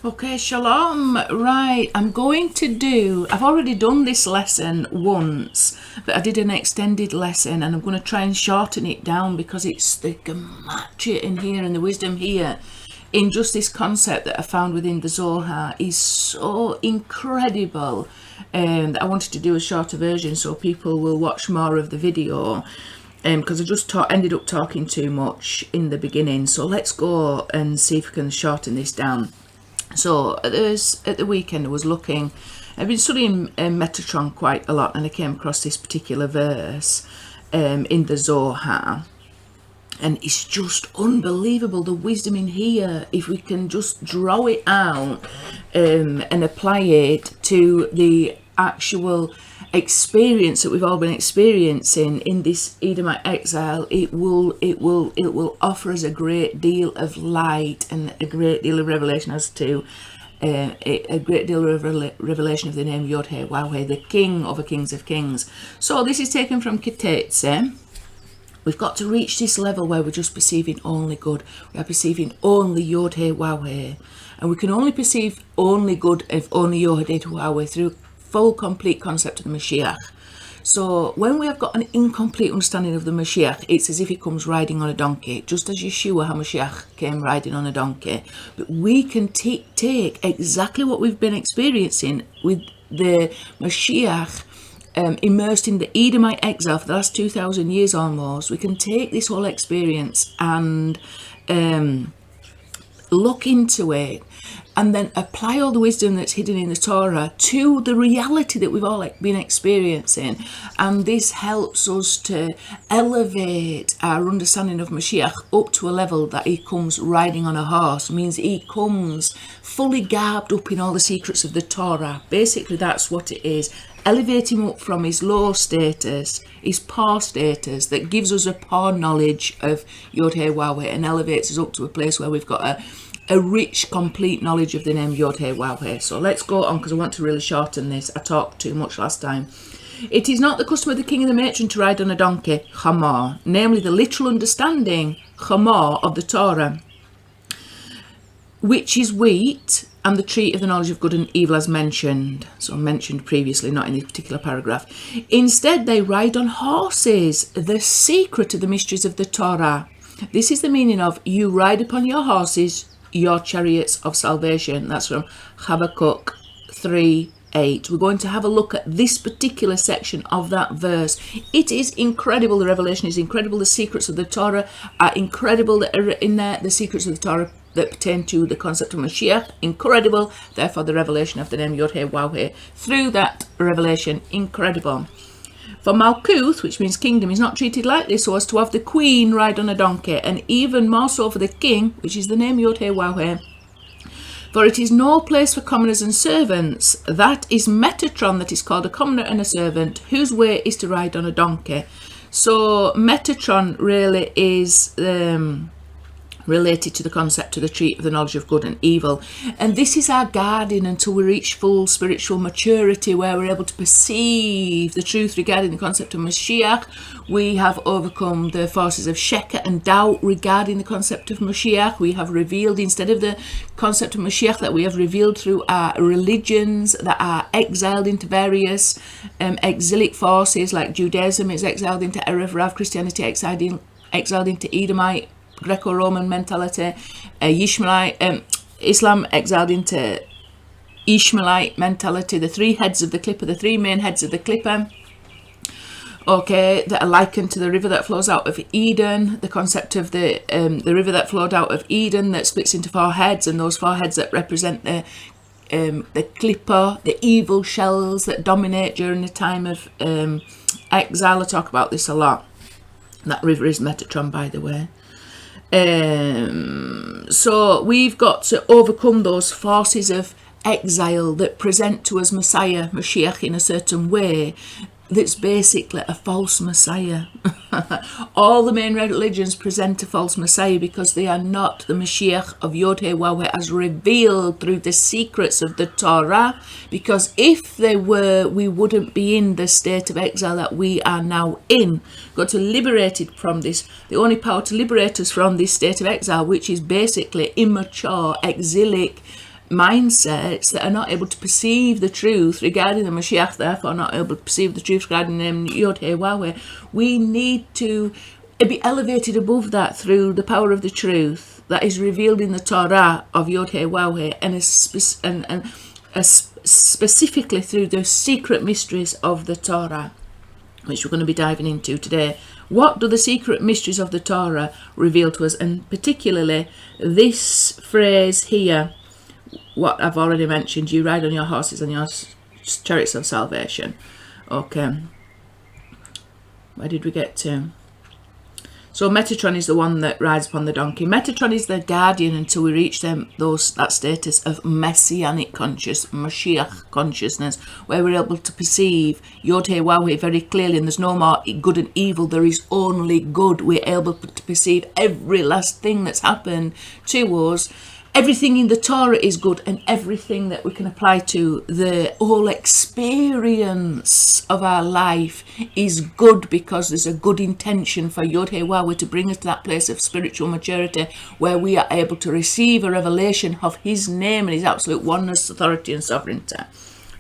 Okay, shalom. Right, I've already done this lesson once, but I did an extended lesson and I'm going to try and shorten it down because it's the gematria in here and the wisdom here in just this concept that I found within the Zohar is so incredible. And I wanted to do a shorter version so people will watch more of the video. Because I just ended up talking too much in the beginning. So let's go and see if we can shorten this down. So at the weekend I've been studying Metatron quite a lot, and I came across this particular verse in the Zohar, and it's just unbelievable, the wisdom in here, if we can just draw it out and apply it to the actual experience that we've all been experiencing in this Edomite exile. It will offer us a great deal of light and a great deal of revelation as to a great deal of revelation of the name YHWH, the King over kings of kings. So this is taken from Ketetse. We've got to reach this level where we're just perceiving only good. We are perceiving only YHWH, and we can only perceive only good if only YHWH through full complete concept of the Mashiach. So when we have got an incomplete understanding of the Mashiach, it's as if he comes riding on a donkey, just as Yeshua HaMashiach came riding on a donkey. But we can take exactly what we've been experiencing with the Mashiach immersed in the Edomite exile for the last 2,000 years almost. We can take this whole experience and look into it, and then apply all the wisdom that's hidden in the Torah to the reality that we've all been experiencing. And this helps us to elevate our understanding of Mashiach up to a level that he comes riding on a horse, means he comes fully garbed up in all the secrets of the Torah. Basically, that's what it is. Elevate him up from his low status, his poor status, that gives us a poor knowledge of YHWH and elevates us up to a place where we've got a rich, complete knowledge of the name YHWH. So let's go on, because I want to really shorten this. I talked too much last time. It is not the custom of the king and the matron to ride on a donkey, chamor, namely the literal understanding, chamor, of the Torah, which is wheat, and the tree of the knowledge of good and evil as mentioned. So mentioned previously, not in this particular paragraph. Instead, they ride on horses, the secret of the mysteries of the Torah. This is the meaning of, you ride upon your horses, your chariots of salvation. That's from Habakkuk 3:8. We're going to have a look at this particular section of that verse. It is incredible. The revelation is incredible. The secrets of the Torah are incredible that are in there. The secrets of the Torah that pertain to the concept of Mashiach, incredible. Therefore, the revelation of the name YHWH through that revelation, incredible. For Malkuth, which means kingdom, is not treated lightly so as to have the queen ride on a donkey, and even more so for the king, which is the name YHWH. For it is no place for commoners and servants. That is Metatron, that is called a commoner and a servant, whose way is to ride on a donkey. So Metatron really is related to the concept of the tree of the knowledge of good and evil, and this is our guardian until we reach full spiritual maturity, where we're able to perceive the truth regarding the concept of Mashiach. We have overcome the forces of Sheker and doubt regarding the concept of Mashiach. We have revealed, instead of the concept of Mashiach that we have revealed through our religions that are exiled into various exilic forces, like Judaism is exiled into Erev Rav, Christianity exiled into Edomite, Greco-Roman mentality, Islam exiled into Ishmaelite mentality, the three heads of the clipper, the three main heads of the clipper, okay, that are likened to the river that flows out of Eden, the concept of the river that flowed out of Eden that splits into four heads, and those four heads that represent the clipper, the evil shells that dominate during the time of exile. I talk about this a lot. That river is Metatron, by the way. So we've got to overcome those forces of exile that present to us Messiah, Mashiach, in a certain way that's basically a false Messiah. All the main religions present a false Messiah because they are not the Mashiach of YHWH as revealed through the secrets of the Torah, because if they were, we wouldn't be in the state of exile that we are now in. We've got to liberate it from this. The only power to liberate us from this state of exile, which is basically immature, exilic, mindsets that are not able to perceive the truth regarding the Mashiach, therefore not able to perceive the truth regarding the name YHWH. We need to be elevated above that through the power of the truth that is revealed in the Torah of YHWH, and specifically through the secret mysteries of the Torah, which we're going to be diving into today. What do the secret mysteries of the Torah reveal to us? And particularly this phrase here, what I've already mentioned, you ride on your horses and your chariots of salvation. Okay, where did we get to? So Metatron is the one that rides upon the donkey. Metatron is the guardian until we reach that status of messianic Mashiach consciousness, where we're able to perceive YHWH very clearly, and there's no more good and evil, there is only good. We're able to perceive every last thing that's happened to us. Everything in the Torah is good, and everything that we can apply to the whole experience of our life is good, because there's a good intention for YHWH to bring us to that place of spiritual maturity where we are able to receive a revelation of his name and his absolute oneness, authority and sovereignty.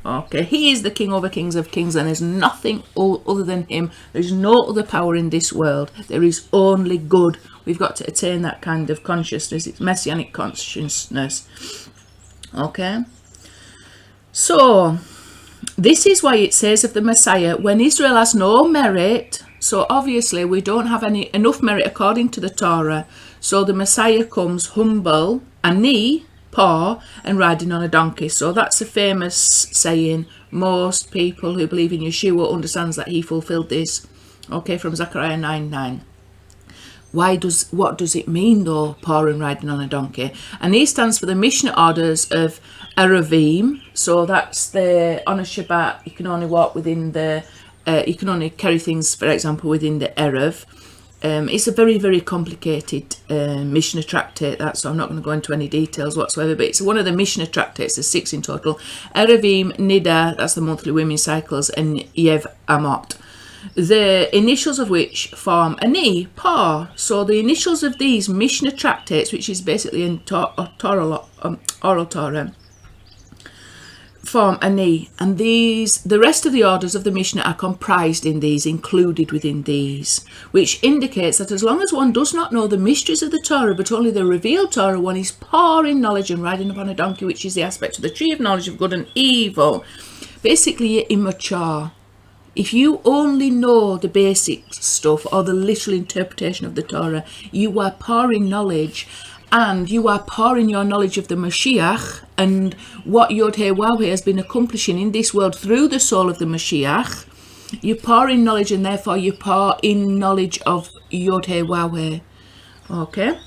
Okay, he is the King over kings of kings, and there's nothing other than him. There's no other power in this world. There is only good. We've got to attain that kind of consciousness. It's messianic consciousness. Okay, so this is why it says of the Messiah, when Israel has no merit, so obviously we don't have enough merit according to the Torah, so the Messiah comes humble, ani, poor, and riding on a donkey. So that's a famous saying. Most people who believe in Yeshua understands that he fulfilled this. Okay, from Zechariah 9:9. What does it mean though, poor and riding on a donkey? And he stands for the Mishnah orders of Eravim. So that's on a Shabbat you can only walk within you can only carry things, for example, within the Erev. It's a very, very complicated Mishnah tractate, so I'm not going to go into any details whatsoever, but it's one of the Mishnah tractates. There's 6 in total. Eravim, Nida, that's the monthly women's cycles, and Yev Amot, the initials of which form ani, par. So the initials of these Mishnah tractates, which is basically in oral Torah, form ani, and the rest of the orders of the Mishnah are comprised in these, included within these, which indicates that as long as one does not know the mysteries of the Torah, but only the revealed Torah, one is poor in knowledge and riding upon a donkey, which is the aspect of the tree of knowledge of good and evil. Basically, you're immature. If you only know the basic stuff or the literal interpretation of the Torah, you are poor in knowledge, and you are poor in your knowledge of the Mashiach and what YHWH has been accomplishing in this world through the soul of the Mashiach. You're poor in knowledge, and therefore you're poor in knowledge of YHWH. Okay?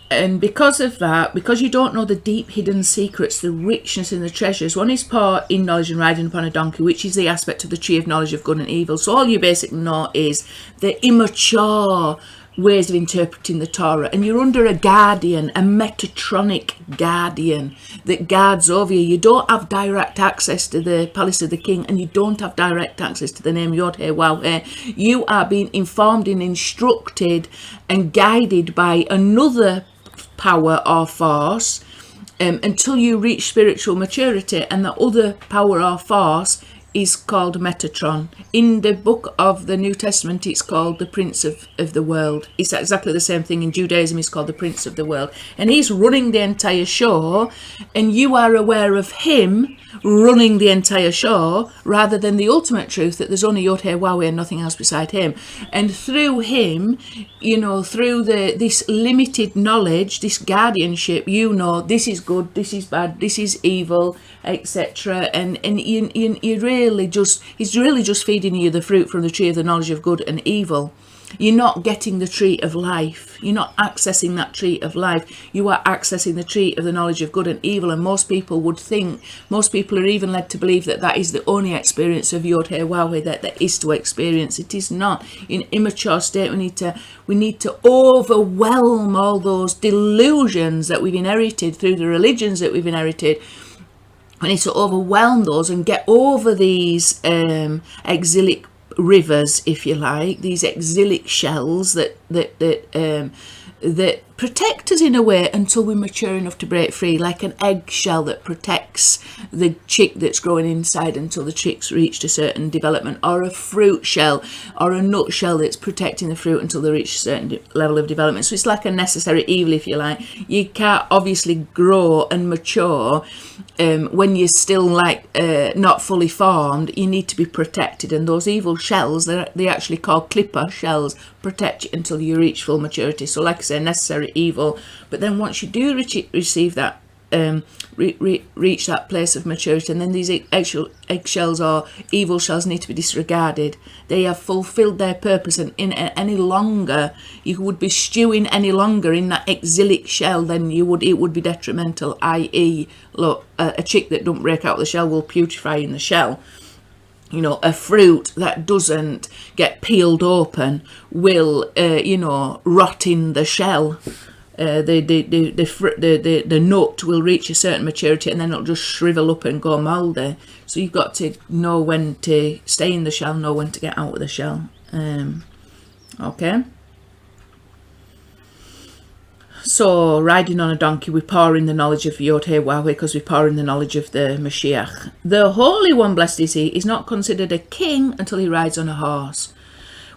And because of that, because you don't know the deep hidden secrets, the richness and the treasures, one is poor in knowledge and riding upon a donkey, which is the aspect of the tree of knowledge of good and evil. So all you basically know is the immature ways of interpreting the Torah, and you're under a guardian, a metatronic guardian that guards over you. You don't have direct access to the palace of the king, and you don't have direct access to the name YHWH. You are being informed and instructed and guided by another power or force until you reach spiritual maturity, and the other power or force is called Metatron. In the book of the New Testament, it's called the Prince of the World. It's exactly the same thing in Judaism. It's called the Prince of the World. And he's running the entire show, and you are aware of him running the entire show, rather than the ultimate truth that there's only YHWH and nothing else beside him. And through him, you know, through this limited knowledge, this guardianship, you know, this is good, this is bad, this is evil, etc. And you really just, he's really just feeding you the fruit from the tree of the knowledge of good and evil. You're not getting the tree of life. You're not accessing that tree of life. You are accessing the tree of the knowledge of good and evil. And most people would think, most people are even led to believe that that is the only experience of YHWH that there is to experience. It is not. In immature state, we need to overwhelm all those delusions that we've inherited through the religions that we've inherited. We need to overwhelm those and get over these exilic rivers, if you like, these exilic shells that that protect us in a way until we're mature enough to break free, like an eggshell that protects the chick that's growing inside until the chick's reached a certain development, or a fruit shell or a nut shell that's protecting the fruit until they reach a certain level of development. So it's like a necessary evil, if you like. You can't obviously grow and mature when you're still like not fully formed. You need to be protected, and those evil shells, they actually call clipper shells, protect you until you reach full maturity. So like I say, necessary evil. But then once you do receive that, reach that place of maturity, and then these eggshells or evil shells need to be disregarded. They have fulfilled their purpose, and in any longer you would be stewing any longer in that exilic shell, then it would be detrimental. I.e., look, a chick that don't break out of the shell will putrefy in the shell. You know, a fruit that doesn't get peeled open will, rot in the shell. The nut will reach a certain maturity, and then it'll just shrivel up and go mouldy. So you've got to know when to stay in the shell, know when to get out of the shell. Okay. So, riding on a donkey, we pour in the knowledge of YHWH, because we pour in the knowledge of the Mashiach. The Holy One, blessed is he, is not considered a king until he rides on a horse,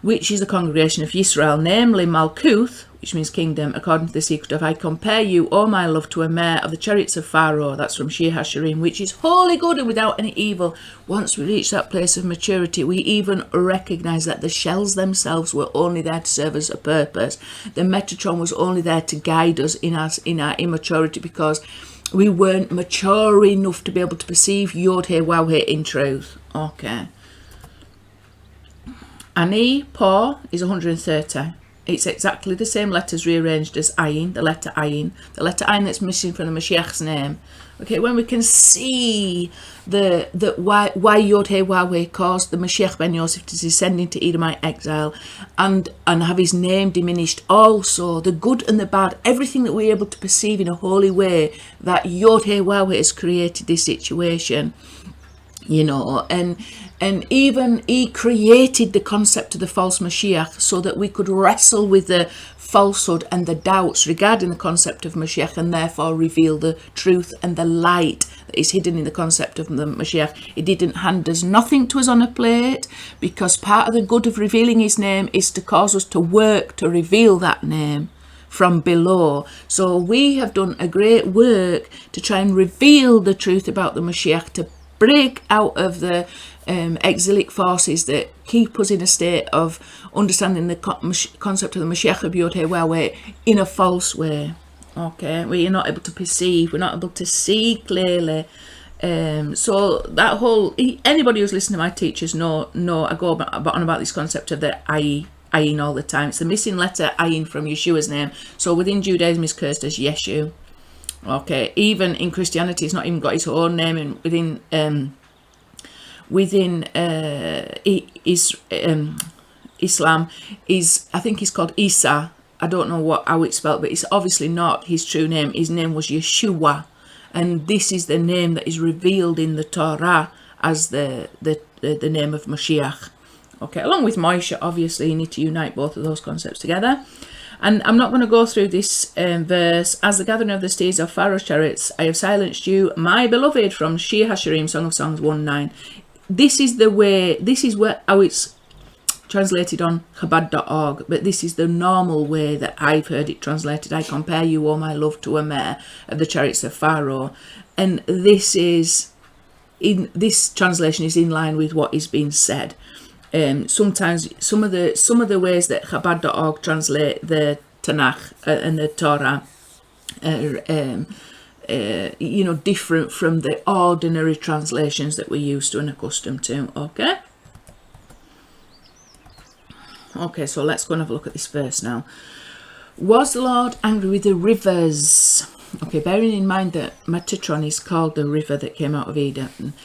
which is the congregation of Israel, namely Malkuth, which means kingdom, according to the secret of I compare you, O my love, to a mare of the chariots of Pharaoh. That's from Shir Hashirim, which is wholly good and without any evil. Once we reach that place of maturity, we even recognise that the shells themselves were only there to serve as a purpose. The Metatron was only there to guide us in our immaturity, because we weren't mature enough to be able to perceive YHWH in truth. Okay. Ani, Po, is 130. It's exactly the same letters rearranged as Ayin, the letter Ayin that's missing from the Mashiach's name. Okay, when we can see why YHWH caused the Mashiach ben Yosef to descend into Edomite exile and have his name diminished. Also, the good and the bad, everything that we're able to perceive in a holy way, that YHWH has created this situation. And even he created the concept of the false Mashiach so that we could wrestle with the falsehood and the doubts regarding the concept of Mashiach, and therefore reveal the truth and the light that is hidden in the concept of the Mashiach. He didn't hand us nothing to us on a plate, because part of the good of revealing his name is to cause us to work to reveal that name from below. So we have done a great work to try and reveal the truth about the Mashiach, to break out of the exilic forces that keep us in a state of understanding the concept of the Mashiach of YHWH in a false way. Okay, we're not able to perceive, we're not able to see clearly. So that whole, anybody who's listening to my teachers know I go on about this concept of the Ayin all the time. It's the missing letter Ayin from Yeshua's name. So within Judaism is cursed as Yeshu. Okay, even in Christianity, it's not even got its own name, and within Islam is, I think he's called Isa. I don't know how it's spelled, but it's obviously not his true name. His name was Yeshua, and this is the name that is revealed in the Torah as the name of Mashiach. Okay, along with Moshiach, obviously you need to unite both of those concepts together. And I'm not going to go through this verse. As the gathering of the steeds of Pharaoh's chariots, I have silenced you, my beloved, from Shir Hashirim, Song of Songs 1:9. This is the way, this is how it's translated on Chabad.org, but this is the normal way that I've heard it translated. I compare you, O my love, to a mare of the chariots of Pharaoh. And this translation is in line with what is being said. Sometimes some of the ways that Chabad.org translate the Tanakh and the Torah different from the ordinary translations that we're used to and accustomed to. Okay, so let's go and have a look at this verse now. Was the Lord angry with the rivers? Okay, bearing in mind that Metatron is called the river that came out of Eden.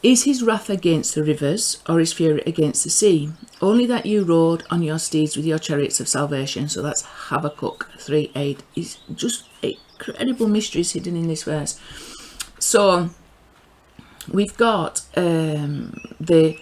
Is his wrath against the rivers, or his fury against the sea? Only that you rode on your steeds with your chariots of salvation. So that's Habakkuk 3:8. It's just incredible mysteries hidden in this verse. So we've got the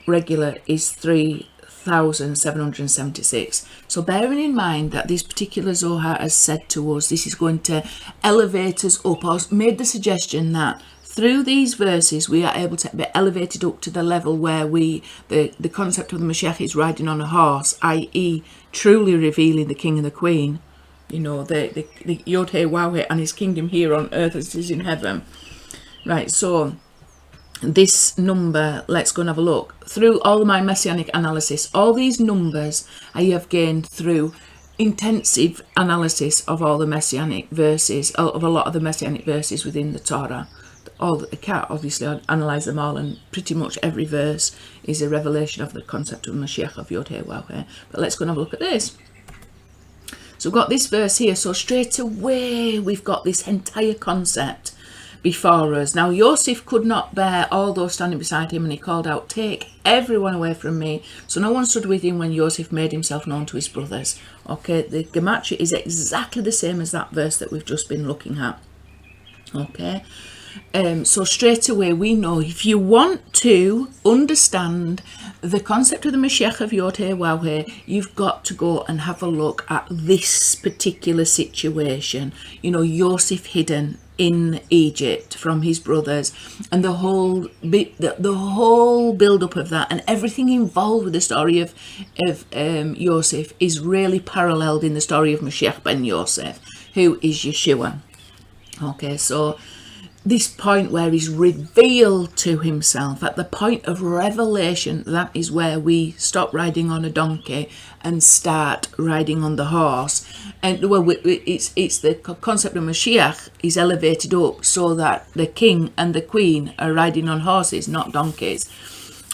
regular is 3 4,776. So bearing in mind that this particular Zohar has said to us, this is going to elevate us up, or made the suggestion that through these verses we are able to be elevated up to the level where the concept of the Mashiach is riding on a horse, i.e. truly revealing the king and the queen, you know, the YHWH and his kingdom here on earth as it is in heaven. Right, so this number, let's go and have a look. Through all my messianic analysis, all these numbers I have gained through intensive analysis of all the messianic verses, of a lot of the messianic verses within the Torah. I can't obviously analyse them all, and pretty much every verse is a revelation of the concept of Mashiach of YHWH. But let's go and have a look at this. So we've got this verse here, so straight away we've got this entire concept before us. Now Yosef could not bear all those standing beside him, and he called out, "Take everyone away from me." So no one stood with him when Yosef made himself known to his brothers. Okay, the gematria is exactly the same as that verse that we've just been looking at. Okay, so straight away we know, if you want to understand the concept of the Mashiach of YHWH, you've got to go and have a look at this particular situation. You know, Yosef hidden in Egypt from his brothers, and the whole build up of that, and everything involved with the story of Yosef is really paralleled in the story of Mashiach ben Yosef, who is Yeshua. Okay, so this point where he's revealed to himself, at the point of revelation, that is where we stop riding on a donkey and start riding on the horse. And well, it's the concept of Mashiach is elevated up so that the king and the queen are riding on horses, not donkeys.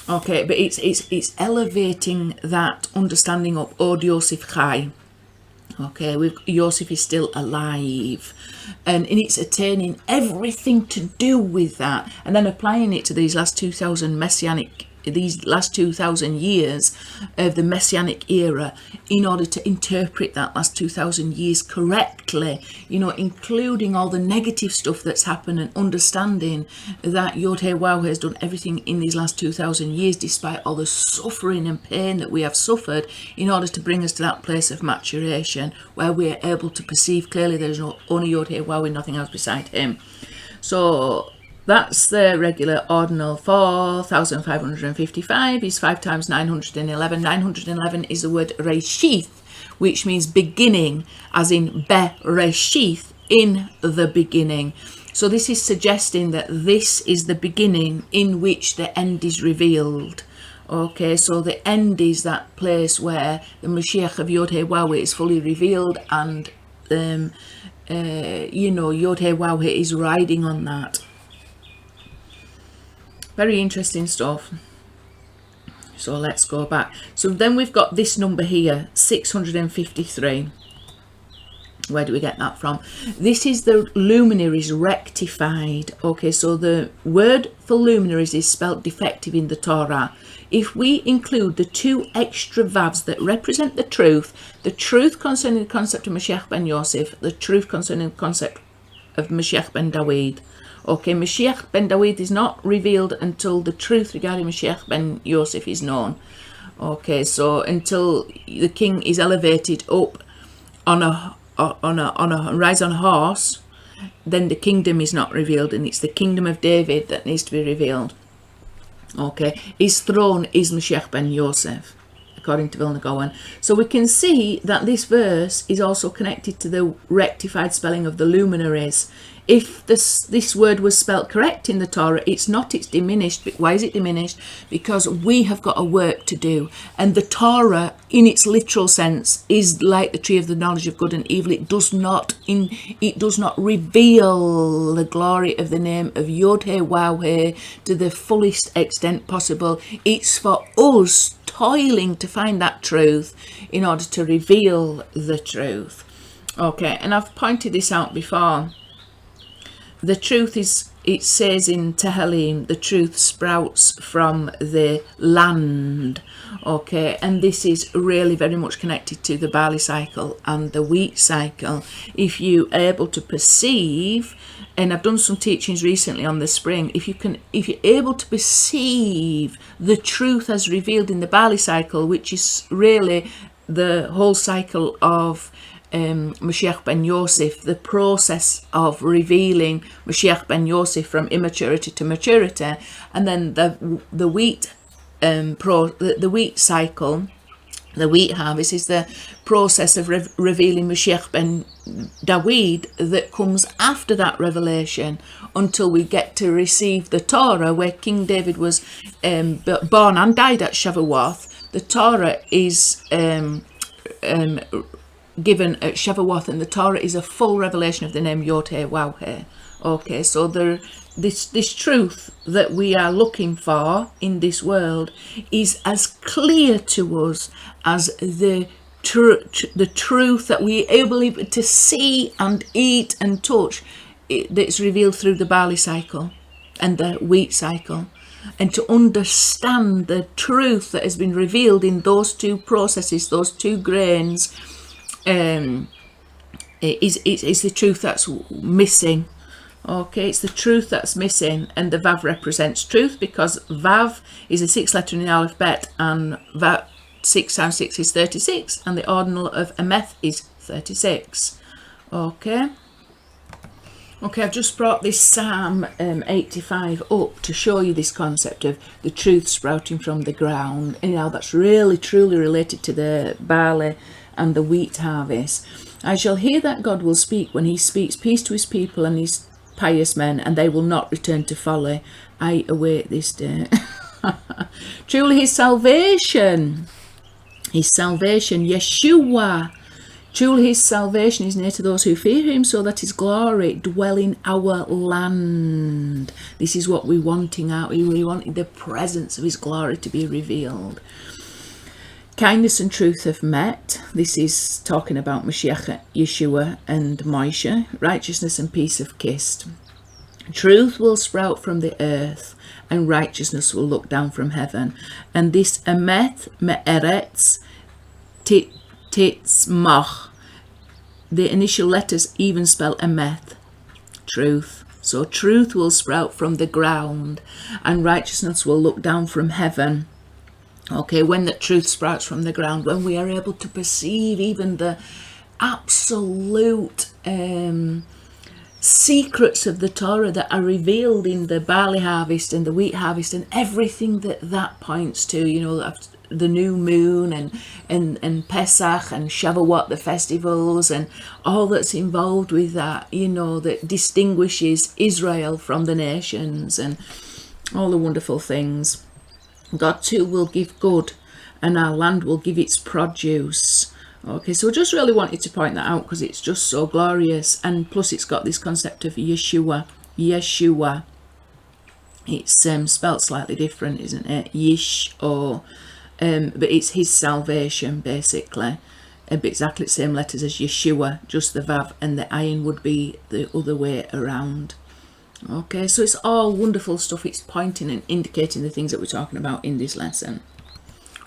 Okay, but it's elevating that understanding of Od Yosef Chai. Okay, Yosef is still alive, and it's attaining everything to do with that, and then applying it to these last 2,000 years of the messianic era in order to interpret that last 2,000 years correctly, you know, including all the negative stuff that's happened, and understanding that YHWH has done everything in these last 2,000 years despite all the suffering and pain that we have suffered, in order to bring us to that place of maturation where we are able to perceive clearly there's only YHWH and nothing else beside him. So that's the regular ordinal. 4,555 is 5 times 911. 911 is the word Reshith, which means beginning, as in Bereshith, in the beginning. So this is suggesting that this is the beginning in which the end is revealed. Okay, so the end is that place where the Mashiach of YHWH is fully revealed, and you know, YHWH is riding on that. Very interesting stuff. So let's go back. So then we've got this number here, 653. Where do we get that from? This is the luminaries rectified. Okay, so the word for luminaries is spelt defective in the Torah. If we include the 2 extra vavs that represent the truth concerning the concept of Mashiach ben Yosef, the truth concerning the concept of Mashiach ben Dawid. Okay, Mashiach ben Dawid is not revealed until the truth regarding Mashiach ben Yosef is known. Okay, so until the king is elevated up on a rise on a horse, then the kingdom is not revealed, and it's the kingdom of David that needs to be revealed. Okay, his throne is Mashiach ben Yosef, according to Vilna Gaon. So we can see that this verse is also connected to the rectified spelling of the luminaries. If this word was spelt correct in the Torah, it's not, it's diminished. But why is it diminished? Because we have got a work to do. And the Torah, in its literal sense, is like the tree of the knowledge of good and evil. It does not reveal the glory of the name of YHWH to the fullest extent possible. It's for us toiling to find that truth in order to reveal the truth. Okay, and I've pointed this out before. The truth is it says in Tehillim, the truth sprouts from the land. Okay, and this is really very much connected to the barley cycle and the wheat cycle. If you're able to perceive, and I've done some teachings recently on the spring, if you're able to perceive the truth as revealed in the barley cycle, which is really the whole cycle of Mashiach ben Yosef, the process of revealing Mashiach ben Yosef from immaturity to maturity, and then the wheat the wheat cycle, the wheat harvest, is the process of revealing Mashiach ben David that comes after that revelation, until we get to receive the Torah, where King David was born and died at Shavuot. The Torah is given at Shavuot, and the Torah is a full revelation of the name YHWH. Okay, so this truth that we are looking for in this world is as clear to us as the truth that we are able to see and eat and touch, that's revealed through the barley cycle and the wheat cycle. And to understand the truth that has been revealed in those two processes, those two grains, is the truth that's missing. Okay, it's the truth that's missing, and the Vav represents truth, because Vav is a 6 letter in the alphabet, and Vav 6 times 6 is 36, and the ordinal of Ameth is 36. Okay, I've just brought this Psalm 85 up to show you this concept of the truth sprouting from the ground, and how that's really truly related to the barley and the wheat harvest. I shall hear that God will speak when he speaks peace to his people and his pious men, and they will not return to folly. I await this day. Truly his salvation, Yeshua, truly his salvation is near to those who fear him, so that his glory dwell in our land. This is what we're wanting out. We wanted the presence of his glory to be revealed. Kindness and truth have met. This is talking about Mashiach, Yeshua and Moshiach. Righteousness and peace have kissed. Truth will sprout from the earth, and righteousness will look down from heaven. And this Ameth, Me'eretz, Titzmach, the initial letters even spell Ameth, truth. So truth will sprout from the ground, and righteousness will look down from heaven. Okay, when the truth sprouts from the ground, when we are able to perceive even the absolute secrets of the Torah that are revealed in the barley harvest and the wheat harvest, and everything that points to, the new moon and Pesach and Shavuot, the festivals, and all that's involved with that, that distinguishes Israel from the nations, and all the wonderful things. God too will give good, and our land will give its produce. Okay, so I just really wanted to point that out because it's just so glorious, and plus it's got this concept of Yeshua. It's spelt slightly different, isn't it? But it's his salvation basically. But exactly the same letters as Yeshua, just the Vav and the Ayin would be the other way around. Okay, so it's all wonderful stuff. It's pointing and indicating the things that we're talking about in this lesson.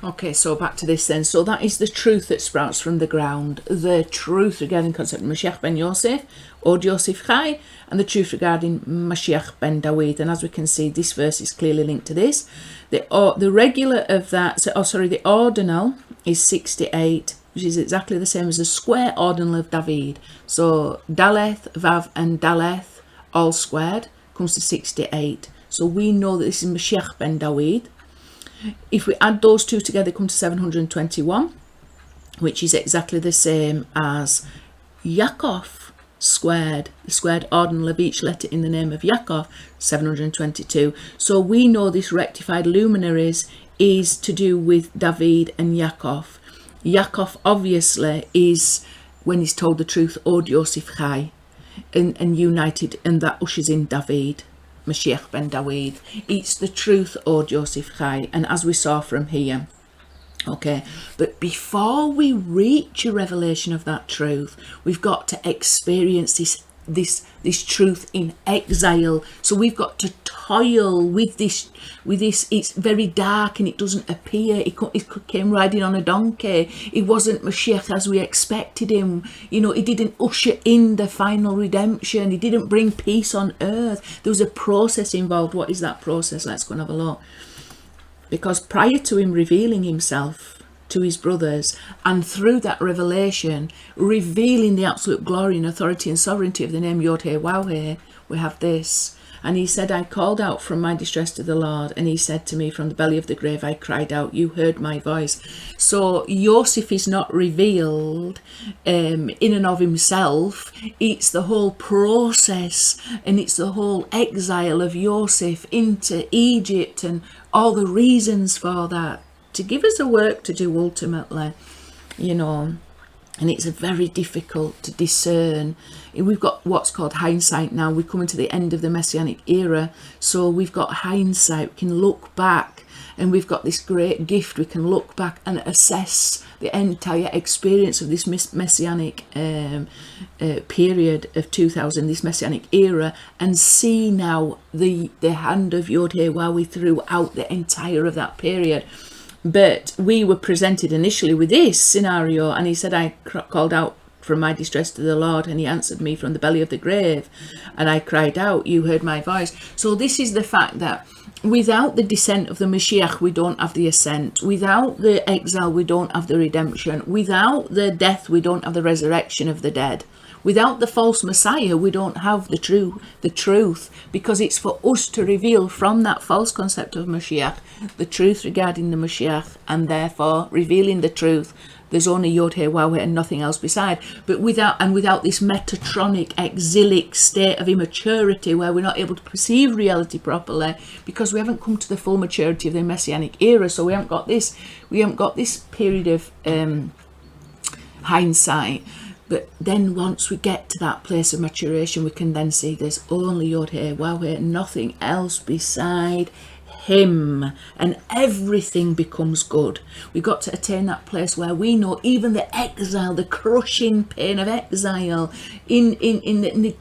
Okay, so back to this then. So that is the truth that sprouts from the ground. The truth regarding the concept of Mashiach ben Yosef, Od Yosef Chai, and the truth regarding Mashiach ben David. And as we can see, this verse is clearly linked to this. The regular of that, the ordinal is 68, which is exactly the same as the square ordinal of David. So Daleth, Vav, and Daleth, all squared, comes to 68. So we know that this is Mashiach ben David. If we add those two together, it comes to 721, which is exactly the same as Yaakov squared, the squared ordinal of each letter in the name of Yaakov, 722. So we know this rectified luminaries is to do with David and Yaakov. Yaakov obviously is, when he's told the truth, Od Yosef Chai, and united, and that ushers in David, Mashiach ben David. It's the truth, Od Yosef Chai, and as we saw from here. Okay, but before we reach a revelation of that truth, we've got to experience this this truth in exile. So we've got to toil with this. It's very dark and it doesn't appear. He came riding on a donkey. He wasn't Mashiach as we expected him. He didn't usher in the final redemption. He didn't bring peace on earth. There was a process involved. What is that process? Let's go and have a look. Because prior to him revealing himself to his brothers, and through that revelation revealing the absolute glory and authority and sovereignty of the name YHWH, we have this. And he said, I called out from my distress to the Lord, and he said to me, from the belly of the grave I cried out, you heard my voice. So Yosef is not revealed in and of himself. It's the whole process, and it's the whole exile of Yosef into Egypt and all the reasons for that, to give us a work to do ultimately, and it's very difficult to discern. We've got what's called hindsight now. We're coming to the end of the Messianic era, so we've got hindsight. We can look back, and we've got this great gift. We can look back and assess the entire experience of this Messianic period of 2000, this Messianic era, and see now the hand of YHWH throughout the entire of that period. But we were presented initially with this scenario, and he said, I called out from my distress to the Lord, and he answered me from the belly of the grave, and I cried out, you heard my voice. So this is the fact that without the descent of the Mashiach, we don't have the ascent. Without the exile, we don't have the redemption. Without the death, we don't have the resurrection of the dead. Without the false Messiah, we don't have the truth, because it's for us to reveal from that false concept of Mashiach the truth regarding the Mashiach, and therefore revealing the truth. There's only YHWH and nothing else beside. But without this metatronic, exilic state of immaturity, where we're not able to perceive reality properly, because we haven't come to the full maturity of the Messianic era. So we haven't got this period of hindsight. But then once we get to that place of maturation, we can then see there's only YHWH, nothing else beside him, and everything becomes good. We've got to attain that place where we know even the exile, the crushing pain of exile, in the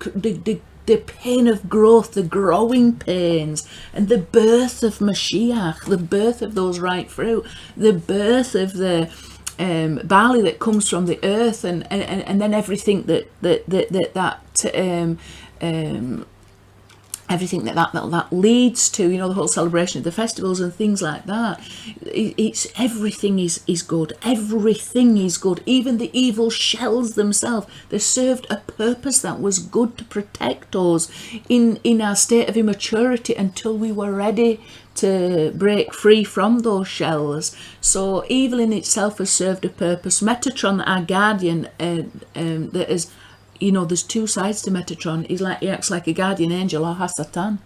pain of growth, the growing pains, and the birth of Mashiach, the birth of those right fruit, the birth of the barley that comes from the earth, and then everything everything that leads to, the whole celebration of the festivals and things like that. Everything is good. Everything is good. Even the evil shells themselves, they served a purpose that was good, to protect us in our state of immaturity until we were ready to break free from those shells. So evil in itself has served a purpose. Metatron, our guardian, that is, there's two sides to Metatron. He acts like a guardian angel, or Hasatan.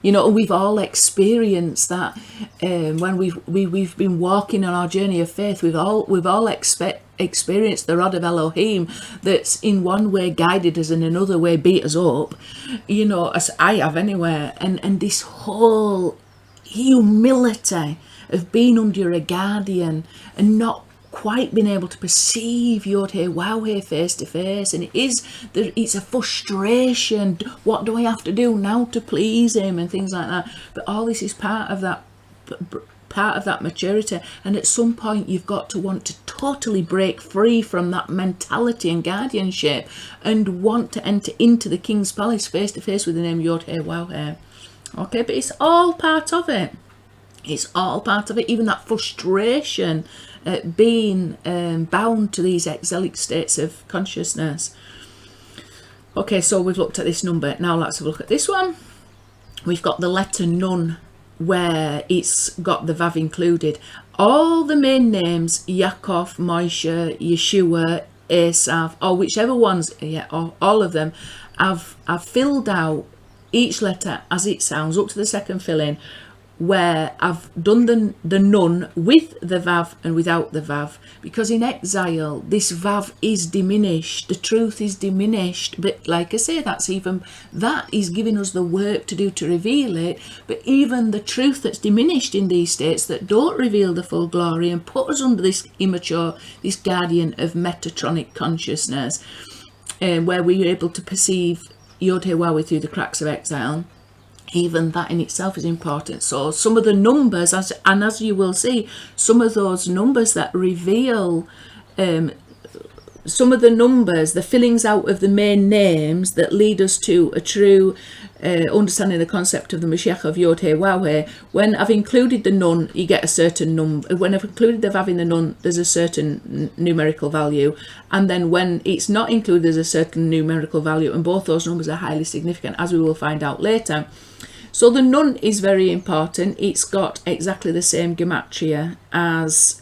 We've all experienced that when we've been walking on our journey of faith. We've all experienced the rod of Elohim that's in one way guided us and another way beat us up. As I have anyway. And this whole humility of being under a guardian and not quite been able to perceive YHWH face to face, and it's a frustration. What do I have to do now to please him, and things like that. But all this is part of that maturity, and at some point you've got to want to totally break free from that mentality and guardianship, and want to enter into the King's Palace face to face with the name YHWH. Okay, but it's all part of it. It's all part of it. Even that frustration at being bound to these exilic states of consciousness. Okay, so we've looked at this number. Now let's have a look at this one. We've got the letter Nun, where it's got the Vav included. All the main names, Yaakov, Moshe, Yeshua, Esav, or whichever ones, or all of them, I've filled out each letter as it sounds up to the second fill-in, where I've done the Nun with the Vav and without the Vav, because in exile this Vav is diminished, the truth is diminished. But like I say, that is giving us the work to do to reveal it. But even the truth that's diminished in these states that don't reveal the full glory and put us under this immature, this guardian of metatronic consciousness, where we are able to perceive YHWH through the cracks of exile. Even that in itself is important. So some of the numbers, as you will see, some of those numbers that reveal some of the numbers, the fillings out of the main names that lead us to a true understanding the concept of the Mashiach of YHWH. When I've included the nun, you get a certain number. When I've included the vav in the nun, there's a certain numerical value. And then when it's not included, there's a certain numerical value. And both those numbers are highly significant, as we will find out later. So the nun is very important. It's got exactly the same gematria as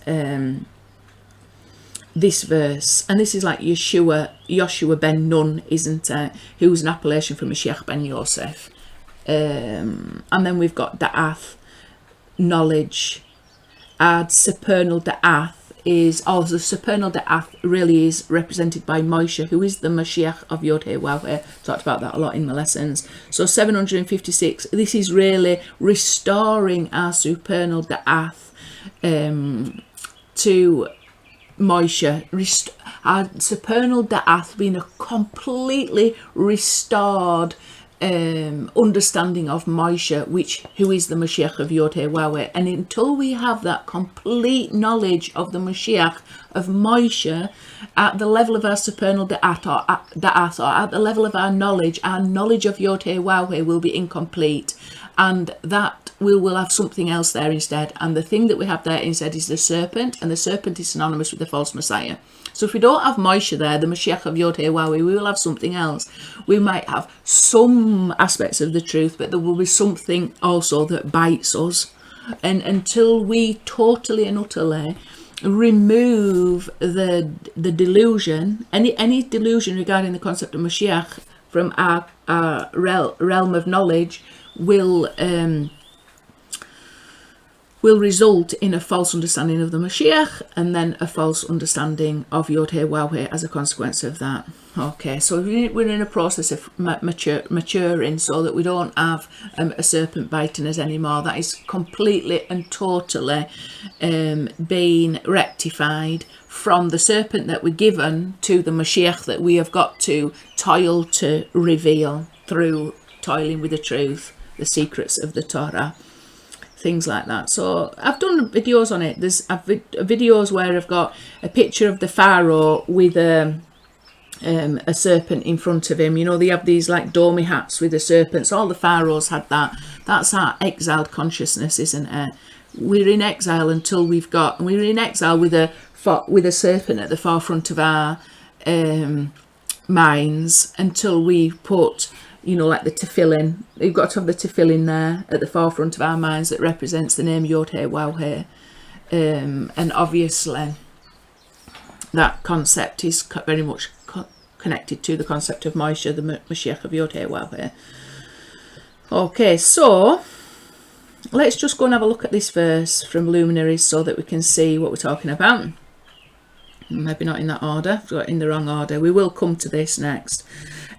this verse, and this is like Yeshua ben Nun, isn't it? Who's an appellation for Mashiach ben Yosef. And then we've got Da'ath, knowledge. And supernal Da'ath is, the supernal Da'ath really is represented by Moshiach, who is the Mashiach of YHWH. Talked about that a lot in my lessons. So 756, this is really restoring our supernal Da'ath to Moshe, our supernal Da'ath being a completely restored understanding of Moshe, who is the Mashiach of YHWH. And until we have that complete knowledge of the Mashiach of Moshe at the level of our supernal Da'ath, or at the level of our knowledge of YHWH will be incomplete. And that we will have something else there instead. And the thing that we have there instead is the serpent, and the serpent is synonymous with the false Messiah. So if we don't have Moshe there, the Mashiach of YHWH, we will have something else. We might have some aspects of the truth, but there will be something also that bites us. And until we totally and utterly remove the delusion, any delusion regarding the concept of Mashiach from our realm of knowledge, will result in a false understanding of the Mashiach, and then a false understanding of YHWH as a consequence of that. Okay, so we're in a process of maturing, so that we don't have a serpent biting us anymore. That is completely and totally being rectified from the serpent that we're given to the Mashiach that we have got to toil to reveal through toiling with the truth, the secrets of the Torah, things like that. So I've done videos on it. There's videos where I've got a picture of the Pharaoh with a serpent in front of him. You know, they have these like domy hats with the serpents. All the pharaohs had that. That's our exiled consciousness, isn't it? We're in exile until we're in exile with a serpent at the forefront of our minds, until we put, you know, like the tefillin. You've got to have the tefillin there at the forefront of our minds that represents the name YHWH. And obviously that concept is very much connected to the concept of Moshe, the Mashiach of YHWH. Okay, so let's just go and have a look at this verse from Luminaries so that we can see what we're talking about. Maybe not in that order, I've got it in the wrong order. We will come to this next.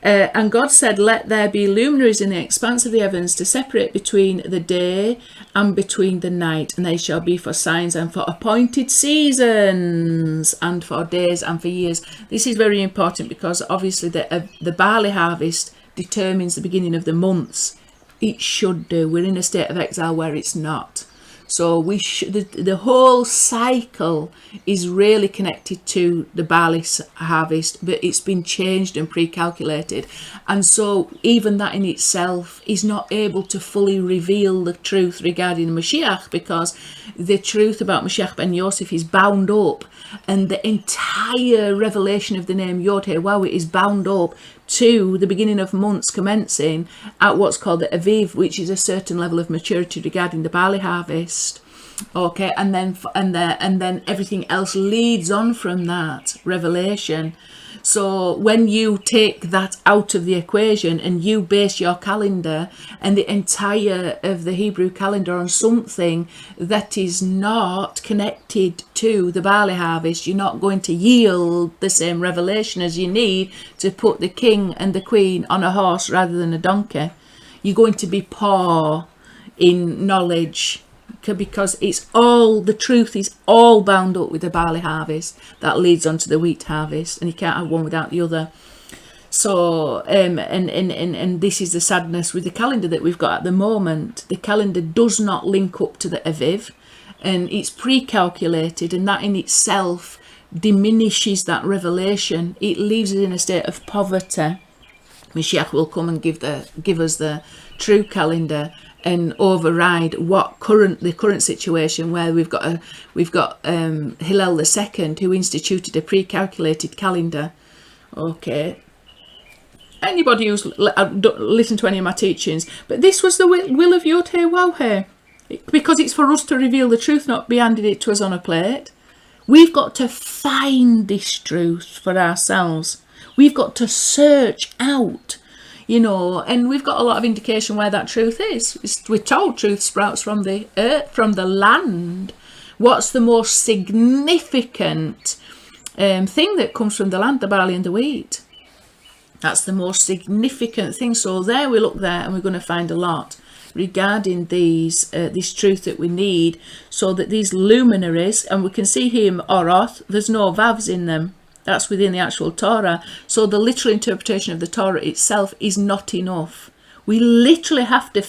And God said, let there be luminaries in the expanse of the heavens to separate between the day and between the night, and they shall be for signs and for appointed seasons and for days and for years. This is very important because obviously the barley harvest determines the beginning of the months. It should do. We're in a state of exile where it's not. So the whole cycle is really connected to the barley harvest, but it's been changed and pre-calculated. And so even that in itself is not able to fully reveal the truth regarding Mashiach, because the truth about Mashiach ben Yosef is bound up, and the entire revelation of the name YHWH is bound up to the beginning of months commencing at what's called the Aviv, which is a certain level of maturity regarding the barley harvest. Okay, and then everything else leads on from that revelation. So when you take that out of the equation and you base your calendar and the entire of the Hebrew calendar on something that is not connected to the barley harvest, you're not going to yield the same revelation as you need to put the king and the queen on a horse rather than a donkey. You're going to be poor in knowledge, because the truth is all bound up with the barley harvest that leads on to the wheat harvest, and you can't have one without the other. So, and this is the sadness with the calendar that we've got at the moment. The calendar does not link up to the Aviv, and it's pre-calculated, and that in itself diminishes that revelation. It leaves us in a state of poverty. Mashiach will come and give us the true calendar and override the current situation where we've got Hillel II, who instituted a pre-calculated calendar. Okay. Anybody who's listened to any of my teachings, but this was the will of YHWH, because it's for us to reveal the truth, not be handed it to us on a plate. We've got to find this truth for ourselves. We've got to search out, and we've got a lot of indication where that truth is. We're told truth sprouts from the earth, from the land. What's the most significant thing that comes from the land? The barley and the wheat. That's the most significant thing. So there we look there, and we're going to find a lot regarding this truth that we need, so that these luminaries, and we can see here in Oroth, there's no vavs in them. That's within the actual Torah. So the literal interpretation of the Torah itself is not enough. We literally have to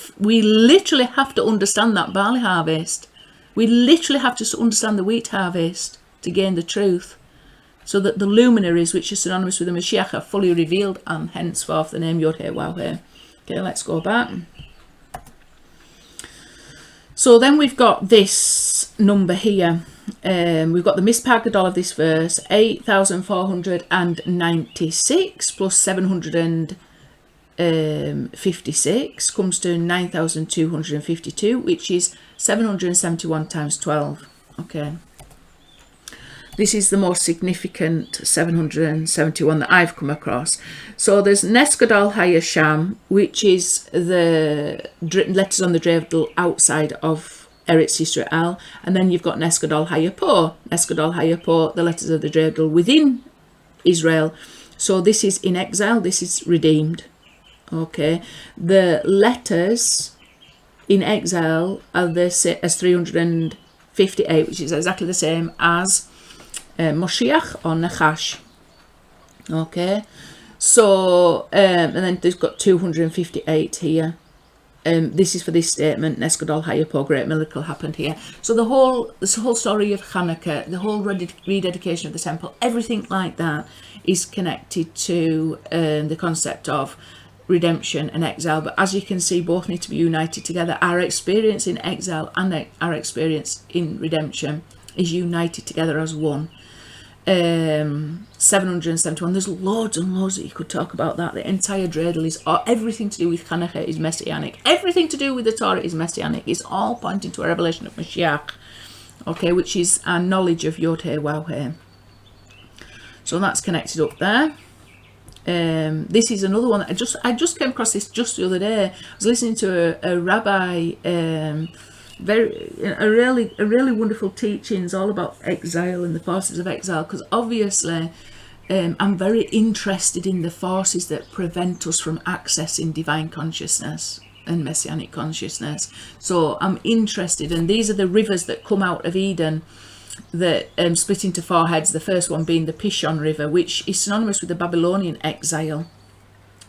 understand that barley harvest. We literally have to understand the wheat harvest to gain the truth, so that the luminaries, which are synonymous with the Mashiach, are fully revealed, and henceforth the name YHWH. Okay, let's go back. So then we've got this number here. We've got the Mispar Gadol of this verse, 8,496 plus 756 comes to 9,252, which is 771 times 12. Okay. This is the most significant 771 that I've come across. So there's Nes Gadol HaYasham, which is the letters on the dreidel outside of Eretz Yisrael, and then you've got Nes Gadol HaYapo. Nes Gadol HaYapo, the letters of the dreidel within Israel. So this is in exile, this is redeemed. Okay, the letters in exile are the as 358, which is exactly the same as Moshiach or Nachash. Okay, so and then there's got 258 here. This is for this statement, Nes Gadol HaYapo, great miracle happened here. So this whole story of Hanukkah, the whole rededication of the temple, everything like that is connected to the concept of redemption and exile. But as you can see, both need to be united together. Our experience in exile and our experience in redemption is united together as one. 771. There's loads and loads that you could talk about that. The entire dreidel is everything to do with Hanukkah is messianic. Everything to do with the Torah is messianic. It's all pointing to a revelation of Mashiach. Okay, which is our knowledge of YHWH. So that's connected up there. This is another one that I just came across this just the other day. I was listening to a rabbi, really wonderful teachings all about exile and the forces of exile, because obviously I'm very interested in the forces that prevent us from accessing divine consciousness and messianic consciousness. So I'm interested, and these are the rivers that come out of Eden that split into four heads, the first one being the Pishon River, which is synonymous with the Babylonian exile.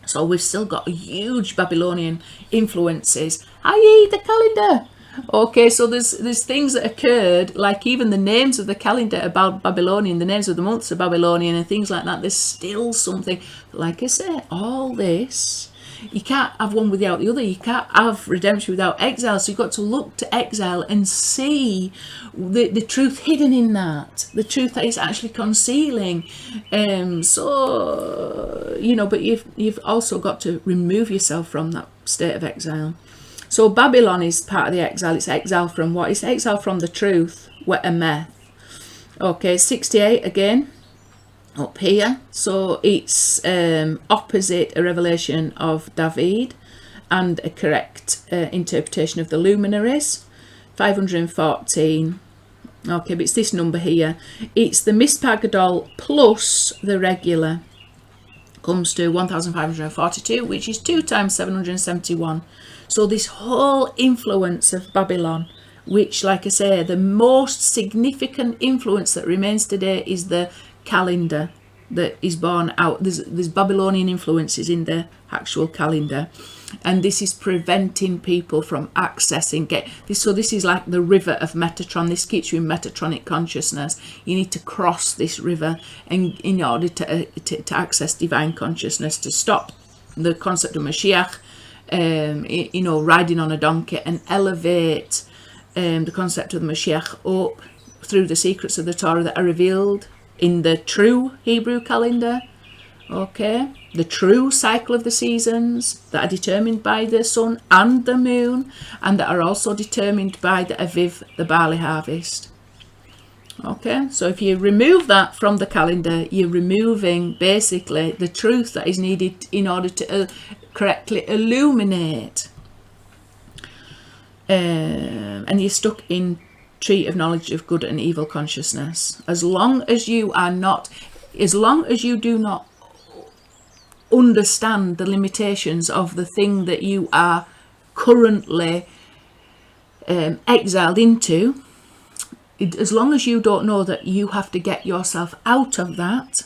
So we've still got huge Babylonian influences, i.e. the calendar. Okay, so there's things that occurred, like even the names of the calendar about Babylonian, the names of the months are Babylonian and things like that. There's still something, like I say, all this, you can't have one without the other. You can't have redemption without exile. So you've got to look to exile and see the truth hidden in that, the truth that is actually concealing. So, but you've also got to remove yourself from that state of exile. So Babylon is part of the exile. It's exile from what? It's exile from the truth, wet and meth. Okay, 68 again, up here. So it's opposite a revelation of David and a correct interpretation of the luminaries. 514. Okay, but it's this number here. It's the Mispar Gadol plus the regular. Comes to 1,542, which is 2 times 771. So this whole influence of Babylon, which, like I say, the most significant influence that remains today is the calendar. that is born out. There's Babylonian influences in the actual calendar, and this is preventing people from accessing this. So this is like the river of Metatron. This keeps you in Metatronic consciousness. You need to cross this river, and in order to access divine consciousness, to stop the concept of Mashiach, riding on a donkey, and elevate the concept of the Mashiach up through the secrets of the Torah that are revealed in the true Hebrew calendar, okay, the true cycle of the seasons that are determined by the sun and the moon, and that are also determined by the Aviv, the barley harvest. Okay, so if you remove that from the calendar, you're removing basically the truth that is needed in order to correctly illuminate, and you're stuck in tree of knowledge of good and evil consciousness. As long as you do not understand the limitations of the thing that you are currently exiled into, as long as you don't know that you have to get yourself out of that,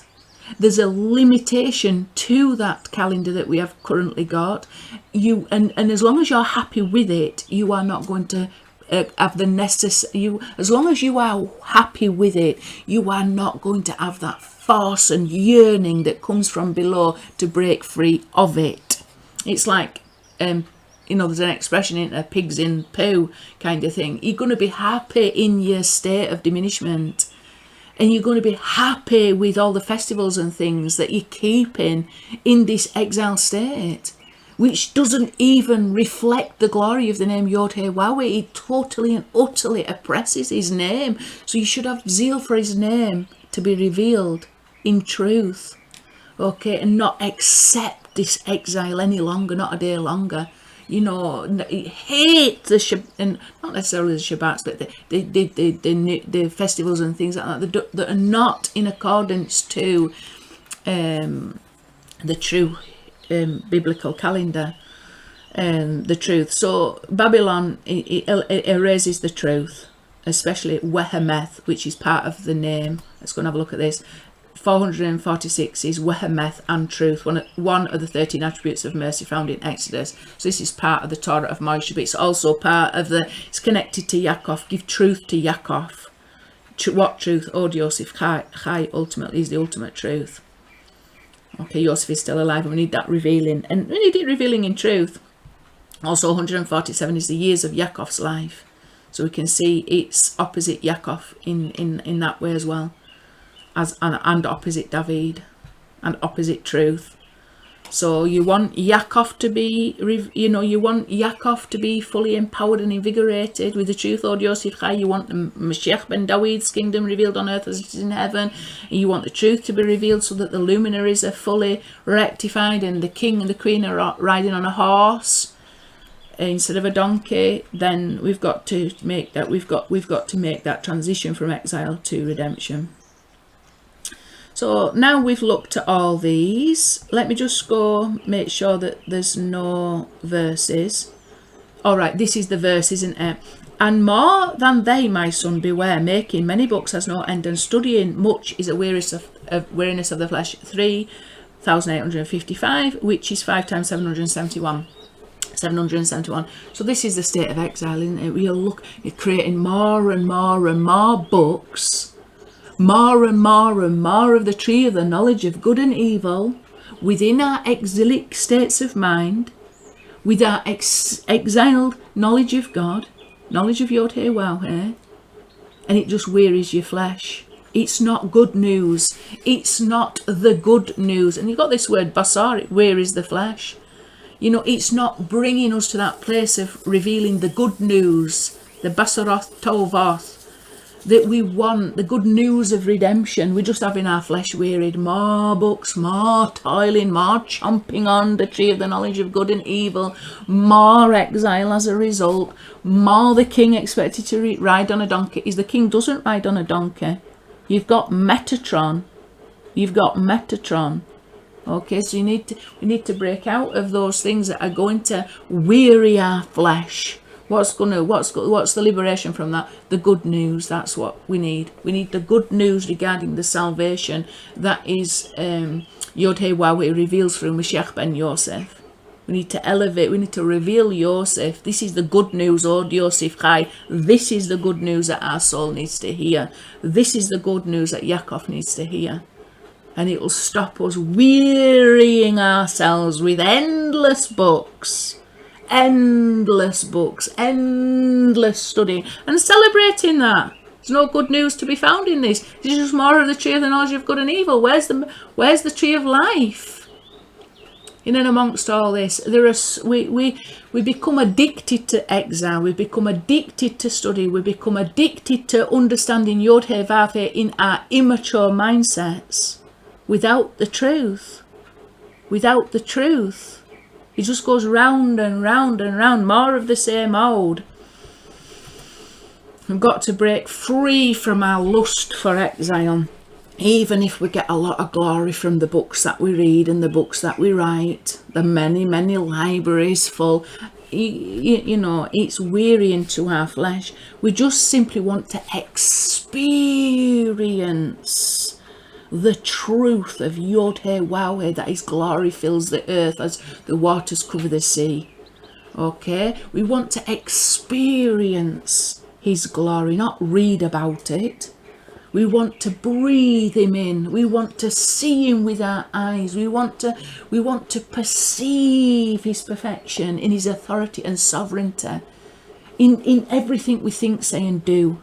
there's a limitation to that calendar that we have currently got. And as long as you're happy with it, you are not going to have the necessary. As long as you are happy with it, you are not going to have that force and yearning that comes from below to break free of it. It's like there's an expression in a pigs in poo kind of thing. You're going to be happy in your state of diminishment, and you're going to be happy with all the festivals and things that you're keeping in this exile state, which doesn't even reflect the glory of the name YHWH. It totally and utterly oppresses his name. So you should have zeal for his name to be revealed in truth, okay, and not accept this exile any longer, not a day longer. Hate the and not necessarily the Shabbats, but the festivals and things like that are not in accordance to the true biblical calendar, the truth. So Babylon, it erases the truth, especially Wehemeth, which is part of the name. Let's go and have a look at this. 446 is Wehemeth and truth, one of the 13 attributes of mercy found in Exodus. So this is part of the Torah of Moshiach, but it's also part of it's connected to Yaakov. Give truth to Yaakov. What truth? Oh, Yosef, Chai ultimately is the ultimate truth. Okay, Yosef is still alive, and we need that revealing, and we need it revealing in truth. Also, 147 is the years of Yaakov's life, so we can see it's opposite Yaakov in that way as well, and opposite David, and opposite truth. So you want Yaakov to be, fully empowered and invigorated with the truth. Od Yosef Chai. You want the Mashiach ben David's kingdom revealed on earth as it is in heaven. And you want the truth to be revealed so that the luminaries are fully rectified, and the king and the queen are riding on a horse instead of a donkey. Then we've got to make that. We've got to make that transition from exile to redemption. So now we've looked at all these. Let me just go make sure that there's no verses. All right, this is the verse, isn't it? And more than they, my son, beware. Making many books has no end, and studying much is a weariness of the flesh. 3,855, which is 5 times 771. 771. So this is the state of exile, isn't it? You're creating more and more and more books. More and more and more of the tree of the knowledge of good and evil within our exilic states of mind, with our exiled knowledge of God, knowledge of YHWH, and it just wearies your flesh. It's not good news. It's not the good news. And you've got this word basar, it wearies the flesh. It's not bringing us to that place of revealing the good news, the basaroth tovoth, that we want, the good news of redemption. We're just having our flesh wearied. More books, more toiling, more chomping on the tree of the knowledge of good and evil, more exile as a result, more the king expected to ride on a donkey. The king doesn't ride on a donkey. You've got Metatron. Okay, so we need to break out of those things that are going to weary our flesh. What's the liberation from that? The good news. That's what we need. We need the good news regarding the salvation that is YHWH reveals through Mashiach ben Yosef. We need to elevate, we need to reveal Yosef. This is the good news, Od Yosef Chai. This is the good news that our soul needs to hear. This is the good news that Yaakov needs to hear. And it will stop us wearying ourselves with endless books, endless studying, and celebrating that. There's no good news to be found in this. This is just more of the tree of the knowledge of good and evil. Where's the tree of life? In and amongst all this, we become addicted to exile. We become addicted to study. We become addicted to understanding YHWH in our immature mindsets, without the truth. Without the truth, it just goes round and round and round. More of the same old. We've got to break free from our lust for exile. Even if we get a lot of glory from the books that we read and the books that we write, the many libraries full, you know, it's wearying to our flesh. We just simply want to experience the truth of YHWH, that his glory fills the earth as the waters cover the sea. Okay? We want to experience his glory, not read about it. We want to breathe him in. We want to see him with our eyes. We want to perceive his perfection in his authority and sovereignty in everything we think, say and do.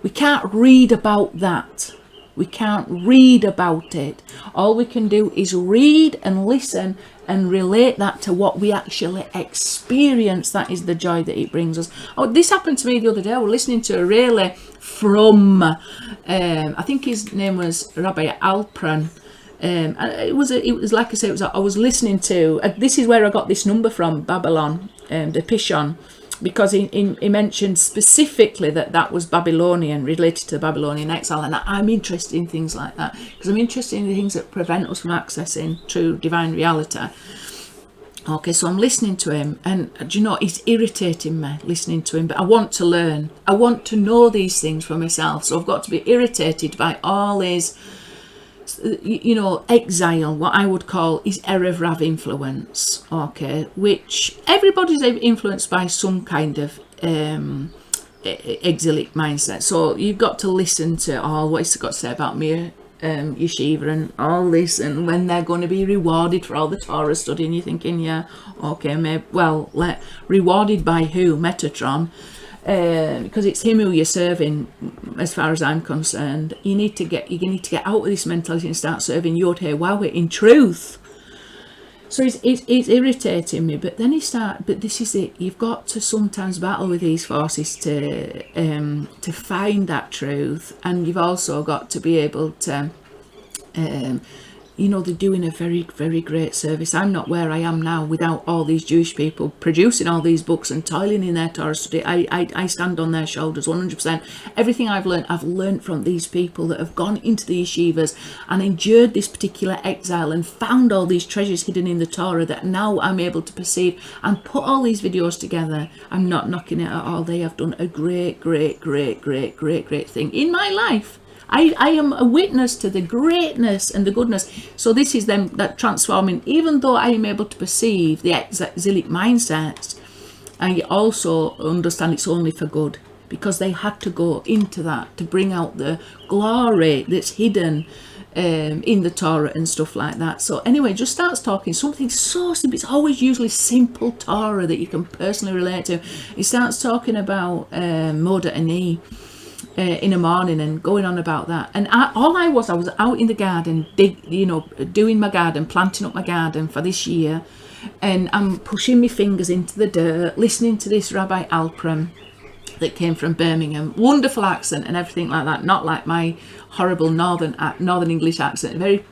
We can't read about that. We can't read about it. All we can do is read and listen and relate that to what we actually experience. That is the joy that it brings us. Oh, this happened to me the other day. I was listening to a really from, I think his name was Rabbi Alpern. And it was like I said, I was listening to, this is where I got this number from, Babylon, the Pishon. Because he mentioned specifically that was Babylonian, related to the Babylonian exile, and I'm interested in things like that, because I'm interested in the things that prevent us from accessing true divine reality. Okay, so I'm listening to him, and do you know, he's irritating me listening to him, but I want to learn. I want to know these things for myself, so I've got to be irritated by all his, you know, exile, what I would call his Erev Rav influence, okay, which everybody's influenced by some kind of exilic mindset. So you've got to listen to all what he's got to say about me, yeshiva and all this, and when they're going to be rewarded for all the Torah study, and you're thinking, yeah, okay, maybe, well, rewarded by who? Metatron. Because it's him who you're serving, as far as I'm concerned. You need to get out of this mentality and start serving YHWH in truth. So it's irritating me, but then but this is it. You've got to sometimes battle with these forces to find that truth, and you've also got to be able to. You know, they're doing a very, very great service. I'm not where I am now without all these Jewish people producing all these books and toiling in their Torah study. I stand on their shoulders 100%. Everything I've learned from these people that have gone into the yeshivas and endured this particular exile and found all these treasures hidden in the Torah that now I'm able to perceive and put all these videos together. I'm not knocking it at all. They have done a great thing in my life. I am a witness to the greatness and the goodness. So this is them that transforming, even though I am able to perceive the exilic mindset, I also understand it's only for good, because they had to go into that to bring out the glory that's hidden in the Torah and stuff like that. So anyway, just starts talking something so simple. It's always usually simple Torah that you can personally relate to. He starts talking about Moda Ani in the morning and going on about that, and I was out in the garden, doing my garden, planting up my garden for this year, and I'm pushing my fingers into the dirt, listening to this Rabbi Alpern that came from Birmingham, wonderful accent and everything like that, not like my horrible northern English accent, very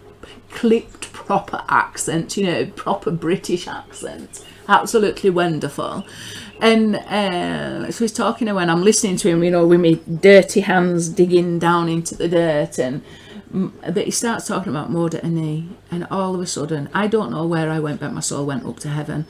clipped proper accent, you know, proper British accent, absolutely wonderful. And so he's talking, and when I'm listening to him, you know, with my dirty hands digging down into the dirt and but he starts talking about Moda Ani, and all of a sudden, I don't know where I went, but my soul went up to heaven.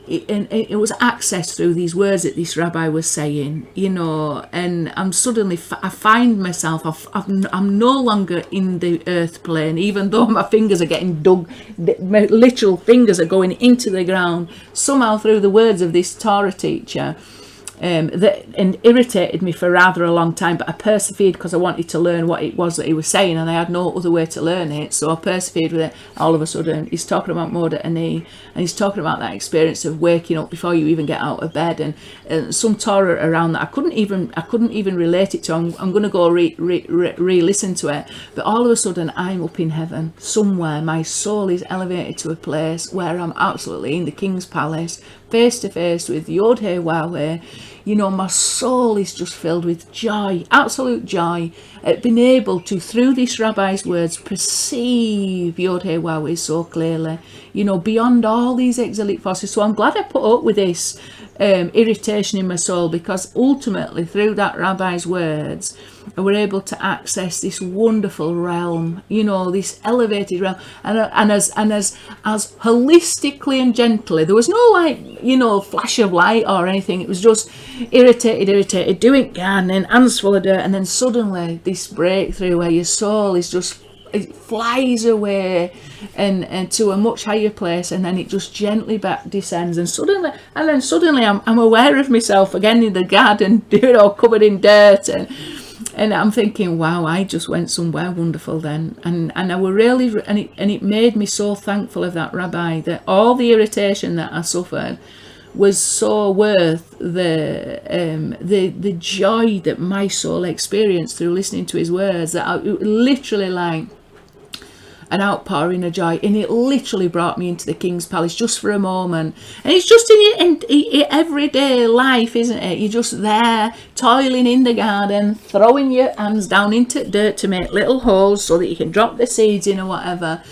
It was accessed through these words that this rabbi was saying, and I'm suddenly, I find myself, I'm no longer in the earth plane, even though my fingers are getting dug, my literal fingers are going into the ground, somehow through the words of this Torah teacher. That irritated me for rather a long time, but I persevered because I wanted to learn what it was that he was saying, and I had no other way to learn it, so I persevered with it. All of a sudden he's talking about Moda Ani, and he's talking about that experience of waking up before you even get out of bed, and some Torah around that I couldn't even relate it to. I'm going to go re-listen to it, but all of a sudden I'm up in heaven somewhere. My soul is elevated to a place where I'm absolutely in the King's palace, face to face with YHWH. My soul is just filled with joy, absolute joy, at being able to, through this rabbi's words, perceive YHWH so clearly, beyond all these exilic forces. So I'm glad I put up with this irritation in my soul, because ultimately through that rabbi's words we're able to access this wonderful realm, this elevated realm, and as holistically and gently. There was no flash of light or anything. It was just irritated, do it again, and hands full of dirt, and then suddenly this breakthrough where your soul is just, it flies away and to a much higher place, and then it just gently back descends, and suddenly I'm aware of myself again in the garden, covered in dirt, and I'm thinking, wow, I just went somewhere wonderful then, and I were really, and it made me so thankful of that rabbi, that all the irritation that I suffered was so worth the joy that my soul experienced through listening to his words, that it literally like an outpouring of joy, and it literally brought me into the King's palace just for a moment. And it's just in everyday life, isn't it? You're just there toiling in the garden, throwing your hands down into dirt to make little holes so that you can drop the seeds in or whatever.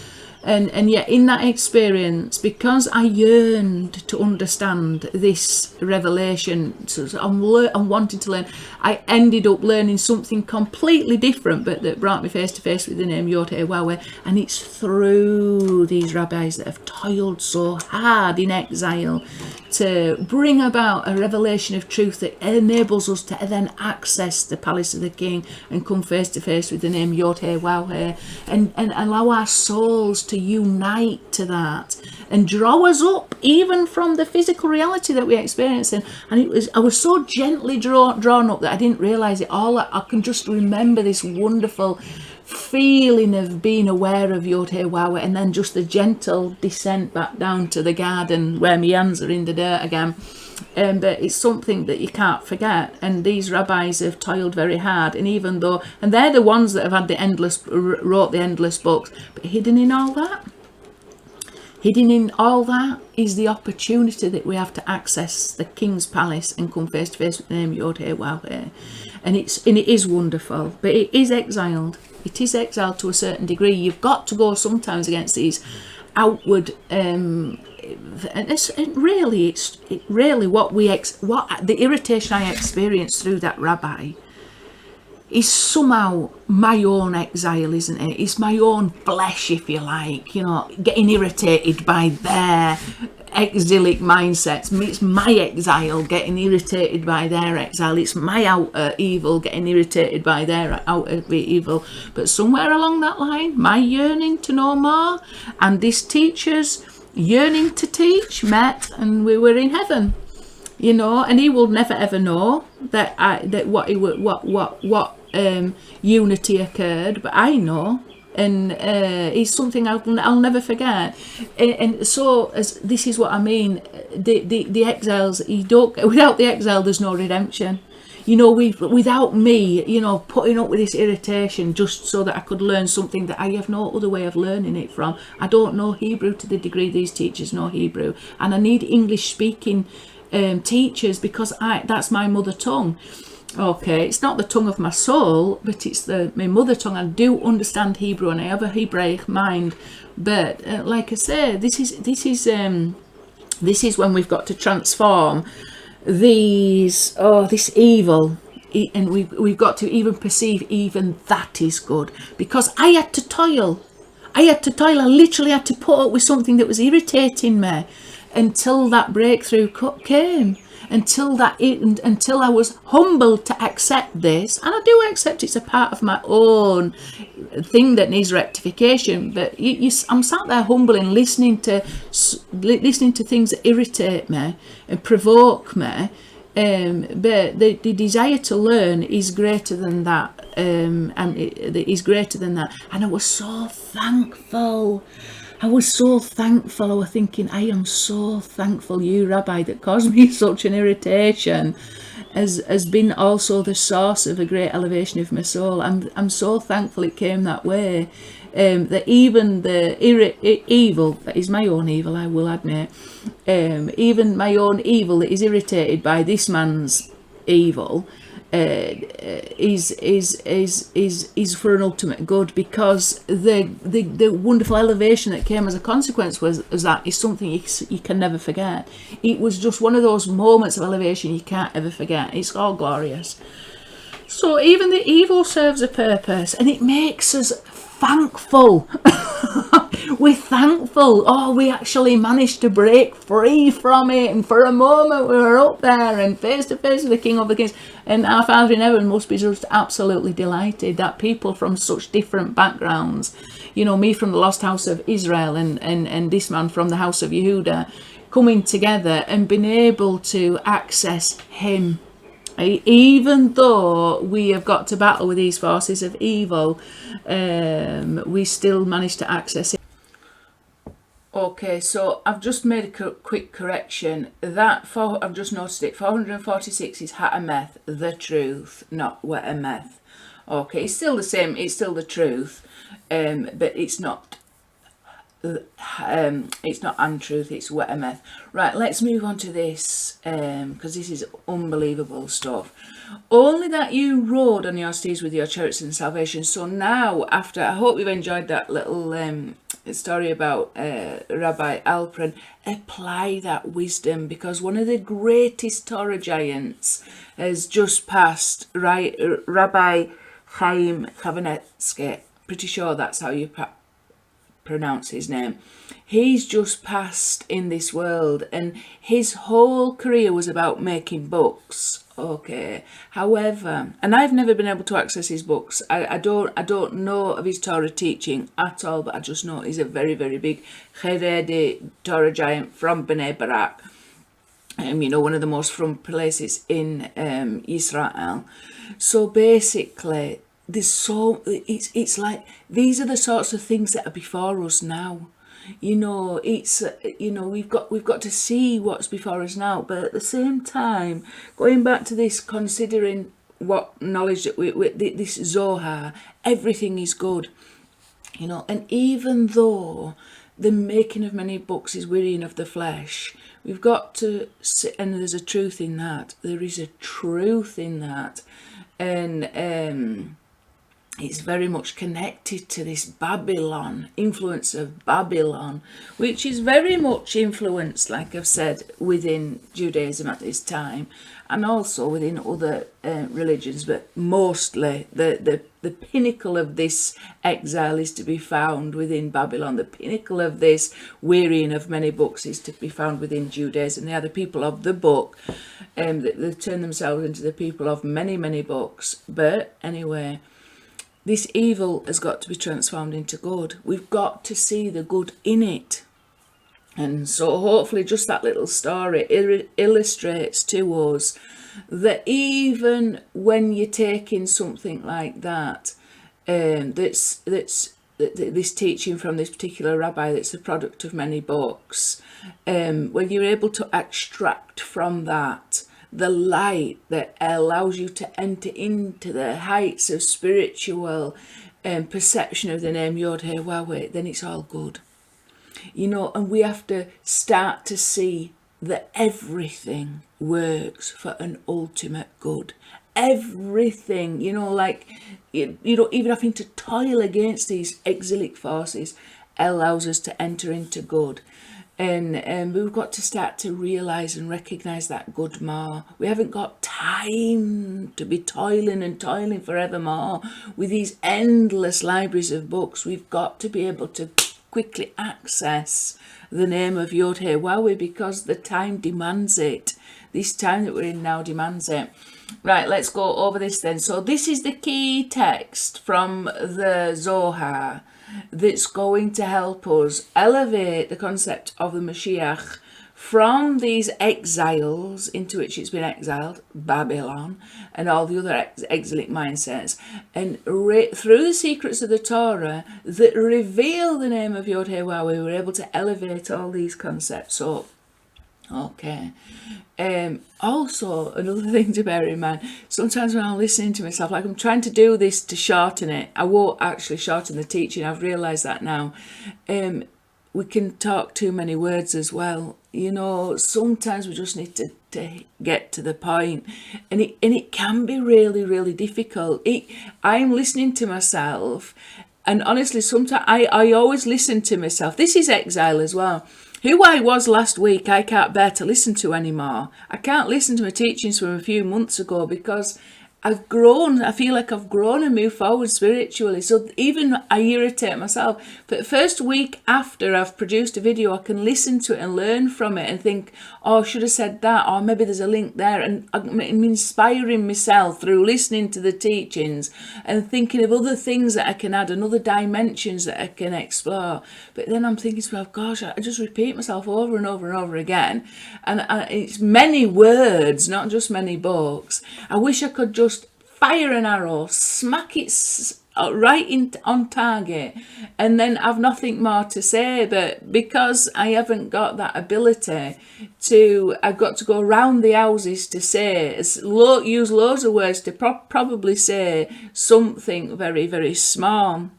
And yet in that experience, because I yearned to understand this revelation, so I'm wanting to learn, I ended up learning something completely different, but that brought me face to face with the name YHWH. And it's through these rabbis that have toiled so hard in exile to bring about a revelation of truth that enables us to then access the palace of the King and come face to face with the name YHWH, and allow our souls to unite to that and draw us up even from the physical reality that we experience. And I was so gently drawn up that I didn't realize it all. I can just remember this wonderful feeling of being aware of YHWH, and then just the gentle descent back down to the garden where my hands are in the dirt again. But it's something that you can't forget, and these rabbis have toiled very hard, and they're the ones that have had wrote the endless books, but hidden in all that is the opportunity that we have to access the King's palace and come face to face with the name YHWH. And it is wonderful, but it is exiled. It is exiled to a certain degree. You've got to go sometimes against these outward and it's really what the irritation I experienced through that rabbi is somehow my own exile, isn't it? It's my own flesh, if you like, getting irritated by their exilic mindsets. It's my exile getting irritated by their exile. It's my outer evil getting irritated by their outer evil. But somewhere along that line, my yearning to know more and this teacher's yearning to teach met, and we were in heaven, and he will never ever know that unity occurred, but I know, and it's something I'll never forget. And so this is what I mean. The exiles, without the exile, there's no redemption. Without me, putting up with this irritation just so that I could learn something that I have no other way of learning it from. I don't know Hebrew to the degree these teachers know Hebrew, and I need English speaking teachers, because that's my mother tongue. Okay, it's not the tongue of my soul, but it's my mother tongue. I do understand Hebrew, and I have a Hebraic mind. But like I say, this is when we've got to transform this evil And we've got to even perceive even that is good, because I had to toil. I literally had to put up with something that was irritating me until that breakthrough came. Until I was humbled to accept this, and I do accept it's a part of my own thing that needs rectification. But I'm sat there humble and listening to things that irritate me and provoke me. But the desire to learn is greater than that, and it is greater than that. And I was so thankful. I was thinking, I am so thankful you, Rabbi, that caused me such an irritation, has been also the source of a great elevation of my soul. I'm so thankful it came that way. That even the evil, that is my own evil, I will admit, even my own evil that is irritated by this man's evil, is for an ultimate good, because the wonderful elevation that came as a consequence was that is something you can never forget. It was just one of those moments of elevation you can't ever forget. It's all glorious. So even the evil serves a purpose, and it makes us thankful. We're thankful. Oh, we actually managed to break free from it, and for a moment we were up there and face to face with the King of the Kings. And our Father in heaven must be just absolutely delighted that people from such different backgrounds, me from the lost house of Israel and this man from the house of Yehuda, coming together and being able to access him. Even though we have got to battle with these forces of evil, we still manage to access it. Okay, so I've just made a quick correction. I've just noticed it. 446 is Hatameth, the truth, not Wetameth. Okay, it's still the same. It's still the truth, but it's not. It's not untruth, it's Wetameth. Right, let's move on to this, because this is unbelievable stuff. Only that you rode on your steeds with your chariots in salvation. So now, after, I hope you've enjoyed that little story about Rabbi Alpern. Apply that wisdom, because one of the greatest Torah giants has just passed, right? Rabbi Chaim Chavanetsky, pretty sure that's how you pronounce his name. He's just passed in this world, and his whole career was about making books. Okay, however, and I've never been able to access his books. I don't know of his Torah teaching at all, but I just know he's a very, very big Haredi Torah giant from Bnei Barak. One of the most from places in Israel. So basically, it's like these are the sorts of things that are before us now. It's we've got to see what's before us now, but at the same time, going back to this, considering what knowledge that this Zohar, everything is good, and even though the making of many books is wearying of the flesh, we've got to sit, and there's a truth in that. There is a truth in that, and it's very much connected to this Babylon, influence of Babylon, which is very much influenced, like I've said, within Judaism at this time, and also within other religions, but mostly the pinnacle of this exile is to be found within Babylon. The pinnacle of this wearying of many books is to be found within Judaism. They are the people of the book, and they turn themselves into the people of many, many books. But anyway, this evil has got to be transformed into good. We've got to see the good in it. And so hopefully just that little story illustrates to us that even when you're taking something like that, that's this teaching from this particular rabbi that's the product of many books, when you're able to extract from that the light that allows you to enter into the heights of spiritual perception of the name YHWH, then it's all good. And we have to start to see that everything works for an ultimate good. Everything, even having to toil against these exilic forces allows us to enter into good. And we've got to start to realise and recognise that good more. We haven't got time to be toiling and toiling forevermore with these endless libraries of books. We've got to be able to quickly access the name of YHWH because the time demands it. This time that we're in now demands it. Right, let's go over this then. So this is the key text from the Zohar that's going to help us elevate the concept of the Mashiach from these exiles into which it's been exiled, Babylon, and all the other exilic mindsets, and through the secrets of the Torah that reveal the name of YHWH, we were able to elevate all these concepts up. Okay. Also, another thing to bear in mind, sometimes when I'm listening to myself, like I'm trying to do this to shorten it, I won't actually shorten the teaching, I've realised that now. We can talk too many words as well. You know, sometimes we just need to get to the point, and it can be really, really difficult. I'm listening to myself, and honestly, sometimes I always listen to myself. This is exile as well. Who I was last week, I can't bear to listen to anymore. I can't listen to my teachings from a few months ago because I've grown. I feel like I've grown and moved forward spiritually. So even I irritate myself. But the first week after I've produced a video, I can listen to it and learn from it and think, oh, I should have said that, or maybe there's a link there. And I'm inspiring myself through listening to the teachings and thinking of other things that I can add and other dimensions that I can explore. But then I'm thinking to myself, gosh, I just repeat myself over and over and over again. And it's many words, not just many books. I wish I could just fire an arrow, smack it right on target, and then I've nothing more to say. But because I haven't got that ability I've got to go around the houses to say, use loads of words to probably say something very, very small.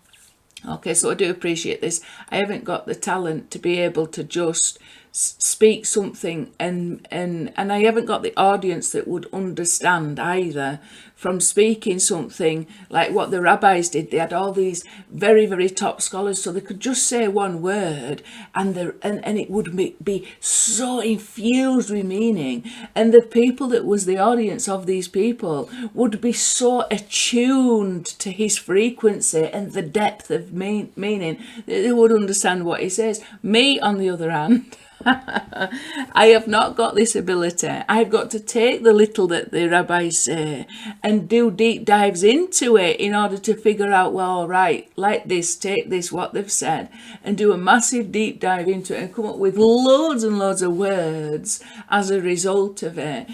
Okay, so I do appreciate this. I haven't got the talent to be able to just speak something, and I haven't got the audience that would understand either from speaking something like what the rabbis did. They had all these very, very top scholars, so they could just say one word and it would be so infused with meaning, and the people that was the audience of these people would be so attuned to his frequency and the depth of meaning that they would understand what he says. Me, on the other hand, I have not got this ability. I've got to take the little that the rabbis say and do deep dives into it in order to figure out, well, right, like this, take this, what they've said, and do a massive deep dive into it and come up with loads and loads of words as a result of it.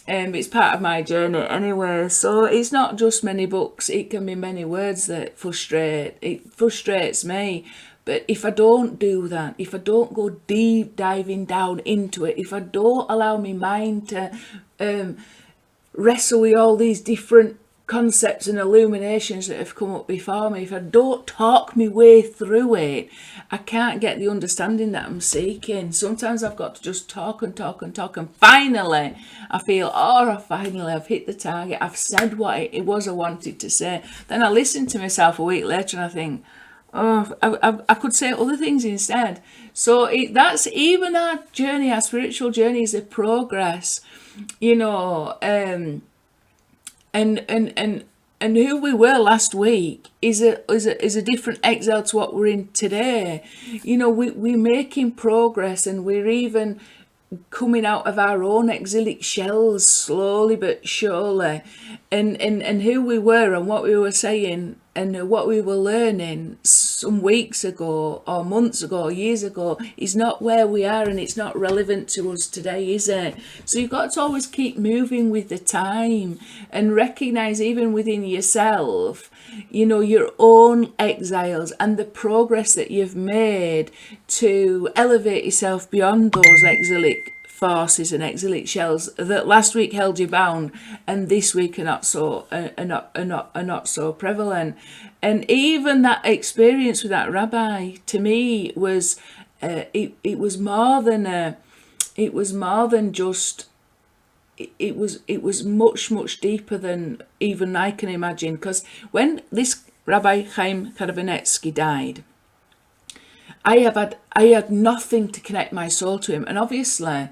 It's part of my journey anyway, so it's not just many books, it can be many words that frustrate. It frustrates me. But if I don't do that, if I don't go deep diving down into it, if I don't allow my mind to wrestle with all these different concepts and illuminations that have come up before me, if I don't talk my way through it, I can't get the understanding that I'm seeking. Sometimes I've got to just talk and talk and talk, and finally I feel, I've hit the target, I've said what it was I wanted to say. Then I listen to myself a week later and I think, I could say other things instead. So that's even our journey, our spiritual journey is a progress, you know, and who we were last week is a different exile to what we're in today. You know, we're making progress, and we're even coming out of our own exilic shells slowly but surely, and who we were and what we were saying and what we were learning some weeks ago or months ago or years ago is not where we are, and it's not relevant to us today, is it? So you've got to always keep moving with the time and recognize even within yourself, you know, your own exiles and the progress that you've made to elevate yourself beyond those exilic forces and exilic shells that last week held you bound and this week are not so prevalent. And even that experience with that rabbi, to me, was it was more than just. It was much deeper than even I can imagine. Because when this Rabbi Chaim Karavanetsky died, I had nothing to connect my soul to him. And obviously,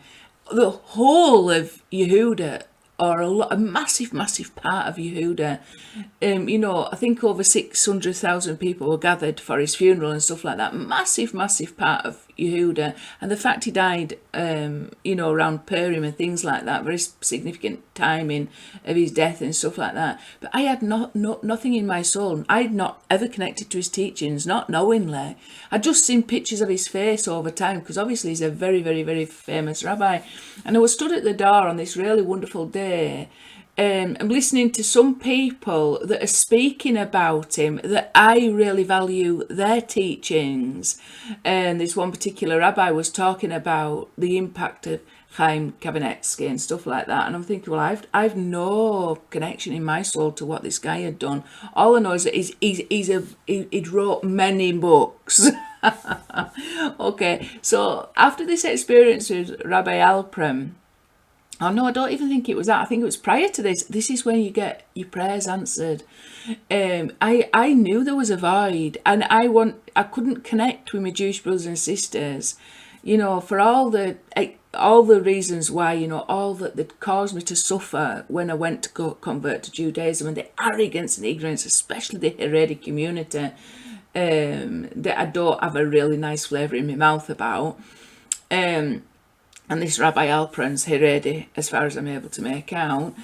the whole of Yehuda, or a massive, massive part of Yehuda, I think over 600,000 people were gathered for his funeral and stuff like that. Massive, massive part of Yehuda. And the fact he died, around Purim and things like that, very significant timing of his death and stuff like that. But I had nothing in my soul. I'd not ever connected to his teachings, not knowingly. I'd just seen pictures of his face over time, because obviously he's a very, very, very famous rabbi. And I was stood at the door on this really wonderful day, I'm listening to some people that are speaking about him, that I really value their teachings. And this one particular rabbi was talking about the impact of Chaim Kamenetsky and stuff like that. And I'm thinking, well, I've no connection in my soul to what this guy had done. All I know is that he'd wrote many books. Okay, so after this experience with Rabbi Alpern, oh no, I don't even think it was that. I think it was prior to this. This is when you get your prayers answered. I knew there was a void, and I couldn't connect with my Jewish brothers and sisters, for all the reasons why, all that caused me to suffer when I went to go convert to Judaism, and the arrogance and ignorance, especially the Haredi community, that I don't have a really nice flavour in my mouth about. And this Rabbi Alpern's Haredi, as far as I'm able to make out.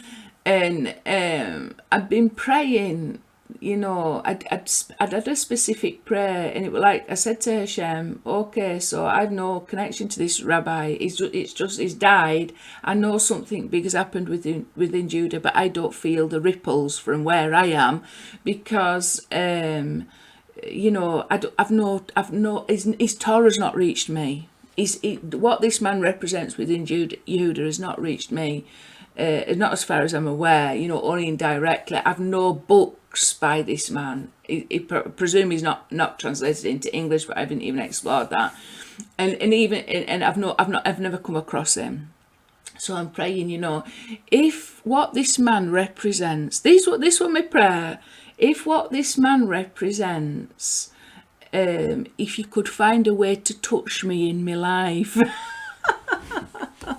And I'd been praying, I'd had a specific prayer, and it was like, I said to Hashem, okay, so I've no connection to this rabbi. He's died. I know something big has happened within Judah, but I don't feel the ripples from where I am, because, I've no, his Torah's not reached me. What this man represents within Yehuda has not reached me, not as far as I'm aware, only indirectly. I've no books by this man. I presume he's not translated into English, but I haven't even explored that. And I've never come across him. So I'm praying, if what this man represents, this was my prayer, if what this man represents, if you could find a way to touch me in my life.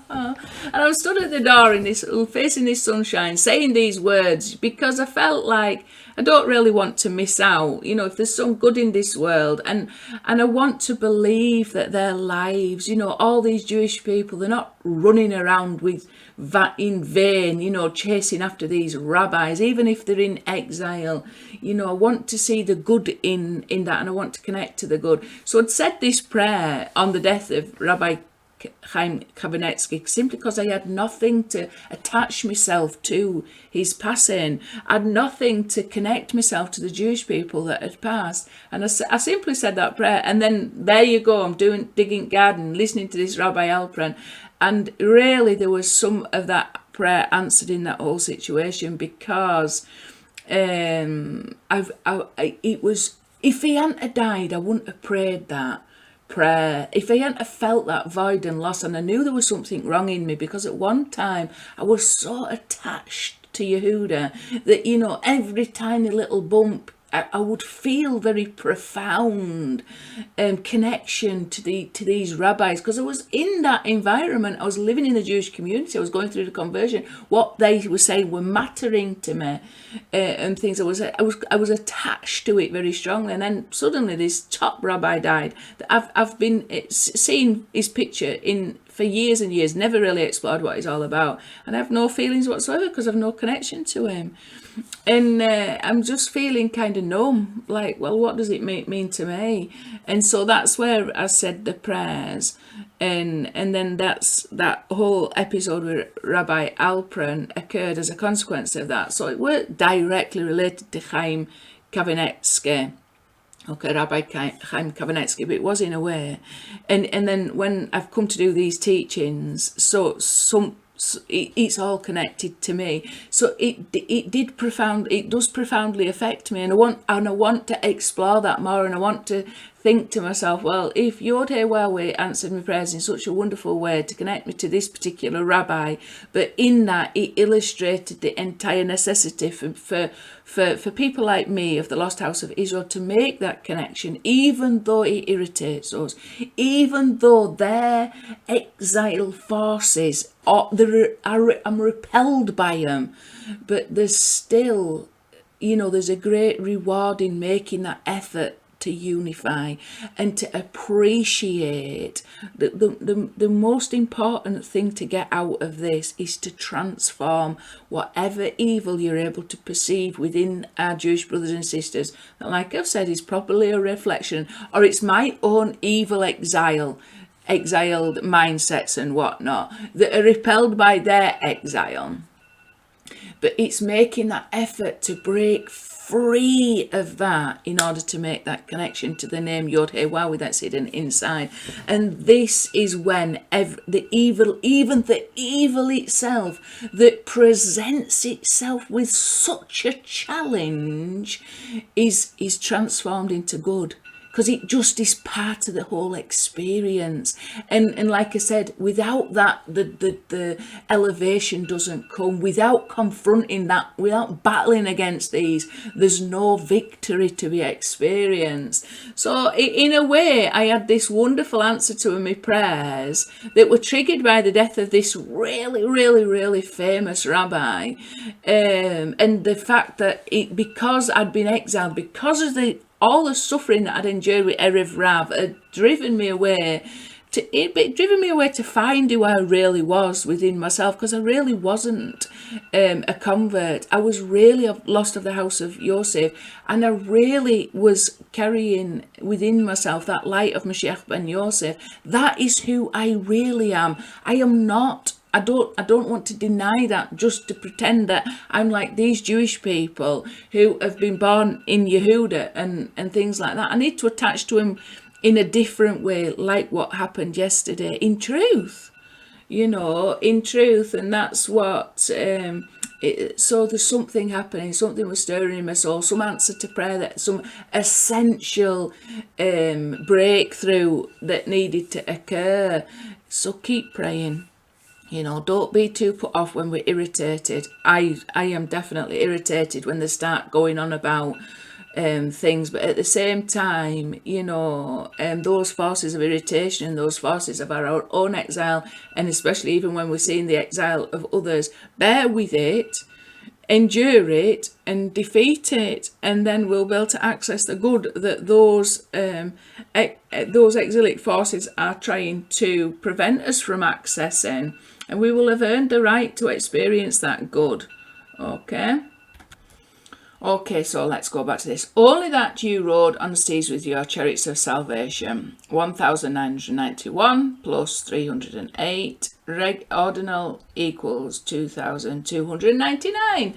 And I was stood at the door facing this sunshine, saying these words, because I felt like I don't really want to miss out. If there's some good in this world, and I want to believe that their lives, all these Jewish people, they're not running around in vain, chasing after these rabbis, even if they're in exile. I want to see the good in that, and I want to connect to the good. So I'd said this prayer on the death of Rabbi Chaim Kamenetsky, simply because I had nothing to attach myself to his passing. I had nothing to connect myself to the Jewish people that had passed. And I simply said that prayer, and then there you go, I'm digging garden, listening to this Rabbi Alpern, and really there was some of that prayer answered in that whole situation, because it was, if he hadn't died, I wouldn't have prayed that prayer. If I hadn't felt that void and loss, and I knew there was something wrong in me, because at one time I was so attached to Yehuda that every tiny little bump I would feel very profound connection to these rabbis, because I was in that environment. I was living in the Jewish community. I was going through the conversion. What they were saying were mattering to me, and things. I was attached to it very strongly. And then suddenly this top rabbi died. I've been seeing his picture for years and years, never really explored what he's all about, and I have no feelings whatsoever because I've no connection to him. And I'm just feeling kind of numb, like, well, what does it mean to me? And so that's where I said the prayers, and then that whole episode with Rabbi Alpern occurred as a consequence of that. So it weren't directly related to Chaim Kamenetsky. Okay, Rabbi Chaim Kamenetsky, but it was in a way. And then when I've come to do these teachings, it's all connected to me. So it does profoundly affect me, and I want to explore that more, and I want to think to myself, well, if YHWH answered my prayers in such a wonderful way to connect me to this particular rabbi, but in that it illustrated the entire necessity for people like me of the lost house of Israel to make that connection, even though it irritates us, even though their exile forces, I'm repelled by them, but there's still, there's a great reward in making that effort to unify and to appreciate. The most important thing to get out of this is to transform whatever evil you're able to perceive within our Jewish brothers and sisters, that, like I've said, is probably a reflection, or it's my own evil exiled mindsets and whatnot that are repelled by their exile. But it's making that effort to break free of that in order to make that connection to the name YHWH that's hidden inside. And this is when the evil, even the evil itself that presents itself with such a challenge, is transformed into good. Because it just is part of the whole experience. And like I said, without that, the elevation doesn't come. Without confronting that, without battling against these, there's no victory to be experienced. So in a way, I had this wonderful answer to my prayers that were triggered by the death of this really, really, really famous rabbi. And the fact that because I'd been exiled, because of all the suffering that I'd endured with Erev Rav, had driven me away to find who I really was within myself, because I really wasn't a convert. I was really lost of the house of Yosef, and I really was carrying within myself that light of Mashiach ben Yosef. That is who I really am. I am not. I don't want to deny that just to pretend that I'm like these Jewish people who have been born in Yehuda and things like that. I need to attach to him in a different way, like what happened yesterday, in truth, in truth. And that's what, so there's something happening, something was stirring in my soul, some answer to prayer, that some essential breakthrough that needed to occur. So keep praying. Don't be too put off when we're irritated. I am definitely irritated when they start going on about things, but at the same time, those forces of irritation and those forces of our own exile, and especially even when we're seeing the exile of others, bear with it, endure it, and defeat it, and then we'll be able to access the good that those exilic forces are trying to prevent us from accessing, and we will have earned the right to experience that good. Okay, so let's go back to this. Only that you rode on the steeds with your chariots of salvation. 1,991 plus 308. Ordinal equals 2,299.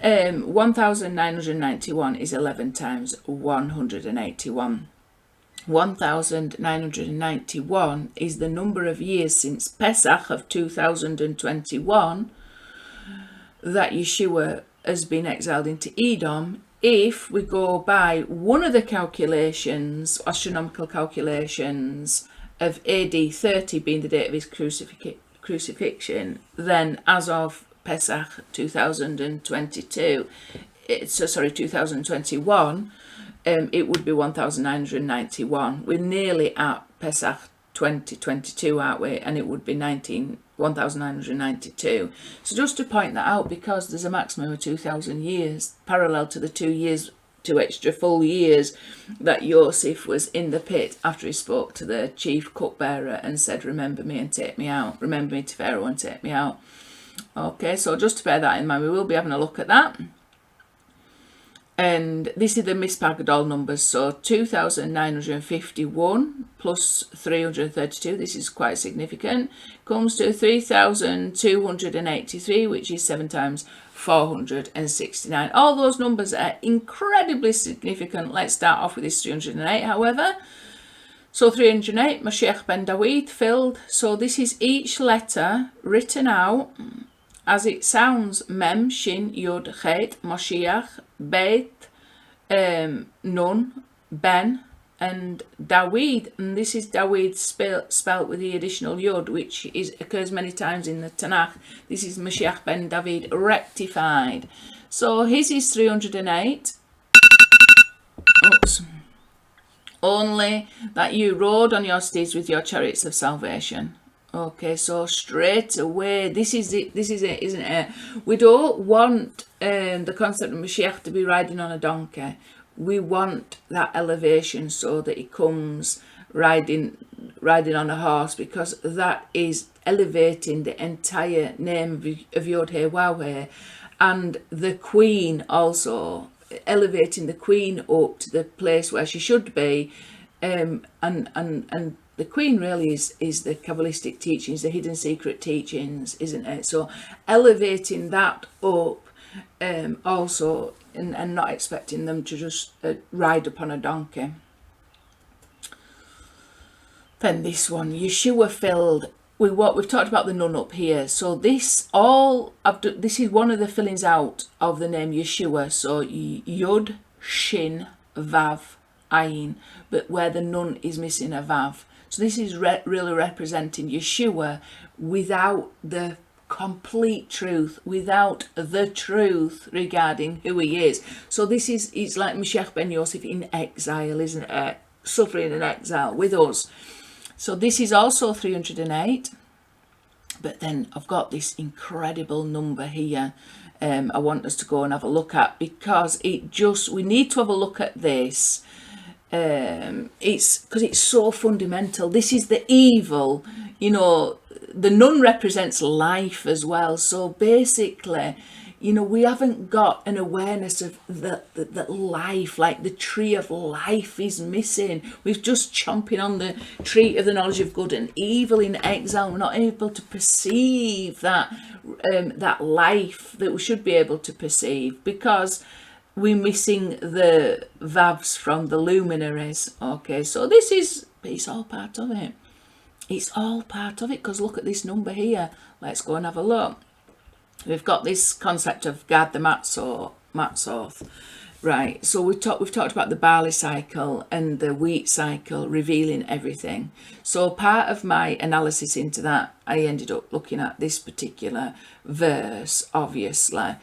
1,991 is 11 times 181. 1,991 is the number of years since Pesach of 2021 that Yeshua has been exiled into Edom. If we go by one of the calculations, astronomical calculations, of AD 30 being the date of his crucifixion, then as of Pesach 2021, it would be 1,991. We're nearly at Pesach 2022, aren't we? And it would be 1,992. So just to point that out, because there's a maximum of 2,000 years, parallel to the 2 extra full years that Yosef was in the pit after he spoke to the chief cupbearer and said, remember me and take me out. Remember me to Pharaoh and take me out. Okay, so just to bear that in mind, we will be having a look at that. And this is the Mispar Gadol numbers, so 2,951 plus 332, this is quite significant, comes to 3,283, which is 7 times 469. All those numbers are incredibly significant. Let's start off with this 308, however. So 308, Mashiach ben David, filled. So this is each letter written out as it sounds: Mem, Shin, Yod, Chet, Moshiach, Bet, Nun, Ben, and Dawid, and this is Dawid spelt with the additional yod, which occurs many times in the Tanakh. This is Mashiach ben David rectified. So his is 308. Oops. Only that you rode on your steeds with your chariots of salvation. Okay, so straight away, this is it, isn't it? We don't want the concept of Mashiach to be riding on a donkey. We want that elevation so that he comes riding on a horse, because that is elevating the entire name of YHWH, and the Queen also, elevating the Queen up to the place where she should be, and the Queen really is the Kabbalistic teachings, the hidden secret teachings, isn't it? So elevating that up also, and not expecting them to just ride upon a donkey. Then this one, Yeshua filled. We've talked about the nun up here. So this is one of the fillings out of the name Yeshua. So Yod, Shin, Vav, Ayin, but where the nun is missing a Vav. So this is really representing Yeshua without the complete truth, without the truth regarding who he is. So it's like Mashiach ben Yosef in exile, isn't it? Suffering in exile with us. So this is also 308. But then I've got this incredible number here I want us to go and have a look at, because we need to have a look at this. It's because it's so fundamental. This is the evil, the nun represents life as well. So basically, we haven't got an awareness of that life, like the tree of life is missing. We're just chomping on the tree of the knowledge of good and evil in exile. We're not able to perceive that life that we should be able to perceive, because we're missing the vavs from the luminaries. Okay, so it's all part of it. It's all part of it, because look at this number here. Let's go and have a look. We've got this concept of Gad the Matzoth. Right, so we've talked about the barley cycle and the wheat cycle, revealing everything. So part of my analysis into that, I ended up looking at this particular verse, obviously.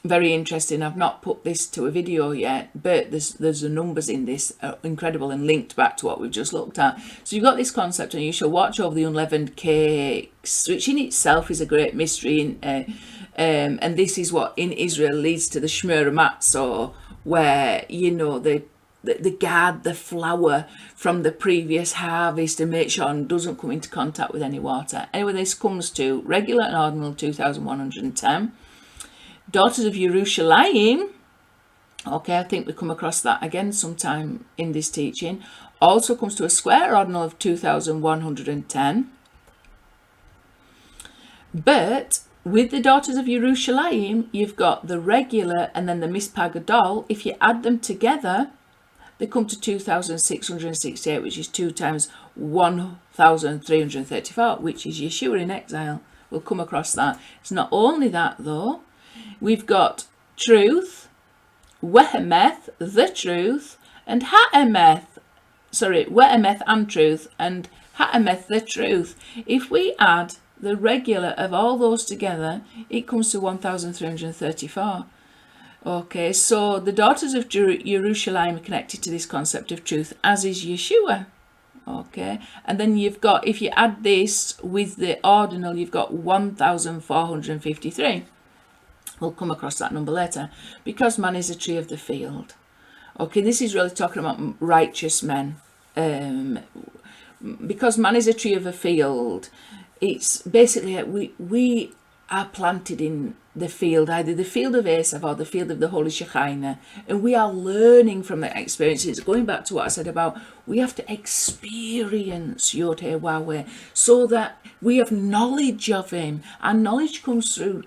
Very interesting. I've not put this to a video yet, but there's the numbers in this are incredible and linked back to what we've just looked at. So you've got this concept, and you shall watch over the unleavened cakes, which in itself is a great mystery. And this is what in Israel leads to the Shmur Matzah, where they guard the flour from the previous harvest and make sure it doesn't come into contact with any water. Anyway, this comes to regular and ordinal 2,110. Daughters of Yerushalayim, okay, I think we come across that again sometime in this teaching, also comes to a square ordinal of 2,110. But with the daughters of Yerushalayim, you've got the regular and then the Mispah Gadol. If you add them together, they come to 2,668, which is 2 times 1,334, which is Yeshua in exile. We'll come across that. It's not only that, though. We've got truth, Wehemeth, the truth, and Ha'emeth and truth, and Ha'emeth, the truth. If we add the regular of all those together, it comes to 1,334. Okay, so the daughters of Yerushalayim are connected to this concept of truth, as is Yeshua. Okay, and then you've got, if you add this with the ordinal, you've got 1,453. We'll come across that number later. Because man is a tree of the field. Okay, this is really talking about righteous men. Because man is a tree of a field, it's basically we are planted in the field, either the field of Esav or the field of the Holy Shekinah, and we are learning from the experiences. Going back to what I said about, we have to experience YHWH so that we have knowledge of him, and knowledge comes through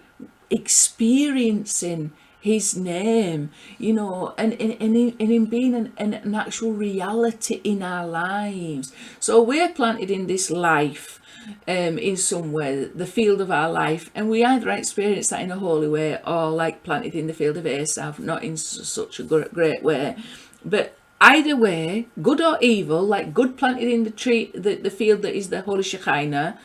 experiencing his name, and in being an actual reality in our lives. So we're planted in this life, in some way, the field of our life, and we either experience that in a holy way or like planted in the field of Esav, not in such a great way. But either way, good or evil, like good planted in the tree, the field that is the Holy Shekinah,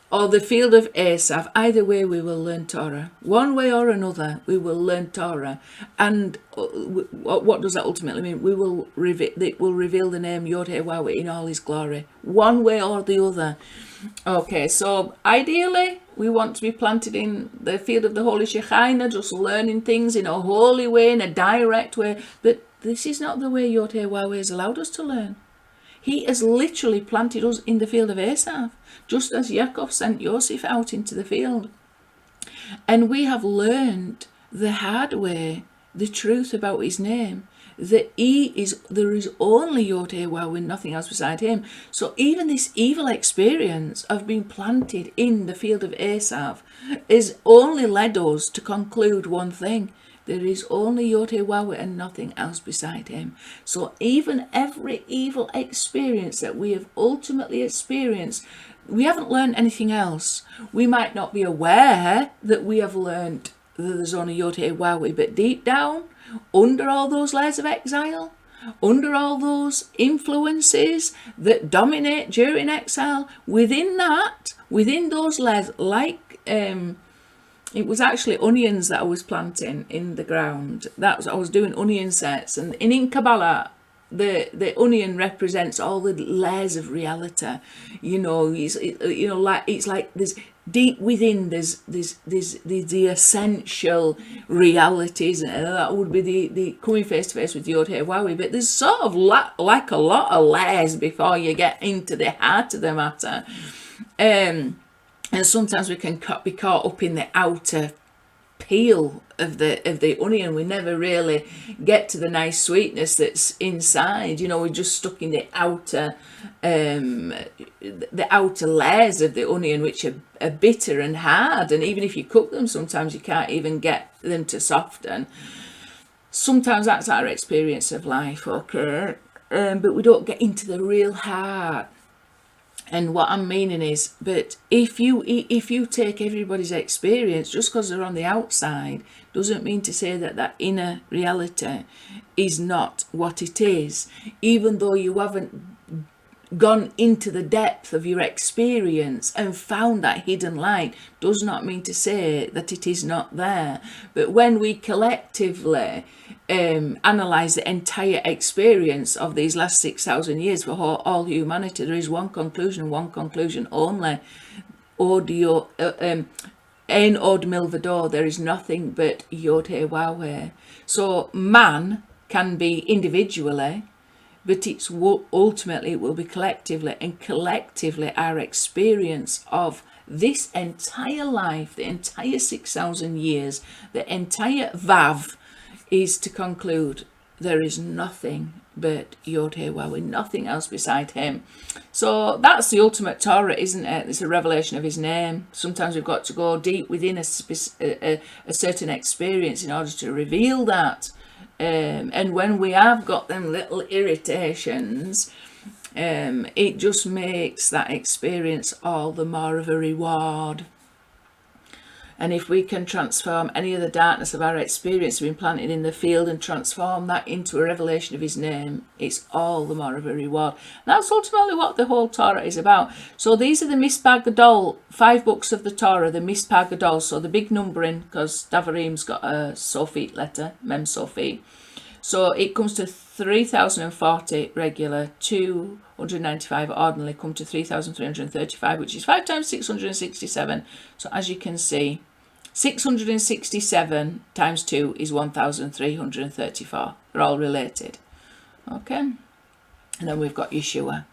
or the field of Asaph, either way we will learn Torah. One way or another, we will learn Torah. And what does that ultimately mean? It will reveal the name YHWH in all his glory. One way or the other. Okay, so ideally, we want to be planted in the field of the Holy Shekinah, just learning things in a holy way, in a direct way. But this is not the way YHWH has allowed us to learn. He has literally planted us in the field of Asaph, just as Yaakov sent Yosef out into the field. And we have learned the hard way, the truth about his name, that there is only YHWH and nothing else beside him. So even this evil experience of being planted in the field of Asaph has only led us to conclude one thing. There is only YHWH and nothing else beside him. So even every evil experience that we have ultimately experienced, we haven't learned anything else. We might not be aware that we have learned that there's only YHWH, but deep down, under all those layers of exile, under all those influences that dominate during exile, within those layers, like it was actually onions that I was planting in the ground. I was doing onion sets, and in Kabbalah, the onion represents all the layers of reality. It's like there's deep within there's the essential realities, and that would be the coming face to face with YHWH. But there's sort of like a lot of layers before you get into the heart of the matter. And sometimes we can be caught up in the outer peel of the onion. We never really get to the nice sweetness that's inside. We're just stuck in the outer layers of the onion, which are bitter and hard. And even if you cook them, sometimes you can't even get them to soften. Sometimes that's our experience of life, okay? But we don't get into the real heart. And what I'm meaning is, but if you take everybody's experience, just because they're on the outside, doesn't mean to say that inner reality is not what it is. Even though you haven't gone into the depth of your experience and found that hidden light, does not mean to say that it is not there. But when we collectively analyze the entire experience of these last 6,000 years for all humanity, there is one conclusion only. Audio, ein od milvado, there is nothing but YHWH. So man can be individually, but it's ultimately it will be collectively, and collectively our experience of this entire life, the entire 6,000 years, the entire Vav, is to conclude there is nothing but YHWH, nothing else beside him. So that's the ultimate Torah, isn't it? It's a revelation of his name. Sometimes we've got to go deep within a certain experience in order to reveal that. And when we have got them little irritations, it just makes that experience all the more of a reward. And if we can transform any of the darkness of our experience being planted in the field and transform that into a revelation of his name, it's all the more of a reward. And that's ultimately what the whole Torah is about. So these are the Mispar Gadol, 5 books of the Torah, the Mispar Gadol. So the big numbering, because Davarim's got a Sophite letter, Mem Sophite. So it comes to 3,040 regular, 295 ordinary, come to 3,335, which is 5 times 667. So as you can see, 667 times 2 is 1,334. They're all related. Okay. And then we've got Yeshua,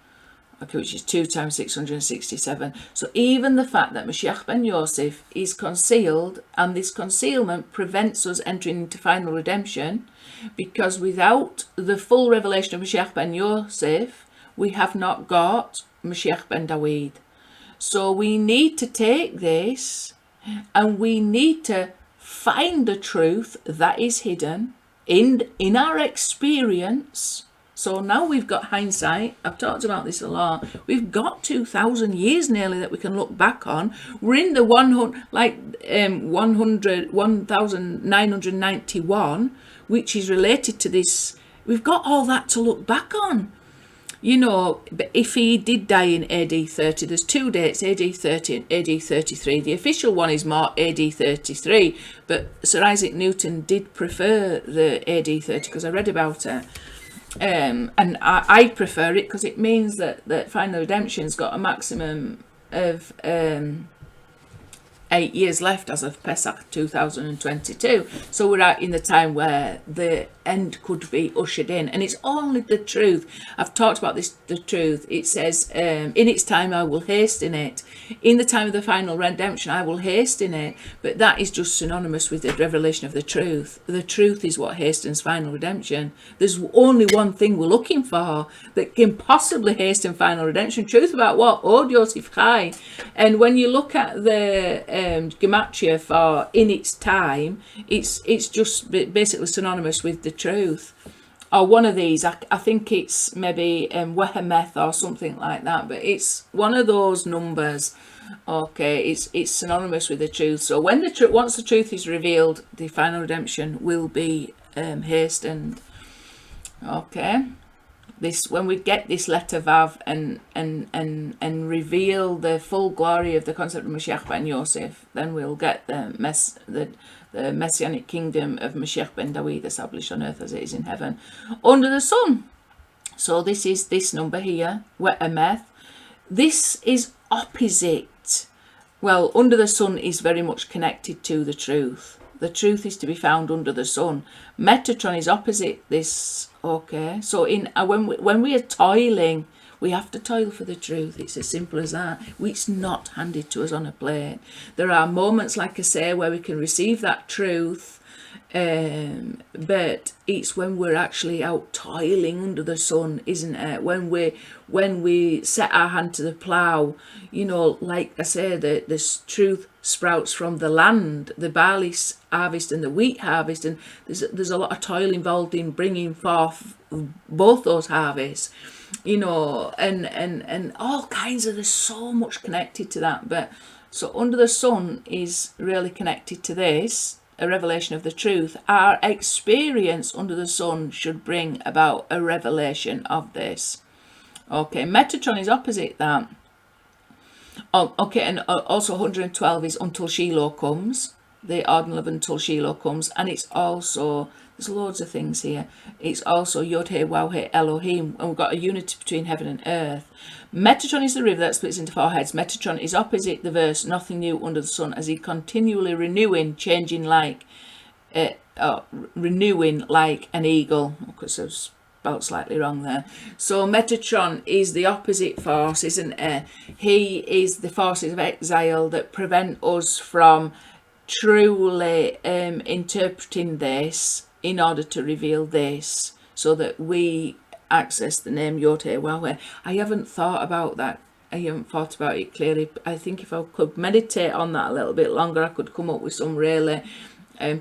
okay, which is 2 times 667. So even the fact that Mashiach ben Yosef is concealed, and this concealment prevents us entering into final redemption, because without the full revelation of Mashiach ben Yosef, we have not got Mashiach ben David. So we need to take this, and we need to find the truth that is hidden in our experience. So now we've got hindsight. I've talked about this a lot. We've got 2,000 years nearly that we can look back on. We're in the 1991, which is related to this We've got all that to look back on. You know, if he did die in AD 30, there's two dates, AD 30 and AD 33. The official one is more AD 33, but Sir Isaac Newton did prefer the AD 30 because I read about it. And I prefer it because it means that Final Redemption's got a maximum of 8 years left as of Pesach 2022. So we're out in the time where the end could be ushered in, and it's only the truth. I've talked about this, the truth. It says, in its time I will hasten it. In the time of the final redemption I will hasten it. But that is just synonymous with the revelation of the truth. The truth is what hastens final redemption. There's only one thing we're looking for that can possibly hasten final redemption. Truth about what? Od Yosef Chai. And when you look at the gematria for in its time, it's just basically synonymous with the truth, or one of these. I think it's maybe YHWH or something like that, but it's one of those numbers. Okay, it's synonymous with the truth. So when once the truth is revealed, the final redemption will be hastened. Okay, when we get this letter Vav and reveal the full glory of the concept of Mashiach ben Yosef, then we'll get the messianic kingdom of Mashiach ben David established on earth as it is in heaven under the sun. So this is this number here, YHWH. This is opposite. Well, under the sun is very much connected to the truth. The truth is to be found under the sun. Metatron is opposite this. Okay, so when we are toiling, we have to toil for the truth. It's as simple as that. It's not handed to us on a plate. There are moments, like I say, where we can receive that truth, but it's when we're actually out toiling under the sun, isn't it? When we set our hand to the plough, you know, like I say, this truth sprouts from the land, the barley harvest and the wheat harvest, and there's a lot of toil involved in bringing forth both those harvests, you know, and all kinds of, there's so much connected to that. But so under the sun is really connected to this, a revelation of the truth. Our experience under the sun should bring about a revelation of this. Okay, Metatron is opposite that. Oh, okay, and also 112 is until Shiloh comes, the ordinal of until Shiloh comes, and it's also, there's loads of things here. It's also Yod He Waw He Elohim, and we've got a unity between heaven and earth. Metatron is the river that splits into four heads. Metatron is opposite the verse, nothing new under the sun, as he continually renewing, changing like, renewing like an eagle. Because I've spelled slightly wrong there. So Metatron is the opposite force, isn't it? He is the forces of exile that prevent us from truly interpreting this in order to reveal this, so that we access the name Yod He Waw He. I haven't thought about that. I haven't thought about it clearly. I think if I could meditate on that a little bit longer, I could come up with some really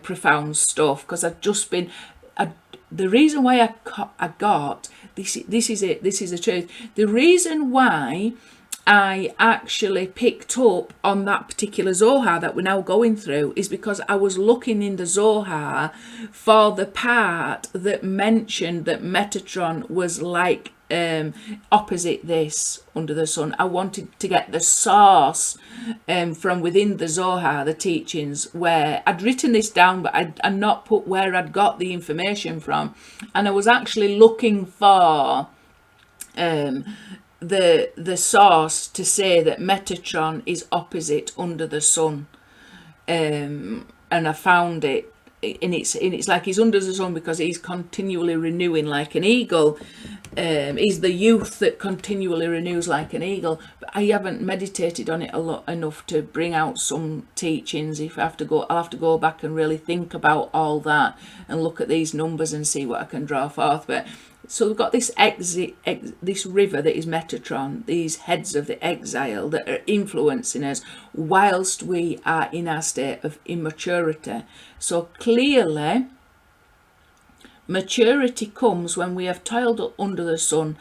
profound stuff, because I've just been the reason why I got this is it, this is the truth. The reason why I actually picked up on that particular Zohar that we're now going through is because I was looking in the Zohar for the part that mentioned that Metatron was like opposite this under the sun. I wanted to get the source from within the Zohar, the teachings, where I'd written this down, but I'd not put where I'd got the information from, and I was actually looking for the source to say that Metatron is opposite under the sun, and I found it. And it's like he's under the sun because he's continually renewing like an eagle. He's the youth that continually renews like an eagle. But I haven't meditated on it a lot enough to bring out some teachings. If I have to go, I'll have to go back and really think about all that and look at these numbers and see what I can draw forth. But so we've got this this river that is Metatron, these heads of the exile that are influencing us whilst we are in our state of immaturity. So clearly, maturity comes when we have toiled under the sun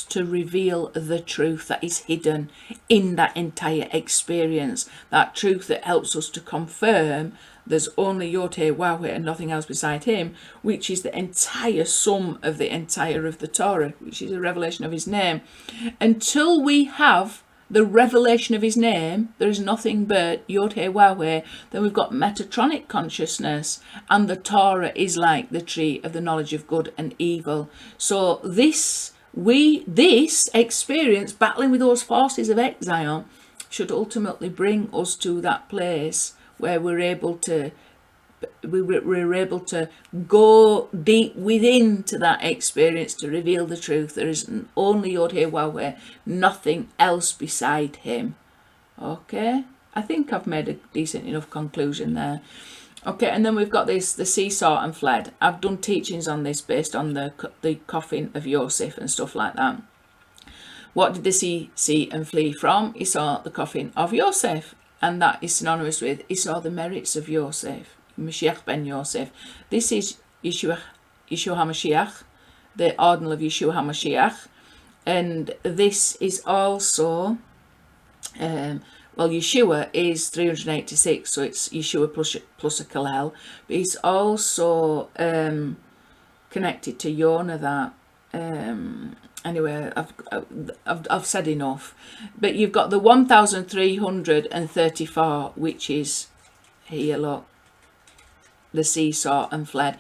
to reveal the truth that is hidden in that entire experience, that truth that helps us to confirm there's only YHWH and nothing else beside him, which is the entire sum of the entire of the Torah, which is a revelation of his name. Until we have the revelation of his name, there is nothing but YHWH. Then we've got Metatronic consciousness, and the Torah is like the tree of the knowledge of good and evil. So this experience, battling with those forces of exile, should ultimately bring us to that place where we're able to go deep within to that experience to reveal the truth. There is only YHWH, nothing else beside him. Okay, I think I've made a decent enough conclusion there. Okay, and then we've got the seesaw and fled. I've done teachings on this based on the coffin of Yosef and stuff like that. What did the sea see and flee from? He saw the coffin of Yosef, and that is synonymous with he saw the merits of Yosef, Mashiach ben Yosef. This is Yeshua HaMashiach, the ordinal of Yeshua HaMashiach, and this is also, Yeshua is 386, so it's Yeshua plus a Kalel, but it's also connected to Yonah that. Anyway, I've said enough. But you've got the 1334, which is here, look, the seesaw and fled.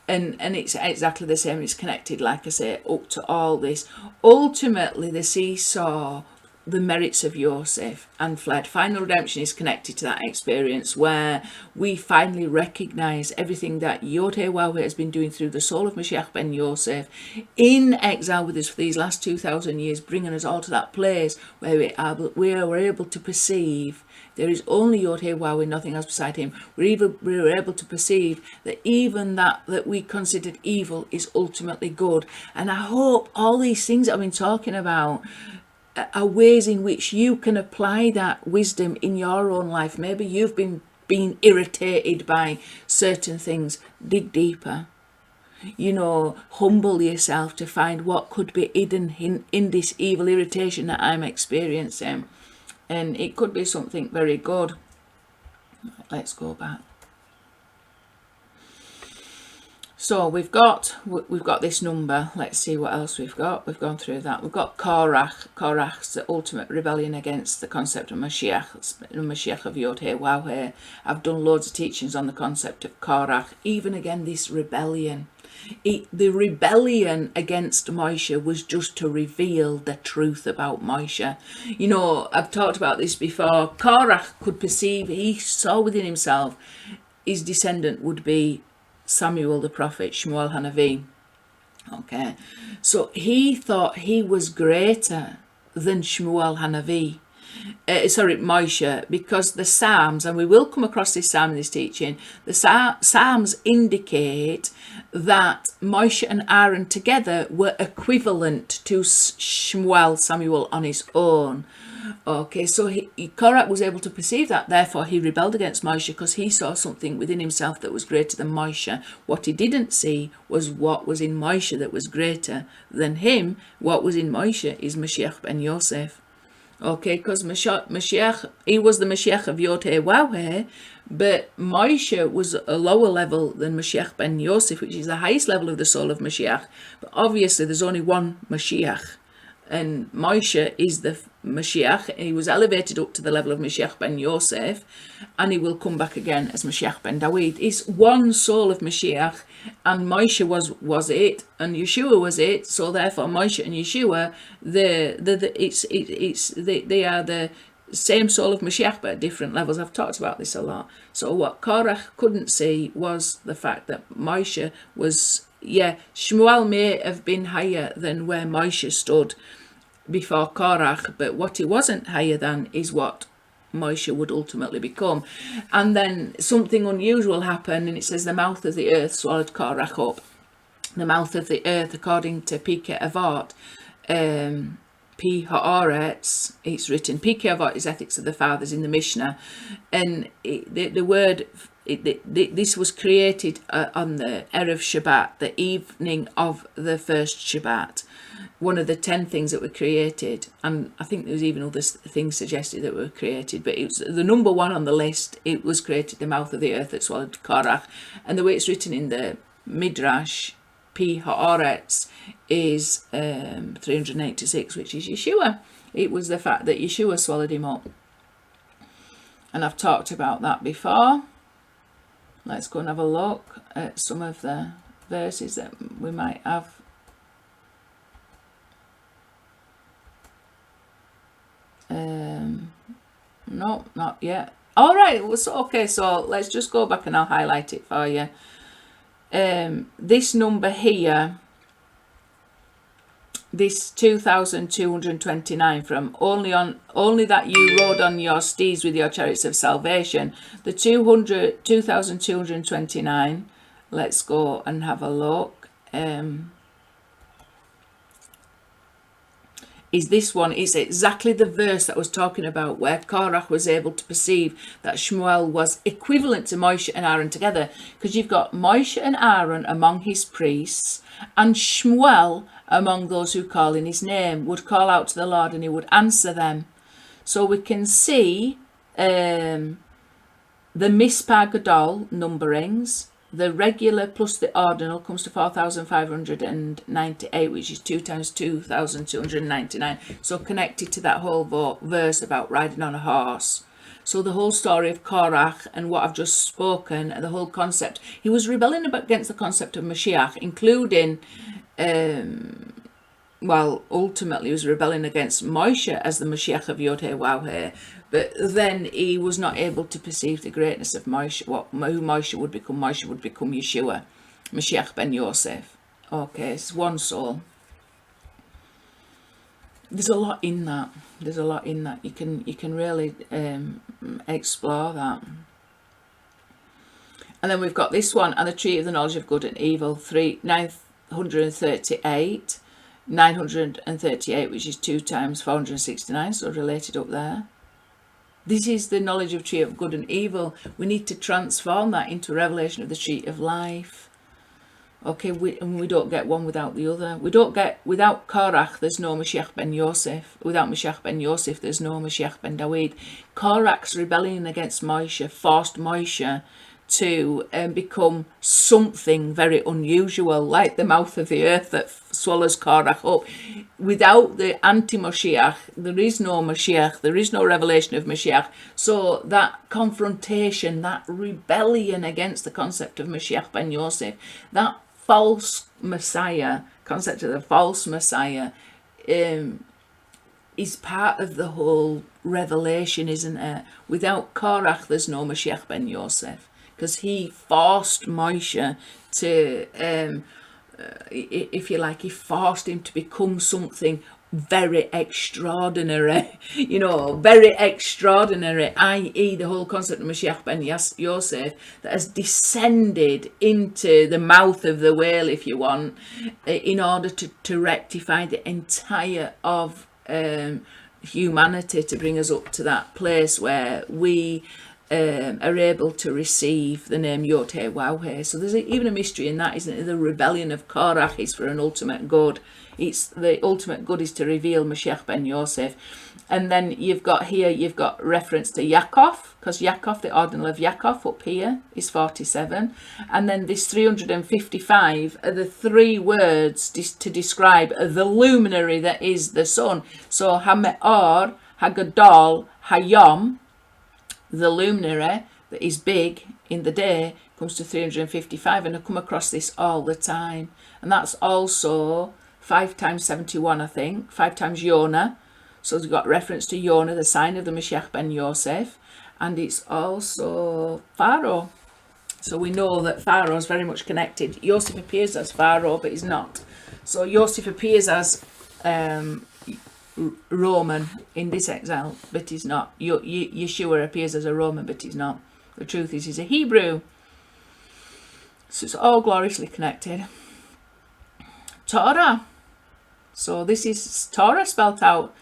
And it's exactly the same. It's connected, like I say, up to all this. Ultimately, the seesaw, the merits of Yosef and fled. Final redemption is connected to that experience where we finally recognize everything that YHWH has been doing through the soul of Mashiach ben Yosef in exile with us for these last 2,000 years, bringing us all to that place where we are able to perceive there is only YHWH and nothing else beside him. We're able to perceive that even that we considered evil is ultimately good. And I hope all these things that I've been talking about are ways in which you can apply that wisdom in your own life. Maybe you've been irritated by certain things. Dig deeper. Humble yourself to find what could be hidden in this evil irritation that I'm experiencing. And it could be something very good. Let's go back. So we've got this number. Let's see what else we've got. We've gone through that. We've got Karak. Karak's the ultimate rebellion against the concept of Mashiach. It's the Mashiach of YHWH. I've done loads of teachings on the concept of Karak. Even again, this rebellion. The rebellion against Moshe was just to reveal the truth about Moshe. I've talked about this before. Karak could perceive, he saw within himself, his descendant would be Samuel the prophet, Shmuel Hanavi. Okay, so he thought he was greater than Shmuel Hanavi. Moshe, because the Psalms, and we will come across this Psalm in this teaching, the Psalms indicate that Moshe and Aaron together were equivalent to Samuel on his own. Okay, so Karak was able to perceive that, therefore he rebelled against Moshe because he saw something within himself that was greater than Moshe. What he didn't see was what was in Moshe that was greater than him. What was in Moshe is Mashiach ben Yosef. Okay, because Mashiach, he was the Mashiach of YHWH, but Moshe was a lower level than Mashiach ben Yosef, which is the highest level of the soul of Mashiach. But obviously there's only one Mashiach, and Moshe is the Mashiach. He was elevated up to the level of Mashiach ben Yosef, and he will come back again as Mashiach ben Dawid. It's one soul of Mashiach, and Moshe was it, and Yeshua was it. So therefore, Moshe and Yeshua, they are the same soul of Mashiach, but at different levels. I've talked about this a lot. So what Karak couldn't see was the fact that Moshe was. Shmuel may have been higher than where Moshe stood before Karak, but what he wasn't higher than is what Moshe would ultimately become. And then something unusual happened, and it says the mouth of the earth swallowed Karak up. The mouth of the earth, according to Pirkei Avot, Pi Haaretz, it's written, Pirkei Avot is Ethics of the Fathers in the Mishnah, and the word this was created on the Erev Shabbat, the evening of the first Shabbat. One of the 10 things that were created, and I think there was even other things suggested that were created, but it was the number one on the list. It was created the mouth of the earth that swallowed Karak, and the way it's written in the Midrash, Pi Haaretz, is 386, which is Yeshua. It was the fact that Yeshua swallowed him up, and I've talked about that before. Let's go and have a look at some of the verses that we might have. No, not yet. All right, okay, so let's just go back and I'll highlight it for you. This number here, this 2,229 from only that you rode on your steeds with your chariots of salvation, the 2,229, let's go and have a look. Is this one. It's exactly the verse that I was talking about, where Karak was able to perceive that Shmuel was equivalent to Moshe and Aaron together, because you've got Moshe and Aaron among his priests, and Shmuel among those who call in his name, would call out to the Lord and he would answer them. So we can see the Mispah Gadol numberings. The regular plus the ordinal comes to 4,598, which is 2 times 2,299. So connected to that whole verse about riding on a horse. So the whole story of Korach and what I've just spoken, and the whole concept, he was rebelling against the concept of Mashiach, including, ultimately he was rebelling against Moshe as the Mashiach of YHWH. But then he was not able to perceive the greatness of Moshe, who Moshe would become. Moshe would become Yeshua, Mashiach ben Yosef. Okay, it's one soul. There's a lot in that. You can really explore that. And then we've got this one, and the tree of the knowledge of good and evil, 938, 938, which is 2 times 469, so related up there. This is the knowledge of tree of good and evil. We need to transform that into revelation of the tree of life. Okay, we don't get one without the other. Without Korach, there's no Mashiach ben Yosef. Without Mashiach ben Yosef, there's no Mashiach ben David. Korach's rebellion against Moshe forced Moshe to become something very unusual, like the mouth of the earth that swallows Karak up. Without the anti-Moshiach, there is no Mashiach, there is no revelation of Mashiach. So that confrontation, that rebellion against the concept of Mashiach ben Yosef, that false Messiah, concept of the false Messiah, is part of the whole revelation, isn't it? Without Korach, there's no Mashiach ben Yosef, because he forced Moshe to, if you like, he forced him to become something very extraordinary, very extraordinary, i.e. the whole concept of Mashiach ben Yosef that has descended into the mouth of the whale, if you want, in order to rectify the entire of humanity, to bring us up to that place where we are able to receive the name YHWH. So there's even a mystery in that, isn't it? The rebellion of Korach is for an ultimate good. It's the ultimate good is to reveal Mashiach ben Yosef. And then you've got reference to Yaakov, because Yaakov, the ordinal of Yaakov up here is 47. And then this 355 are the 3 words to describe the luminary that is the sun. So HaMeor, HaGadol, HaYom, the luminary that is big in the day, comes to 355, and I come across this all the time. And that's also 5 times 71, I think, 5 times Yonah. So we've got reference to Yonah, the sign of the Mashiach ben Yosef, and it's also Pharaoh. So we know that Pharaoh is very much connected. Yosef appears as Pharaoh, but he's not. So Yosef appears as Roman in this exile, but he's not. Yeshua appears as a Roman, but he's not. The truth is he's a Hebrew. So it's all gloriously connected. Torah. So this is Torah spelt out,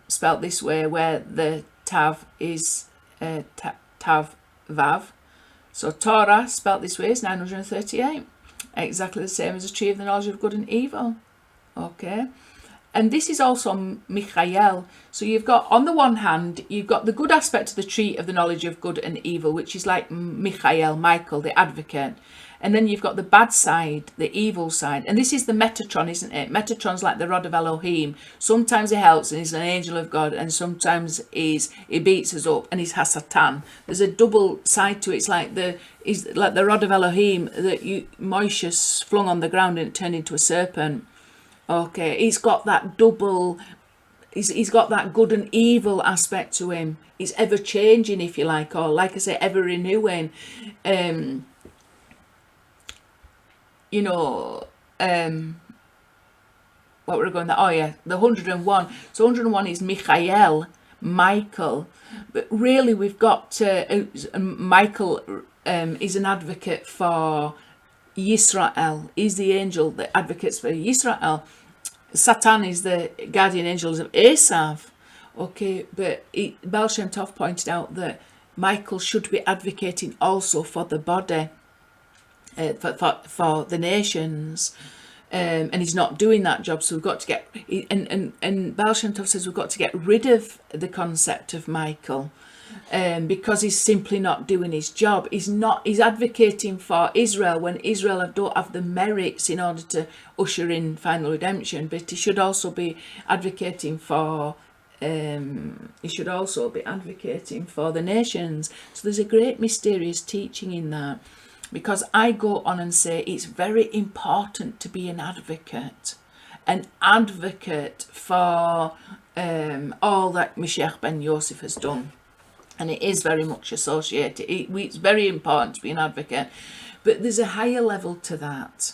spelt this way, where the Tav is Tav Vav, So Torah, spelt this way, is 938. Exactly the same as the tree of the knowledge of good and evil. Okay. And this is also Michael. So you've got, on the one hand, you've got the good aspect of the tree of the knowledge of good and evil, which is like Michael, the advocate. And then you've got the bad side, the evil side. And this is the Metatron, isn't it? Metatron's like the rod of Elohim. Sometimes he helps and he's an angel of God, and sometimes he beats us up and he's Hasatan. There's a double side to it. It's like the rod of Elohim that Moshiach flung on the ground and it turned into a serpent. Okay, he's got that double, he's got that good and evil aspect to him. He's ever changing, if you like, or like I say, ever renewing. You know, what we're going there? Oh yeah, the 101. So 101 is Michael, but really we've got Michael is an advocate for Yisrael. He's the angel that advocates for Yisrael. Satan is the guardian angels of Esav. Okay, but Baal Shem Tov pointed out that Michael should be advocating also for the body, for the nations, and he's not doing that job. So we've got to get, and Baal Shem Tov says we've got to get rid of the concept of Michael, because he's simply not doing his job. He's advocating for Israel when Israel don't have the merits in order to usher in final redemption, but he should also be advocating for the nations. So there's a great mysterious teaching in that, because I go on and say it's very important to be an advocate for all that Mashiach ben Yosef has done. And it is very much associated. It's very important to be an advocate. But there's a higher level to that.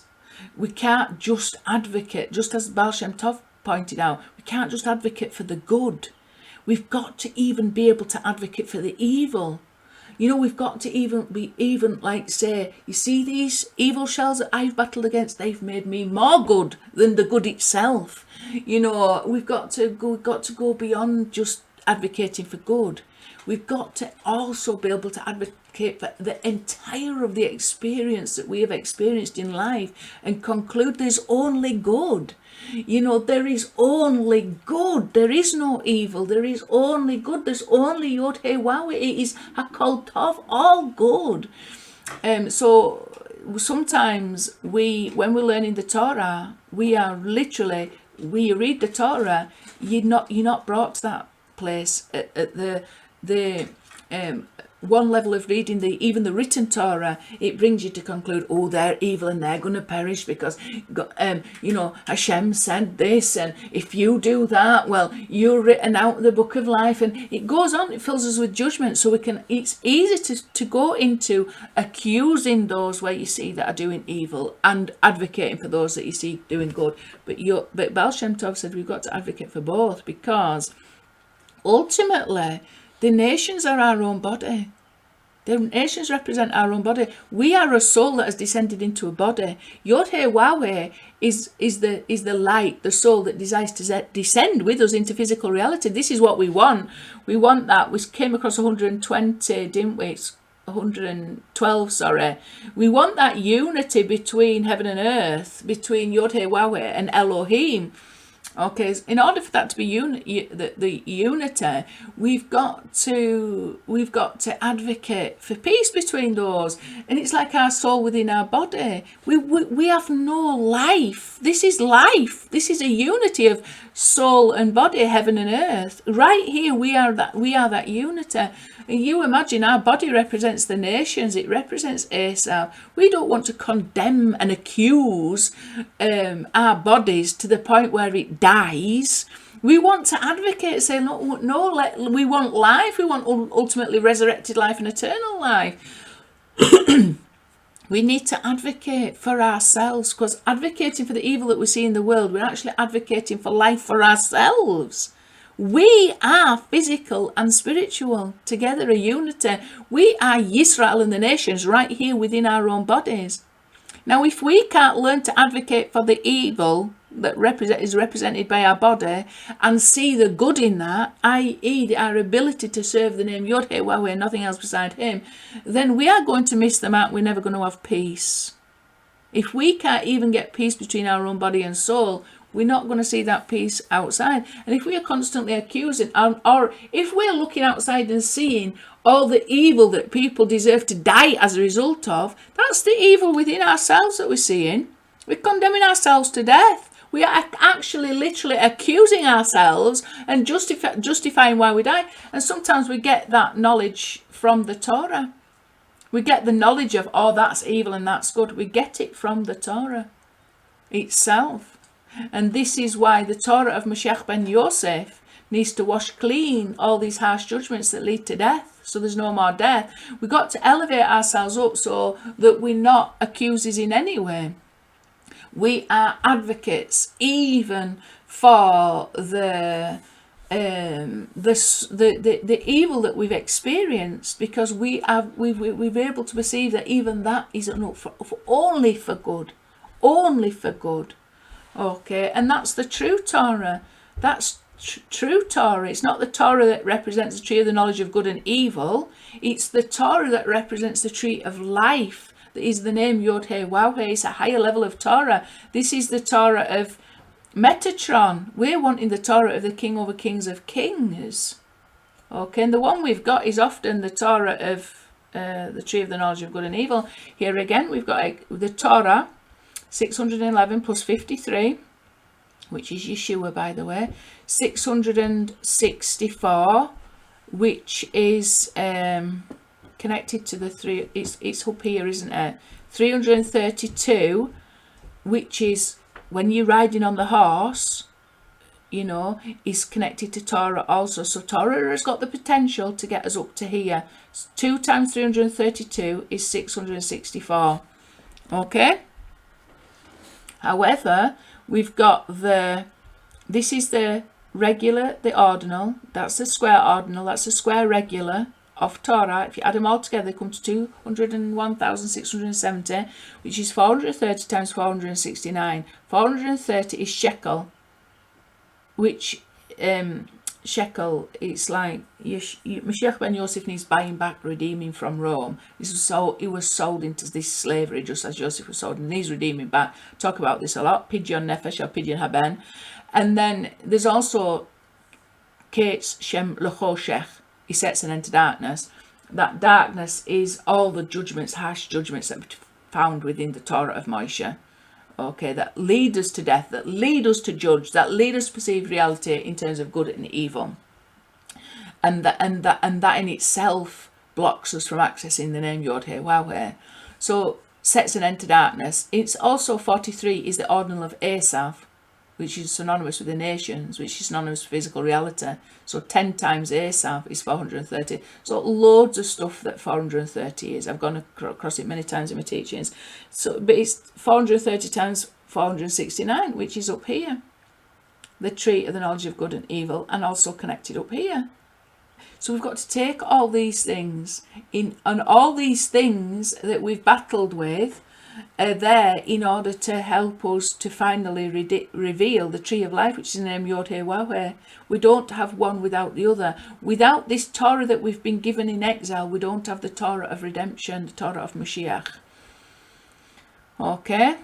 We can't just advocate, just as Baal Shem Tov pointed out, we can't just advocate for the good. We've got to even be able to advocate for the evil. You know, we've got to even like say, you see these evil shells that I've battled against, they've made me more good than the good itself. You know, we've got to go beyond just advocating for good. We've got to also be able to advocate for the entire of the experience that we have experienced in life and conclude there's only good. You know, there is only good. There is no evil. There is only good. There's only YHWH. It is Hakol Tov, all good. So sometimes when we're learning the Torah, we read the Torah, you're not brought to that place at the one level of reading even the written Torah. It brings you to conclude, oh, they're evil and they're going to perish because Hashem said this, and if you do that, well, you're written out of the book of life, and it goes on. It fills us with judgment. So it's easy to go into accusing those where you see that are doing evil and advocating for those that you see doing good. But Baal Shem Tov said we've got to advocate for both, because ultimately the nations are our own body. The nations represent our own body. We are a soul that has descended into a body. YHWH is the light, the soul that desires to descend with us into physical reality. This is what we want. We want that. We came across 120, didn't we? 112, sorry. We want that unity between heaven and earth, between YHWH and Elohim. Okay, in order for that to be the unity, we've got to advocate for peace between those, and it's like our soul within our body. We have no life. This is life. This is a unity of soul and body, heaven and earth. Right here, we are that unity. And you imagine our body represents the nations. It represents Esav. We don't want to condemn and accuse our bodies to the point where it dies. We want to advocate, say, no, we want life. We want ultimately resurrected life and eternal life. We need to advocate for ourselves, because advocating for the evil that we see in the world, we're actually advocating for life for ourselves. We are physical and spiritual, together a unity. We are Yisrael and the nations right here within our own bodies. Now, if we can't learn to advocate for the evil that is represented by our body and see the good in that, i.e. our ability to serve the name YHWH, nothing else beside him, then we are going to miss the mark. We're never going to have peace. If we can't even get peace between our own body and soul, we're not going to see that peace outside. And if we are constantly accusing, or if we're looking outside and seeing all the evil that people deserve to die as a result of, that's the evil within ourselves that we're seeing. We're condemning ourselves to death. We are actually literally accusing ourselves and justifying why we die. And sometimes we get that knowledge from the Torah. We get the knowledge of, oh, that's evil and that's good. We get it from the Torah itself. And this is why the Torah of Mashiach ben Yosef needs to wash clean all these harsh judgments that lead to death, so there's no more death. We've got to elevate ourselves up so that we're not accusers in any way. We are advocates even for the evil that we've experienced, because we've been able to perceive that even that is only for good, only for good. Okay, and that's the true Torah. That's true Torah. It's not the Torah that represents the tree of the knowledge of good and evil. It's the Torah that represents the tree of life. That is the name YHWH. It's a higher level of Torah. This is the Torah of Metatron. We're wanting the Torah of the King over kings of kings. Okay, and the one we've got is often the Torah of the tree of the knowledge of good and evil. Here again, we've got the Torah 611 plus 53, which is Yeshua, by the way. 664, which is connected to the three. It's up here, isn't it? 332, which is when you're riding on the horse, you know, is connected to Torah also. So Torah has got the potential to get us up to here. 2 times 332 is 664. Okay. However, we've got this is the regular, the ordinal, that's the square ordinal, that's the square regular of Torah. If you add them all together, they come to 201,670, which is 430 times 469. 430 is shekel, which shekel, it's like Mashiach ben Yosef needs buying back, redeeming from Rome. He was sold into this slavery just as Joseph was sold, and he's redeeming back. Talk about this a lot. Pidyon nefesh or pidyon haben. And then there's also Kates Shem Lechoshech. He sets an end to darkness. That darkness is all the judgments, harsh judgments that are found within the Torah of Moshiach. Okay, that lead us to death, that lead us to judge, that lead us to perceive reality in terms of good and evil, and that in itself blocks us from accessing the name YHWH. So sets an end to darkness. It's also 43 is the ordinal of Asaph, which is synonymous with the nations, which is synonymous with physical reality. So 10 times Asaph is 430. So loads of stuff that 430 is. I've gone across it many times in my teachings. So, but it's 430 times 469, which is up here. The tree of the knowledge of good and evil, and also connected up here. So we've got to take all these things and all these things that we've battled with are there in order to help us to finally reveal the tree of life, which is the name YHWH. We don't have one without the other. Without this Torah that we've been given in exile, we don't have the Torah of redemption, the Torah of Mashiach. Okay.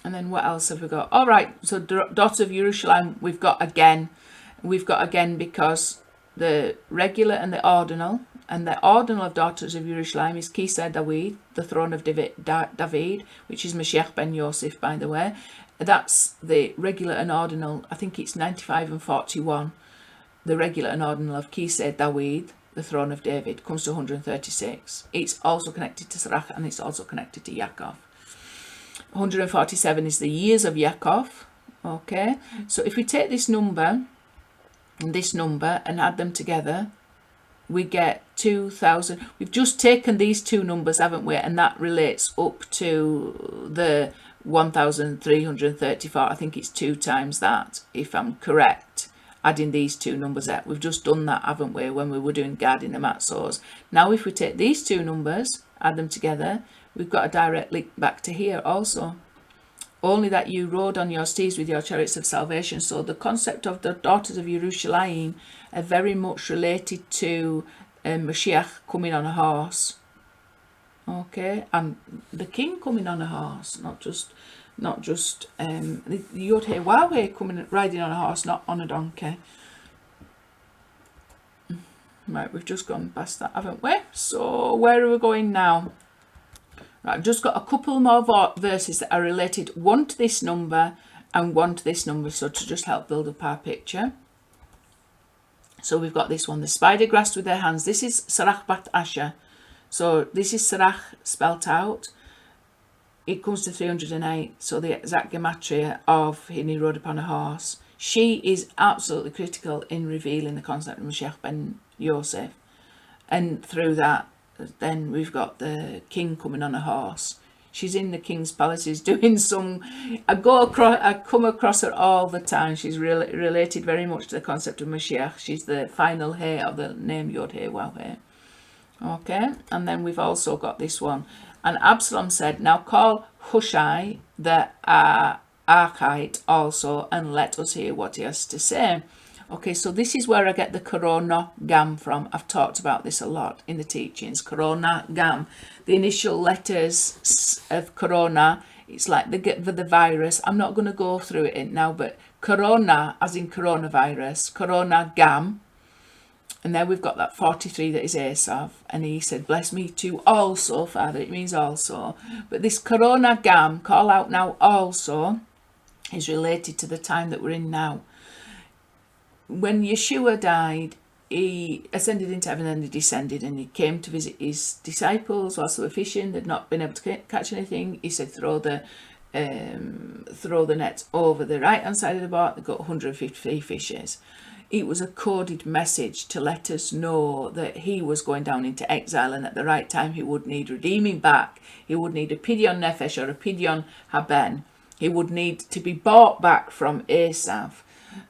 And then what else have we got? All right, so daughter of Yerushalayim, we've got again because the regular and the ordinal. And the ordinal of daughters of Yerushalayim is Kisa David, the throne of David, which is Mashiach ben Yosef, by the way. That's the regular and ordinal. I think it's 95 and 41. The regular and ordinal of Kisa David, the throne of David, comes to 136. It's also connected to Serach, and it's also connected to Yaakov. 147 is the years of Yaakov. Okay, so if we take this number and add them together, we get 2,000. We've just taken these two numbers, haven't we? And that relates up to the 1,334. I think it's 2 times that, if I'm correct, adding these two numbers up. We've just done that, haven't we, when we were doing guarding the matzos. Now, if we take these two numbers, add them together, we've got a direct link back to here also. only that you rode on your steeds with your chariots of salvation. So the concept of the daughters of Yerushalayim are very much related to Mashiach coming on a horse. Okay, and the king coming on a horse, not just the YHWH coming riding on a horse, not on a donkey. Right, we've just gone past that, haven't we? So where are we going now? Right, I've just got a couple more verses that are related, one to this number and one to this number, so to just help build up our picture. So we've got this one, the spider grasped with their hands. This is Sarach Bat Asher. So this is Sarach spelt out. It comes to 308, so the exact gematria of he rode upon a horse. She is absolutely critical in revealing the concept of Mashiach ben Yosef. And through that, then we've got the king coming on a horse. She's in the king's palaces doing some... I come across her all the time. She's related very much to the concept of Mashiach. She's the final hair of the name YHWH. Okay, and then we've also got this one. And Absalom said, now call Hushai the Archite also, and let us hear what he has to say. Okay, so this is where I get the Corona Gam from. I've talked about this a lot in the teachings. Corona Gam, the initial letters of Corona, it's like the virus. I'm not going to go through it now, but Corona, as in coronavirus, Corona Gam. And then we've got that 43 that is Esav. And he said, bless me too also, Father. It means also. But this Corona Gam, call out now also, is related to the time that we're in now. When Yeshua died, he ascended into heaven and he descended, and he came to visit his disciples whilst they were fishing. They'd not been able to catch anything. He said, throw the nets over the right hand side of the boat. They got 153 fishes. It was a coded message to let us know that he was going down into exile, and at the right time he would need redeeming back. He would need a pidyon nefesh or a pidyon haben. He would need to be bought back from Esav.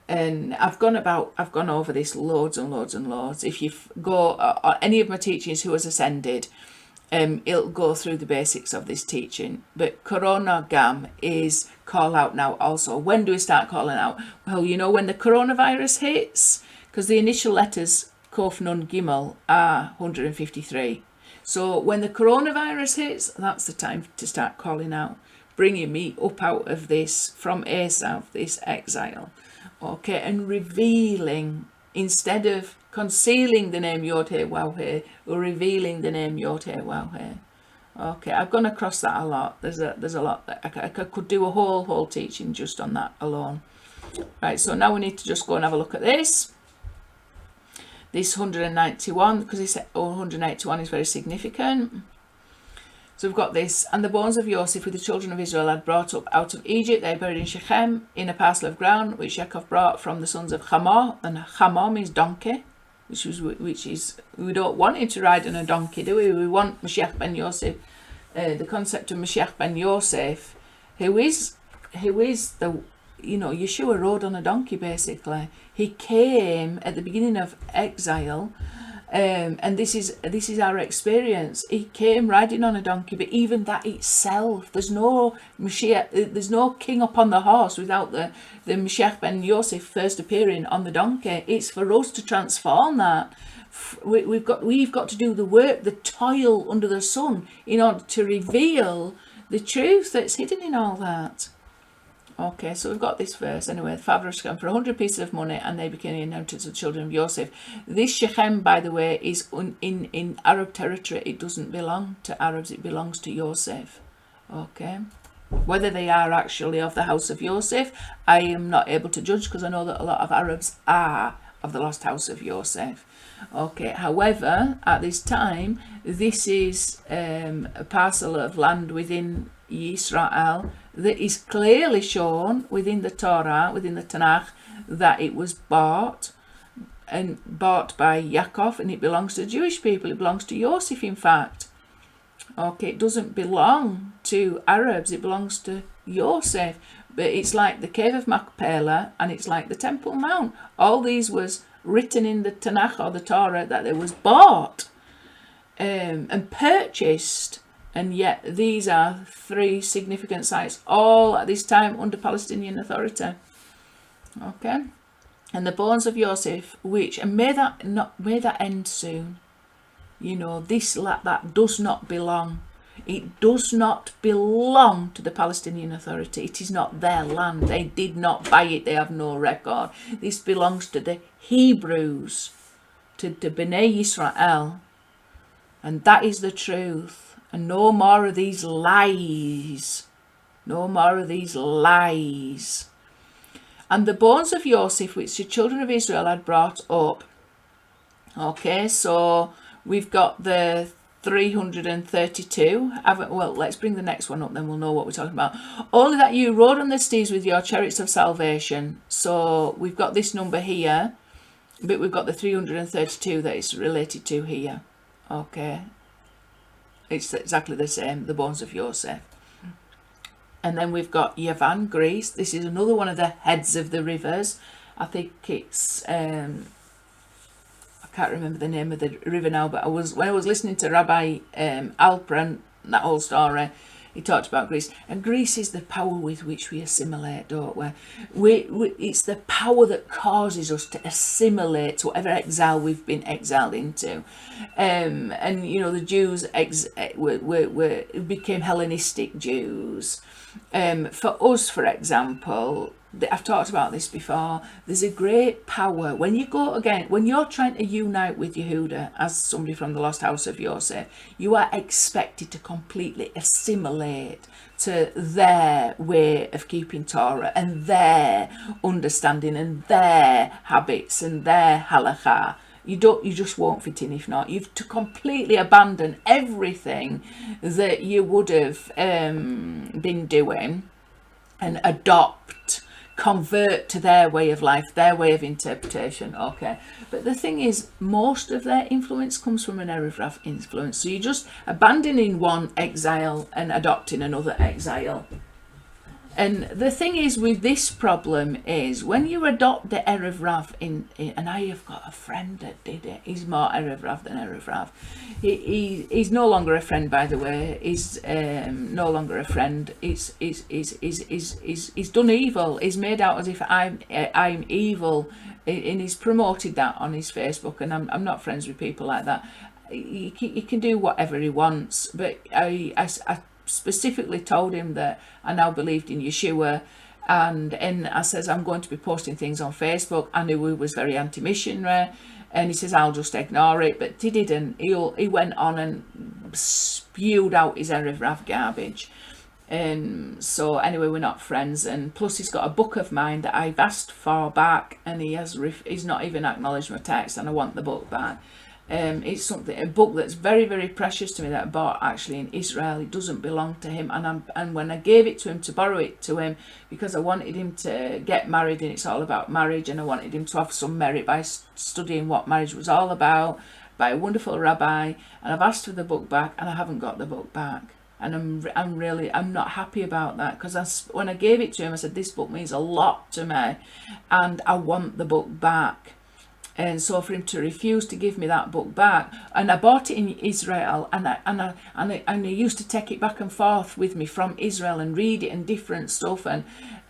And I've gone over this loads and loads and loads. If you go any of my teachings who has ascended, it'll go through the basics of this teaching. But Corona Gam is call out now also. When do we start calling out? Well, you know when the coronavirus hits, because the initial letters Kof Nun Gimel are 153. So when the coronavirus hits, that's the time to start calling out, bringing me up out of this, from Esav, this exile. Okay, and revealing, instead of concealing the name YHWH, we're revealing the name YHWH. Okay, I've gone across that a lot. There's a lot that I could do a whole teaching just on that alone. Right, so now we need to just go and have a look at this. This 191, because it's 181 is very significant. So we've got this, and the bones of Yosef with the children of Israel had brought up out of Egypt. They buried in Shechem in a parcel of ground which Yaakov brought from the sons of Hamor, and Hamor means donkey, which is we don't want him to ride on a donkey, do we? We want Mashiach ben Yosef, the concept of Mashiach ben Yosef, who is the, you know, Yeshua rode on a donkey basically. He came at the beginning of exile. And this is our experience. He came riding on a donkey, but even that itself, there's no Mashiach, there's no king upon the horse without the Mashiach ben Yosef first appearing on the donkey. It's for us to transform that. We've got to do the work, the toil under the sun, in order to reveal the truth that's hidden in all that. Okay, so we've got this verse anyway. The father of Shechem for 100 pieces of money, and they became the inheritance of the children of Yosef. This Shechem, by the way, is in Arab territory. It doesn't belong to Arabs, it belongs to Yosef. Okay, whether they are actually of the house of Yosef, I am not able to judge, because I know that a lot of Arabs are of the lost house of Yosef. Okay, however, at this time, this is a parcel of land within Israel that is clearly shown within the Torah, within the Tanakh, that it was bought by Yaakov, and it belongs to the Jewish people. It belongs to Yosef, in fact. Okay, it doesn't belong to Arabs, it belongs to Yosef. But it's like the cave of Machpelah, and it's like the Temple Mount. All these was written in the Tanakh or the Torah that it was bought and purchased And yet these are three significant sites, all at this time under Palestinian authority. Okay? And the bones of Yosef, which, and may that end soon. You know, that does not belong. It does not belong to the Palestinian Authority. It is not their land. They did not buy it. They have no record. This belongs to the Hebrews, to Bnei Yisrael. And that is the truth. And no more of these lies. No more of these lies. And the bones of Yosef, which the children of Israel had brought up. Okay, so we've got the 332. Well, let's bring the next one up, then we'll know what we're talking about. Only that you rode on the steeds with your chariots of salvation. So we've got this number here, but we've got the 332 that it's related to here. Okay, it's exactly the same, the bones of Yosef. And then we've got Yavan, Greece. This is another one of the heads of the rivers. I think it's I can't remember the name of the river now, but when I was listening to Rabbi Alpern, that whole story, he talked about Greece. And Greece is the power with which we assimilate, don't we? It's the power that causes us to assimilate to whatever exile we've been exiled into. And you know, the Jews became Hellenistic Jews. For us, for example, I've talked about this before, there's a great power when you're trying to unite with Yehuda as somebody from the lost house of Yosef. You are expected to completely assimilate to their way of keeping Torah and their understanding and their habits and their halakha. You just won't fit in if not. You've to completely abandon everything that you would have been doing and convert to their way of life, their way of interpretation. Okay, but the thing is, most of their influence comes from an Erev Rav influence. So you're just abandoning one exile and adopting another exile. And the thing is with this problem is when you adopt the Erev Rav and I have got a friend that did it. He's more Erev Rav than Erev Rav. He's no longer a friend, by the way. He's no longer a friend. He's done evil. He's made out as if I'm evil, and he's promoted that on his Facebook. And I'm not friends with people like that. He can do whatever he wants, but I specifically told him that I now believed in Yeshua, and I says I'm going to be posting things on Facebook. I knew he was very anti-missionary, and he says I'll just ignore it, but he didn't. He went on and spewed out his Erev Rav garbage. So anyway, we're not friends, and plus he's got a book of mine that I've asked for back, and he's not even acknowledged my text, and I want the book back. It's a book that's very, very precious to me that I bought actually in Israel. It doesn't belong to him, and when I gave it to him to borrow it to him because I wanted him to get married, and it's all about marriage, and I wanted him to have some merit by studying what marriage was all about by a wonderful rabbi, and I've asked for the book back, and I haven't got the book back, and I'm not happy about that, because when I gave it to him I said this book means a lot to me, and I want the book back. And so for him to refuse to give me that book back, and I bought it in Israel, and I used to take it back and forth with me from Israel and read it and different stuff, and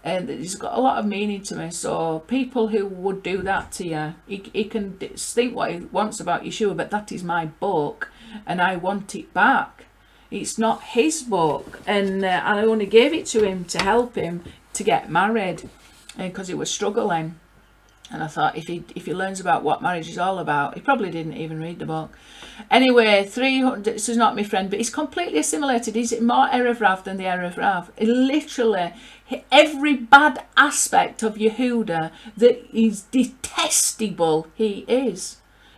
it's got a lot of meaning to me. So people who would do that to you, he can think what he wants about Yeshua, but that is my book, and I want it back. It's not his book, and I only gave it to him to help him to get married, because he was struggling. And I thought if he learns about what marriage is all about, he probably didn't even read the book. Anyway, 300. This is not my friend, but he's completely assimilated. He's more Erev Rav than the Erev Rav. Literally, every bad aspect of Yehuda that is detestable, he is.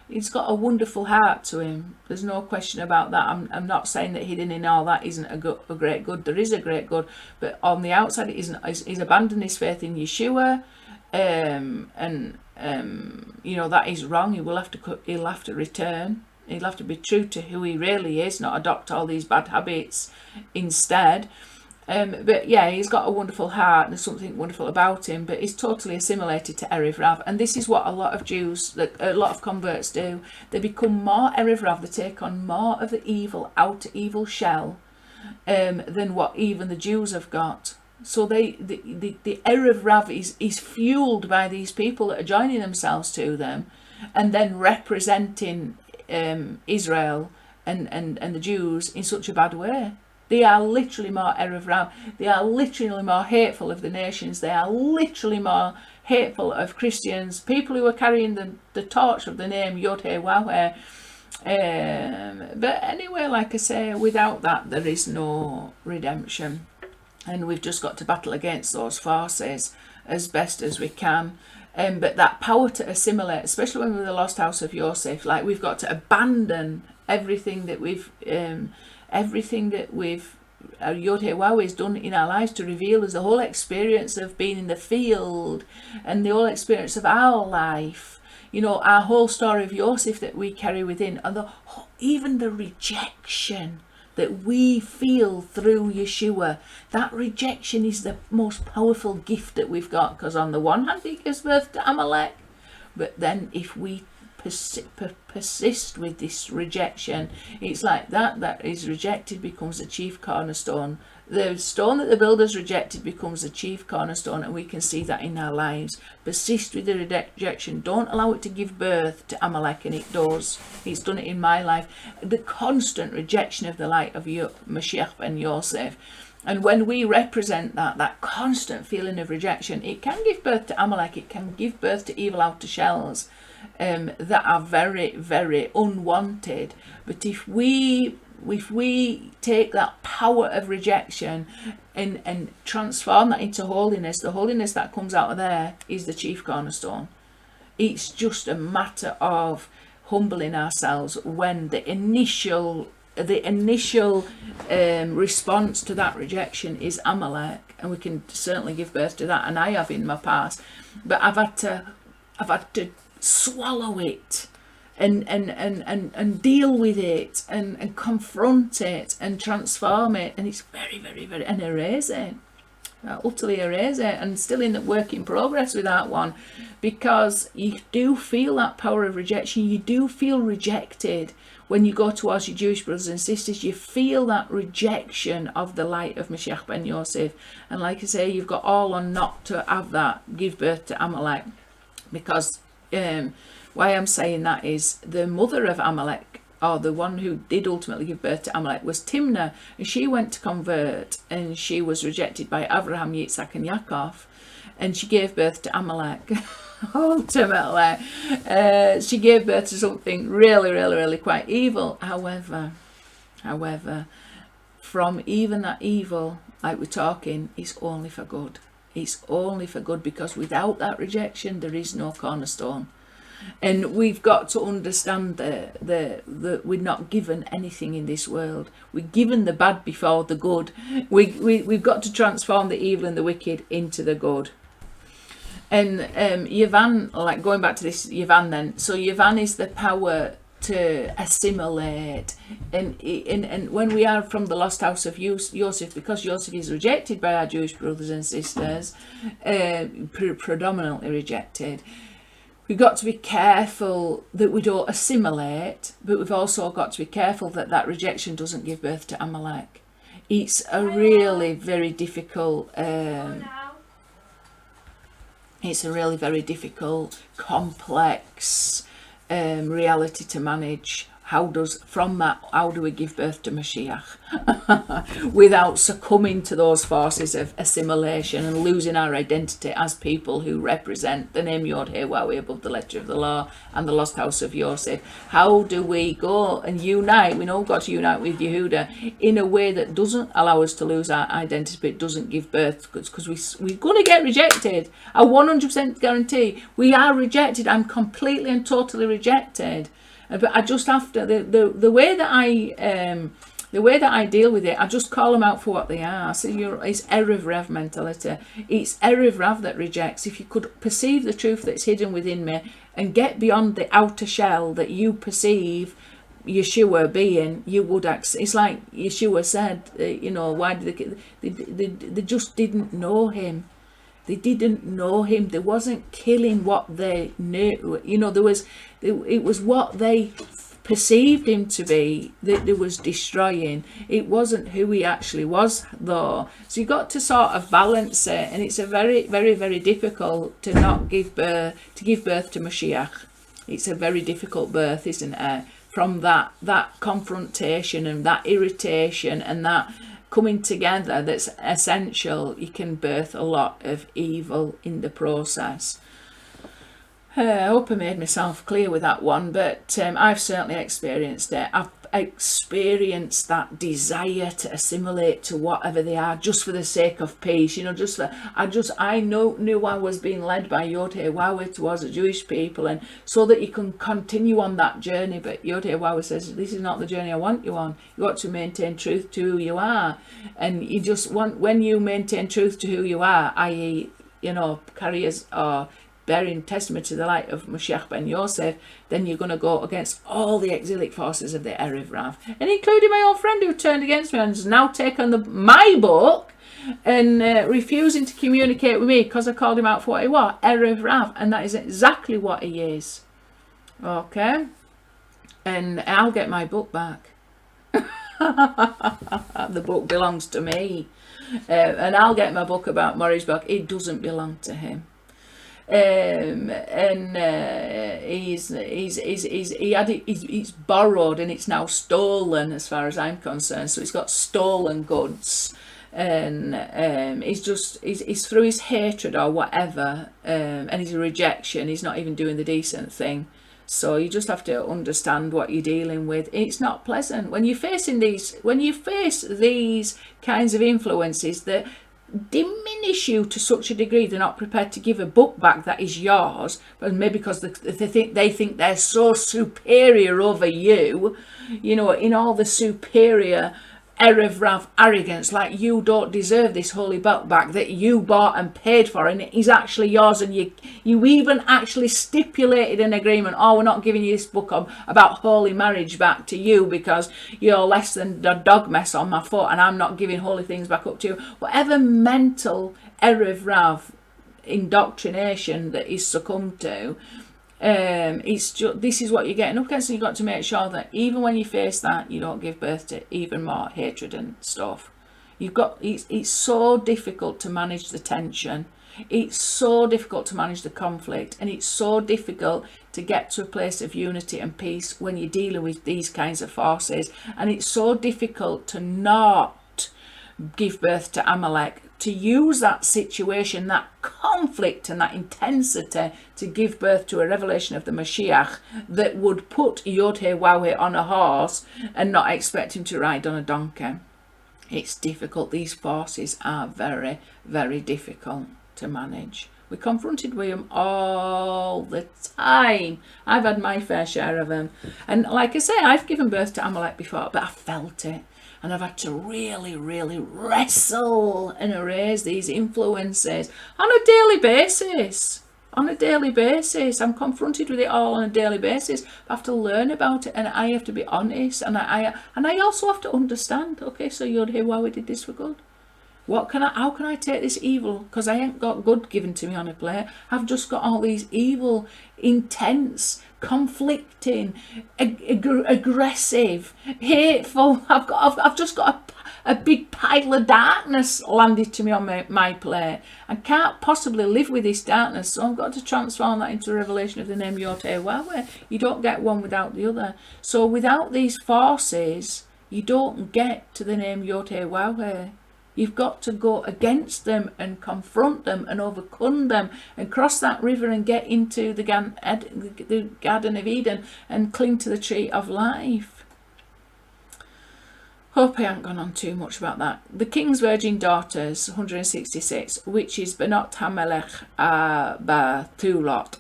He's got a wonderful heart to him. There's no question about that. I'm not saying that hidden in all that isn't a great good. There is a great good, but on the outside, it isn't. He's abandoned his faith in Yeshua. You know, that is wrong. He'll have to return. He'll have to be true to who he really is, not adopt all these bad habits instead. But yeah, he's got a wonderful heart, and there's something wonderful about him, but he's totally assimilated to Erev Rav. And this is what a lot of Jews, a lot of converts do. They become more Erev Rav. They take on more of the evil, outer evil shell than what even the Jews have got. So the Erev Rav is fueled by these people that are joining themselves to them and then representing Israel and the Jews in such a bad way. They are literally more Erev Rav. They are literally more hateful of the nations. They are literally more hateful of Christians, people who are carrying the torch of the name YHWH. But anyway, like I say, without that there is no redemption. And we've just got to battle against those forces as best as we can. But that power to assimilate, especially when we're in the lost house of Yosef, like we've got to abandon everything that YHWH has done in our lives to reveal us the whole experience of being in the field and the whole experience of our life. You know, our whole story of Yosef that we carry within, and even the rejection that we feel through Yeshua. That rejection is the most powerful gift that we've got, because on the one hand he gives birth to Amalek, but then if we persist with this rejection, it's like that is rejected becomes the chief cornerstone. The stone that the builders rejected becomes the chief cornerstone, and we can see that in our lives. Persist with the rejection. Don't allow it to give birth to Amalek, and it does. It's done it in my life. The constant rejection of the light of Mashiach and Yosef. And when we represent that constant feeling of rejection, it can give birth to Amalek. It can give birth to evil outer shells that are very, very unwanted. But if we take that power of rejection and transform that into holiness, the holiness that comes out of there is the chief cornerstone. It's just a matter of humbling ourselves when the initial response to that rejection is Amalek, and we can certainly give birth to that, and I have in my past, but I've had to swallow it and deal with it and confront it and transform it, and it's very, very, very, and erase it, utterly erase it, and still in the work in progress with that one, because you do feel that power of rejection. You do feel rejected when you go towards your Jewish brothers and sisters. You feel that rejection of the light of Mashiach ben Yosef, and like I say, you've got all on not to have that give birth to Amalek, because why I'm saying that is the mother of Amalek, or the one who did ultimately give birth to Amalek, was Timna, and she went to convert, and she was rejected by Abraham, Yitzhak and Yaakov, and she gave birth to Amalek. Ultimately, she gave birth to something really, really, really quite evil. However, from even that evil, like we're talking, it's only for good. It's only for good, because without that rejection, there is no cornerstone. And we've got to understand that we're not given anything in this world. We're given the bad before the good. We've got to transform the evil and the wicked into the good. And Yavan, like going back to this Yavan then, so Yavan is the power to assimilate. And when we are from the lost house of Yosef, because Yosef is rejected by our Jewish brothers and sisters, predominantly rejected, we've got to be careful that we don't assimilate, but we've also got to be careful that rejection doesn't give birth to Amalek. It's a really very difficult, complex reality to manage. How do we give birth to Mashiach without succumbing to those forces of assimilation and losing our identity as people who represent the name YHWH above the letter of the law and the lost house of Yosef? How do we go and unite? We know we've got to unite with Yehuda in a way that doesn't allow us to lose our identity, but doesn't give birth, because we're going to get rejected. I 100% guarantee we are rejected. I'm completely and totally rejected. But I just have to, the way that I deal with it, I just call them out for what they are. So it's Erev Rav mentality. It's Erev Rav that rejects. If you could perceive the truth that's hidden within me and get beyond the outer shell that you perceive Yeshua being, you would accept. It's like Yeshua said, why did they just didn't know him. They didn't know him. They wasn't killing what they knew. It was what they perceived him to be, that there was destroying. It wasn't who he actually was, though. So you got to sort of balance it, and it's a very, very, very difficult to not give birth to Mashiach. It's a very difficult birth, isn't it? From that confrontation and that irritation and that coming together that's essential, you can birth a lot of evil in the process. I hope I made myself clear with that one, but I've certainly experienced it. I've experienced that desire to assimilate to whatever they are, just for the sake of peace. You know, I knew I was being led by YHWH towards the Jewish people, and so that you can continue on that journey. But YHWH says, this is not the journey I want you on. You got to maintain truth to who you are, and you just want, when you maintain truth to who you are, i.e., you know, carriers or bearing testament to the light of Moshiach ben Yosef, then you're going to go against all the exilic forces of the Erev Rav, and including my old friend who turned against me and has now taken my book and refusing to communicate with me because I called him out for what he was, Erev Rav, and that is exactly what he is. Okay, and I'll get my book back. The book belongs to me, and I'll get my book about Murray's book. It doesn't belong to him. He's borrowed, and it's now stolen as far as I'm concerned. So he's got stolen goods, and he's through his hatred or whatever, and his rejection, he's not even doing the decent thing. So you just have to understand what you're dealing with. It's not pleasant when you face these kinds of influences that diminish you to such a degree they're not prepared to give a book back that is yours, but maybe because they think they're so superior over you, you know, in all the superior Erev Rav arrogance, like you don't deserve this holy book back that you bought and paid for, and it is actually yours, and you even actually stipulated an agreement, oh, we're not giving you this book about holy marriage back to you because you're less than a dog mess on my foot, and I'm not giving holy things back up to you. Whatever mental Erev Rav indoctrination that he's succumbed to, this is what you're getting up against, and you've got to make sure that even when you face that, you don't give birth to even more hatred and stuff. It's so difficult to manage the tension, it's so difficult to manage the conflict, and it's so difficult to get to a place of unity and peace when you're dealing with these kinds of forces, and it's so difficult to not give birth to Amalek, to use that situation, that conflict and that intensity to give birth to a revelation of the Mashiach that would put YHWH on a horse and not expect him to ride on a donkey. It's difficult. These forces are very, very difficult to manage. We're confronted with them all the time. I've had my fair share of them. And like I say, I've given birth to Amalek before, but I felt it. And I've had to really, really wrestle and erase these influences on a daily basis. On a daily basis. I'm confronted with it all on a daily basis. I have to learn about it, and I have to be honest. And I also have to understand, okay, so you're here, why we did this for good? How can I take this evil? Because I ain't got good given to me on a plate. I've just got all these evil, intense, conflicting, aggressive, hateful. I've just got a big pile of darkness landed to me on my plate. I can't possibly live with this darkness, so I've got to transform that into a revelation of the name YHWH. You don't get one without the other. So without these forces, you don't get to the name YHWH. You've got to go against them and confront them and overcome them and cross that river and get into the Garden of Eden and cling to the tree of life. Hope I haven't gone on too much about that. The King's Virgin Daughters, 166, which is Benot HaMelech Bathulot.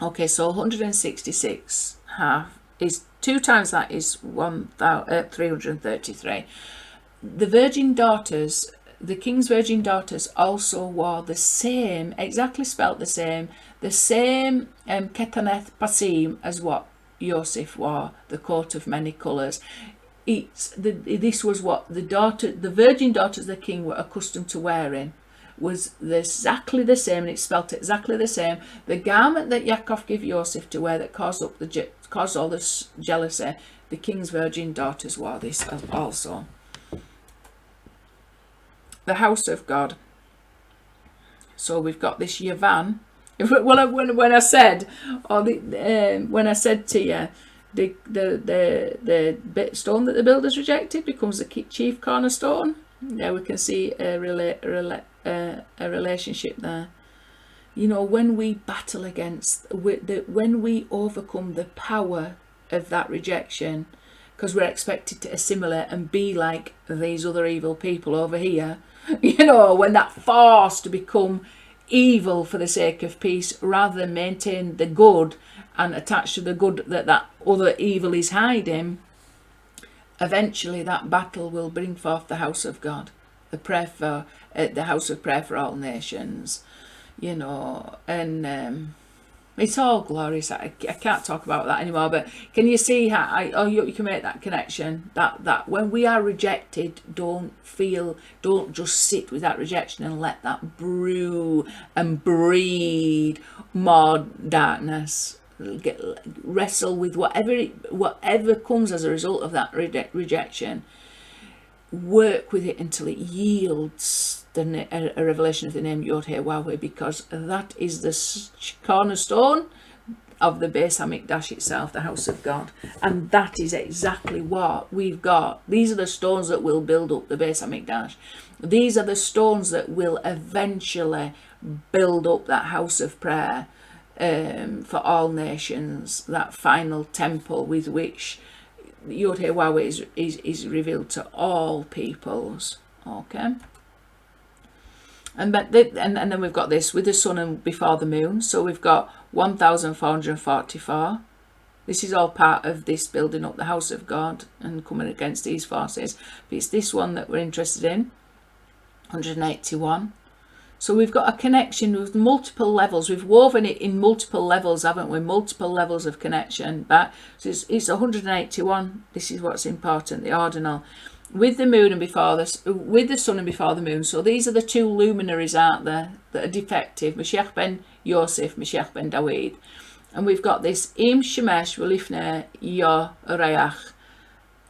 Okay, so 166 is 2 times that is 333. The Virgin Daughters, the King's Virgin Daughters also wore the same, exactly spelt the same Ketaneth Pasim as what Yosef wore, the coat of many colours. This was what the Virgin Daughters of the King were accustomed to wearing. was exactly the same, and it's spelt exactly the same. The garment that Yaakov gave Yosef to wear that caused all this jealousy, the king's virgin daughters wore this also. The house of God. So we've got this Yavan. Well, when I said, when I said to you, the stone that the builders rejected becomes the chief cornerstone. There we can see a relationship there. You know, when we battle against, when we overcome the power of that rejection, because we're expected to assimilate and be like these other evil people over here, you know, when that force to become evil for the sake of peace rather than maintain the good and attach to the good that other evil is hiding, eventually that battle will bring forth the house of God, the house of prayer for all nations, you know, and it's all glorious. I can't talk about that anymore, but can you see how you can make that connection, that when we are rejected, don't just sit with that rejection and let that brew and breed more darkness. Wrestle with whatever comes as a result of that rejection. Work with it until it yields a revelation of the name YHWH, because that is the cornerstone of the Beis Hamikdash itself, the house of God, and that is exactly what we've got. These are the stones that will build up the Beis Hamikdash. These are the stones that will eventually build up that house of prayer for all nations, that final temple with which YHWH is revealed to all peoples. Okay. And then we've got this with the sun and before the moon. So we've got 1,444. This is all part of this building up the house of God and coming against these forces. But it's this one that we're interested in, 181. So we've got a connection with multiple levels. We've woven it in multiple levels, haven't we? Multiple levels of connection. But so it's 181. This is what's important, the ordinal. With the moon and with the sun and before the moon. So these are the two luminaries out there that are defective. Mashiach ben Yosef, Mashiach ben Dawid. And we've got this Im Shemesh V'lifnei Yoreach.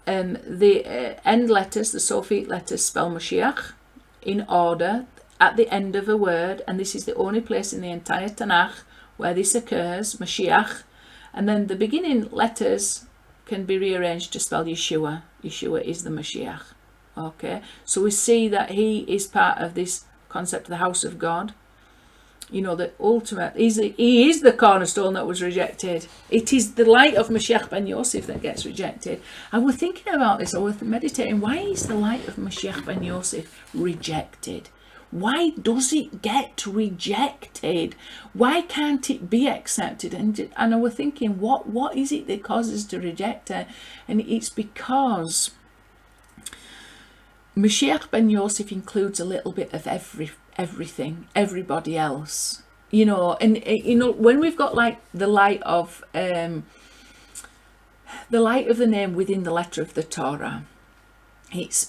The end letters, the Sophite letters, spell Mashiach in order at the end of a word. And this is the only place in the entire Tanakh where this occurs, Mashiach. And then the beginning letters can be rearranged to spell Yeshua. Yeshua is the Mashiach. Okay, so we see that he is part of this concept of the house of God. You know, the ultimate, he is the cornerstone that was rejected. It is the light of Mashiach ben Yosef that gets rejected. I was thinking about this, I was meditating, why is the light of Mashiach ben Yosef rejected? Why does it get rejected? Why can't it be accepted? And I was thinking, what is it that causes to reject it? And it's because Mashiach ben Yosef includes a little bit of everything, everybody else. You know, and you know, when we've got like the light of the name within the letter of the Torah, it's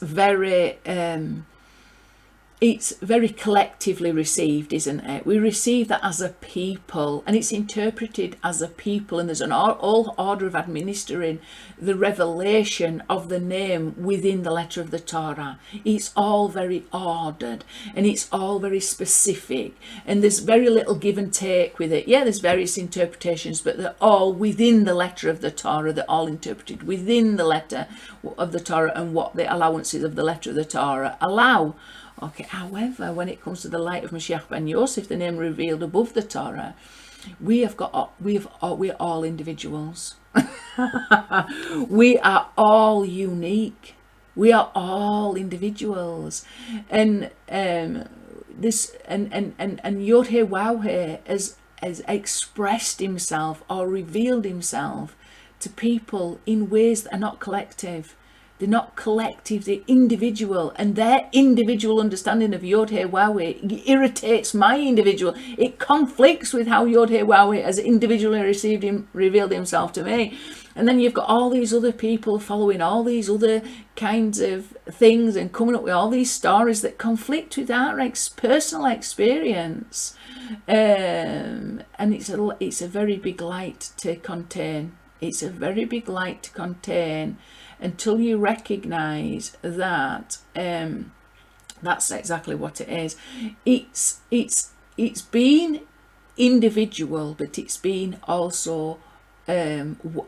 very collectively received, isn't it? We receive that as a people, and it's interpreted as a people, and there's an all order of administering the revelation of the name within the letter of the Torah. It's all very ordered, and it's all very specific, and there's very little give and take with it. Yeah, there's various interpretations, but they're all within the letter of the Torah. They're all interpreted within the letter of the Torah and what the allowances of the letter of the Torah allow. Okay, however, when it comes to the light of Mashiach ben Yosef, the name revealed above the Torah, we're all individuals. We are all unique. We are all individuals, and YHWH has expressed himself or revealed himself to people in ways that are not collective. They're not collective, they're individual, and their individual understanding of YHWH irritates my individual. It conflicts with how YHWH has individually revealed himself to me. And then you've got all these other people following all these other kinds of things and coming up with all these stories that conflict with our personal experience. And it's a very big light to contain. It's a very big light to contain until you recognise that that's exactly what it is. It's been individual, but it's been also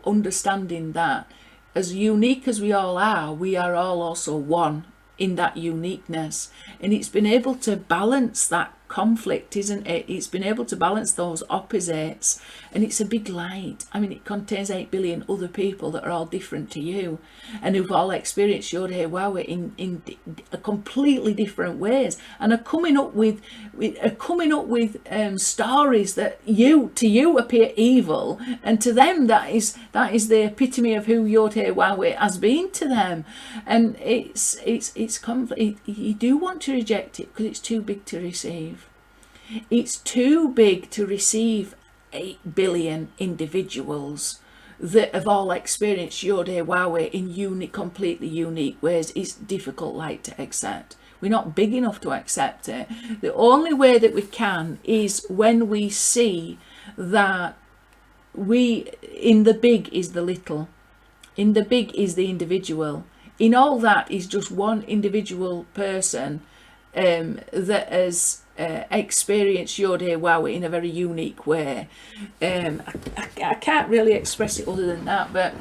understanding that as unique as we all are, we are all also one in that uniqueness. And it's been able to balance that conflict, isn't it? It's been able to balance those opposites, and it's a big light. I mean, it contains 8 billion other people that are all different to you and who've all experienced YHWH in completely different ways, and are coming up with stories that to you appear evil, and to them that is the epitome of who YHWH has been to them. And you do want to reject it because it's too big to receive. It's too big to receive 8 billion individuals that have all experienced YHWH in completely unique ways. It's difficult light to accept. We're not big enough to accept it. The only way that we can is when we see that in the big is the little, in the big is the individual, in all that is just one individual person that has experienced YHWH in a very unique way. I can't really express it other than that, but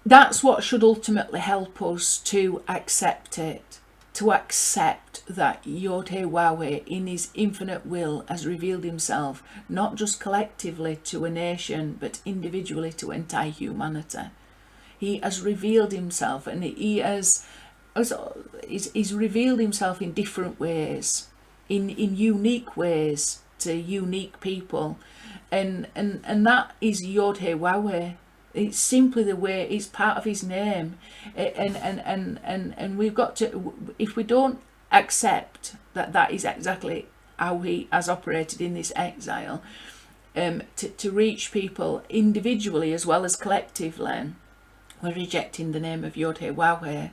that's what should ultimately help us to accept it, to accept that YHWH in his infinite will has revealed himself not just collectively to a nation but individually to entire humanity. He has revealed himself, and he's revealed himself in different ways, in unique ways to unique people, and that is YHWH. It's simply the way, it's part of his name, and we've got to, if we don't accept that is exactly how he has operated in this exile, to reach people individually as well as collectively, we're rejecting the name of YHWH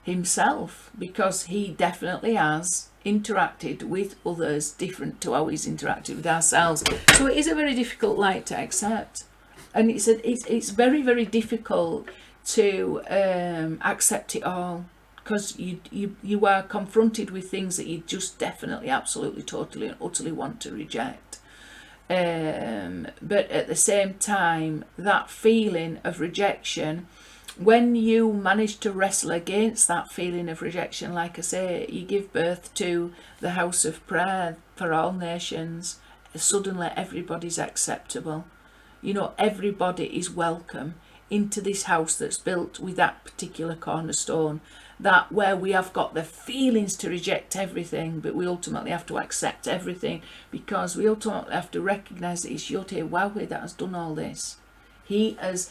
himself, because he definitely has interacted with others different to how he's interacted with ourselves. So it is a very difficult light to accept, and it's very, very difficult to accept it all, because you are confronted with things that you just definitely, absolutely, totally and utterly want to reject. But at the same time, that feeling of rejection, when you manage to wrestle against that feeling of rejection, like I say, you give birth to the house of prayer for all nations. Suddenly everybody's acceptable. Everybody is welcome into this house that's built with that particular cornerstone, that where we have got the feelings to reject everything, but we ultimately have to accept everything, because we ultimately have to recognize that it's YHWH that has done all this. He has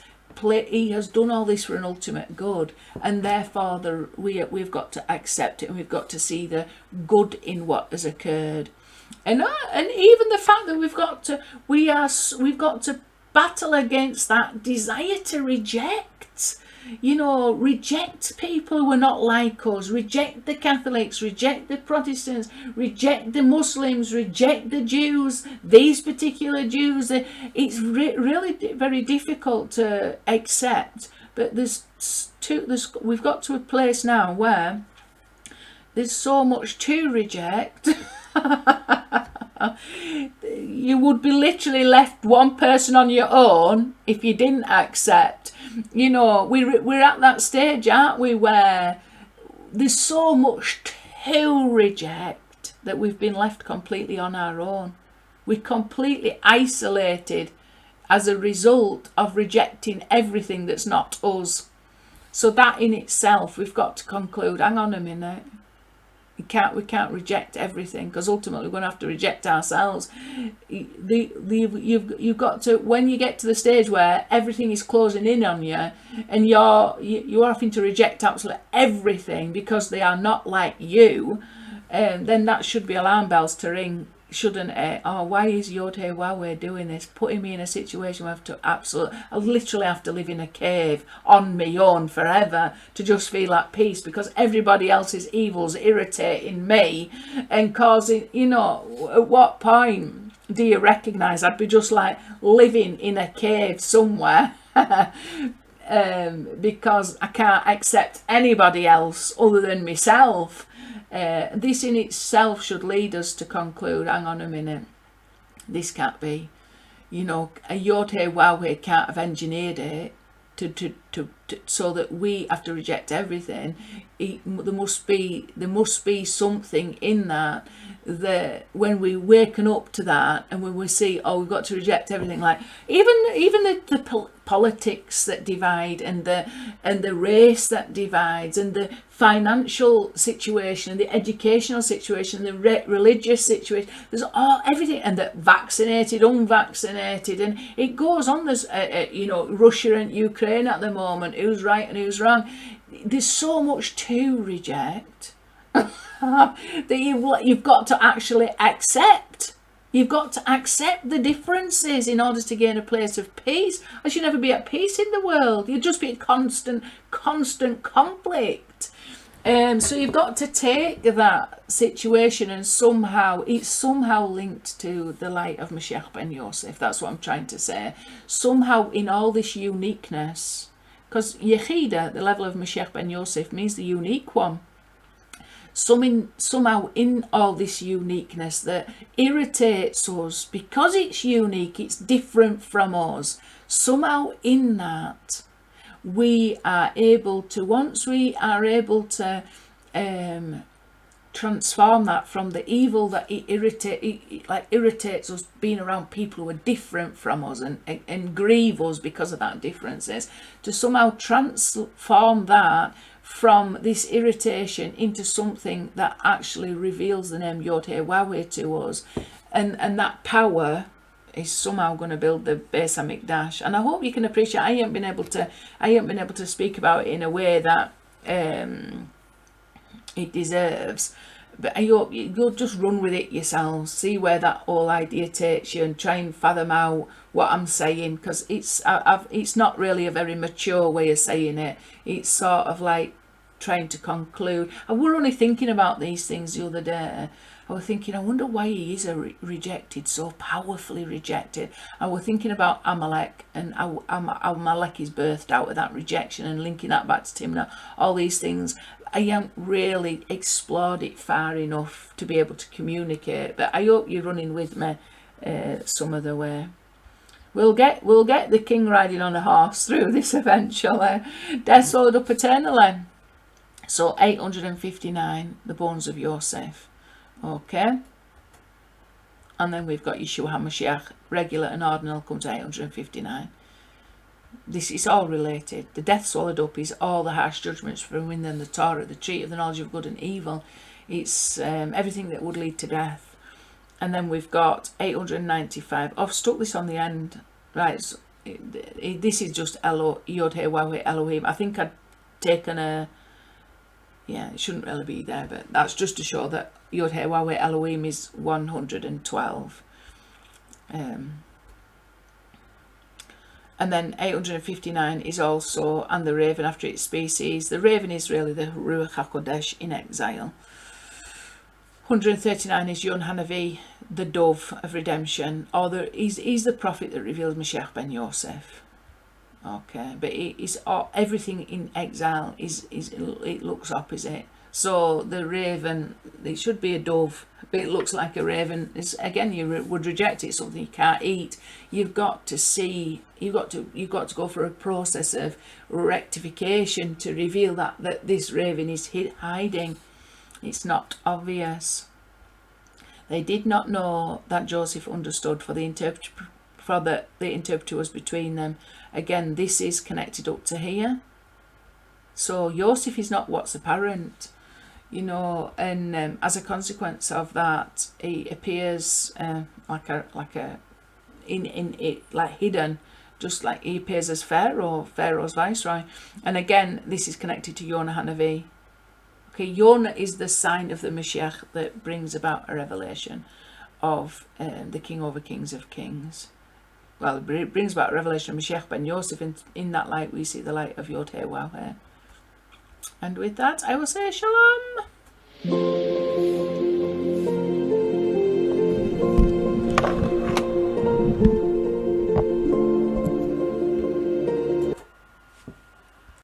done all this for an ultimate good, and therefore we've got to accept it, and we've got to see the good in what has occurred, and even the fact that we've got to battle against that desire to reject. Reject people who are not like us, reject the Catholics, reject the Protestants, reject the Muslims, reject the Jews, these particular Jews. It's really very difficult to accept, but we've got to a place now where there's so much to reject. You would be literally left one person on your own if you didn't accept. We're at that stage, aren't we, where there's so much to reject that we've been left completely on our own. We're completely isolated as a result of rejecting everything that's not us. So that in itself, we've got to conclude, hang on a minute, we can't reject everything, because ultimately we're going to have to reject ourselves. You've got to, when you get to the stage where everything is closing in on you, and you're having to reject absolutely everything because they are not like you, then that should be alarm bells to ring shouldn't it? Oh, why is YHWH doing this? Putting me in a situation where I literally have to live in a cave on my own forever to just feel at peace because everybody else's evil's irritating me and causing, at what point do you recognise I'd be just like living in a cave somewhere because I can't accept anybody else other than myself. This in itself should lead us to conclude, hang on a minute, this can't be. A YHWH can't have engineered it to so that we have to reject everything. There must be something in that when we waken up to that and when we see, we've got to reject everything, like even the politics that divide and the race that divides and the financial situation and the educational situation and the religious situation, there's everything, and the vaccinated, unvaccinated, and it goes on. There's Russia and Ukraine at the moment, who's right and who's wrong. There's so much to reject that you've got to actually accept. You've got to accept the differences in order to gain a place of peace. I should never be at peace in the world. You'd just be in constant conflict. So you've got to take that situation and it's somehow linked to the light of Mashiach ben Yosef. That's what I'm trying to say. Somehow in all this uniqueness, because Yechida, the level of Mashiach ben Yosef, means the unique one. Somehow in all this uniqueness that irritates us because it's unique, it's different from us. Somehow in that we are able to, once we are able to transform that from the evil that it irritates us, being around people who are different from us and grieve us because of that differences, to somehow transform that from this irritation into something that actually reveals the name YHWH to us, and that power is somehow going to build the Beis Hamikdash. And I hope you can appreciate I haven't been able to speak about it in a way that it deserves, but I hope you'll just run with it yourselves, see where that whole idea takes you, and try and fathom out what I'm saying, because it's not really a very mature way of saying it. It's sort of like trying to conclude. I were only thinking about these things the other day. I was thinking, I wonder why he is rejected, so powerfully rejected. I was thinking about Amalek and how Amalek is birthed out of that rejection, and linking that back to Timna. All these things, I haven't really explored it far enough to be able to communicate, but I hope you're running with me some other way. We'll get the king riding on a horse through this eventually. Death swallowed up eternally. So 859, the bones of Yosef. Okay. And then we've got Yeshua HaMashiach, regular and ordinal, comes to 859. This is all related. The death swallowed up is all the harsh judgments from within the Torah, the tree of the knowledge of good and evil. It's everything that would lead to death. And then we've got 895. I've stuck this on the end. Right, so this is just YHWH Elohim. I think I'd taken a... Yeah, it shouldn't really be there, but that's just to show that YHWH Elohim is 112. And then 859 is also, and the raven after its species. The raven is really the Ruach HaKodesh in exile. 139 is Yun Hanavi, the dove of redemption, or he's the prophet that reveals Mashiach ben Yosef. Okay, but everything in exile it looks opposite. So the raven, it should be a dove, but it looks like a raven. It's, again, you would reject it. It's something you can't eat. You've got to see. You've got to go for a process of rectification to reveal that this raven is hiding. It's not obvious. They did not know that Joseph understood, for the interpreter was between them. Again, this is connected up to here. So Yosef is not what's apparent, and as a consequence of that, he appears like hidden, just like he appears as Pharaoh's viceroy. And again, this is connected to Yonah Hanavi. Okay, Yonah is the sign of the Mashiach that brings about a revelation. of the King over Kings of Kings. Well, it brings back revelation of Mashiach ben Yosef. In that light, we see the light of YHWH. And with that, I will say shalom.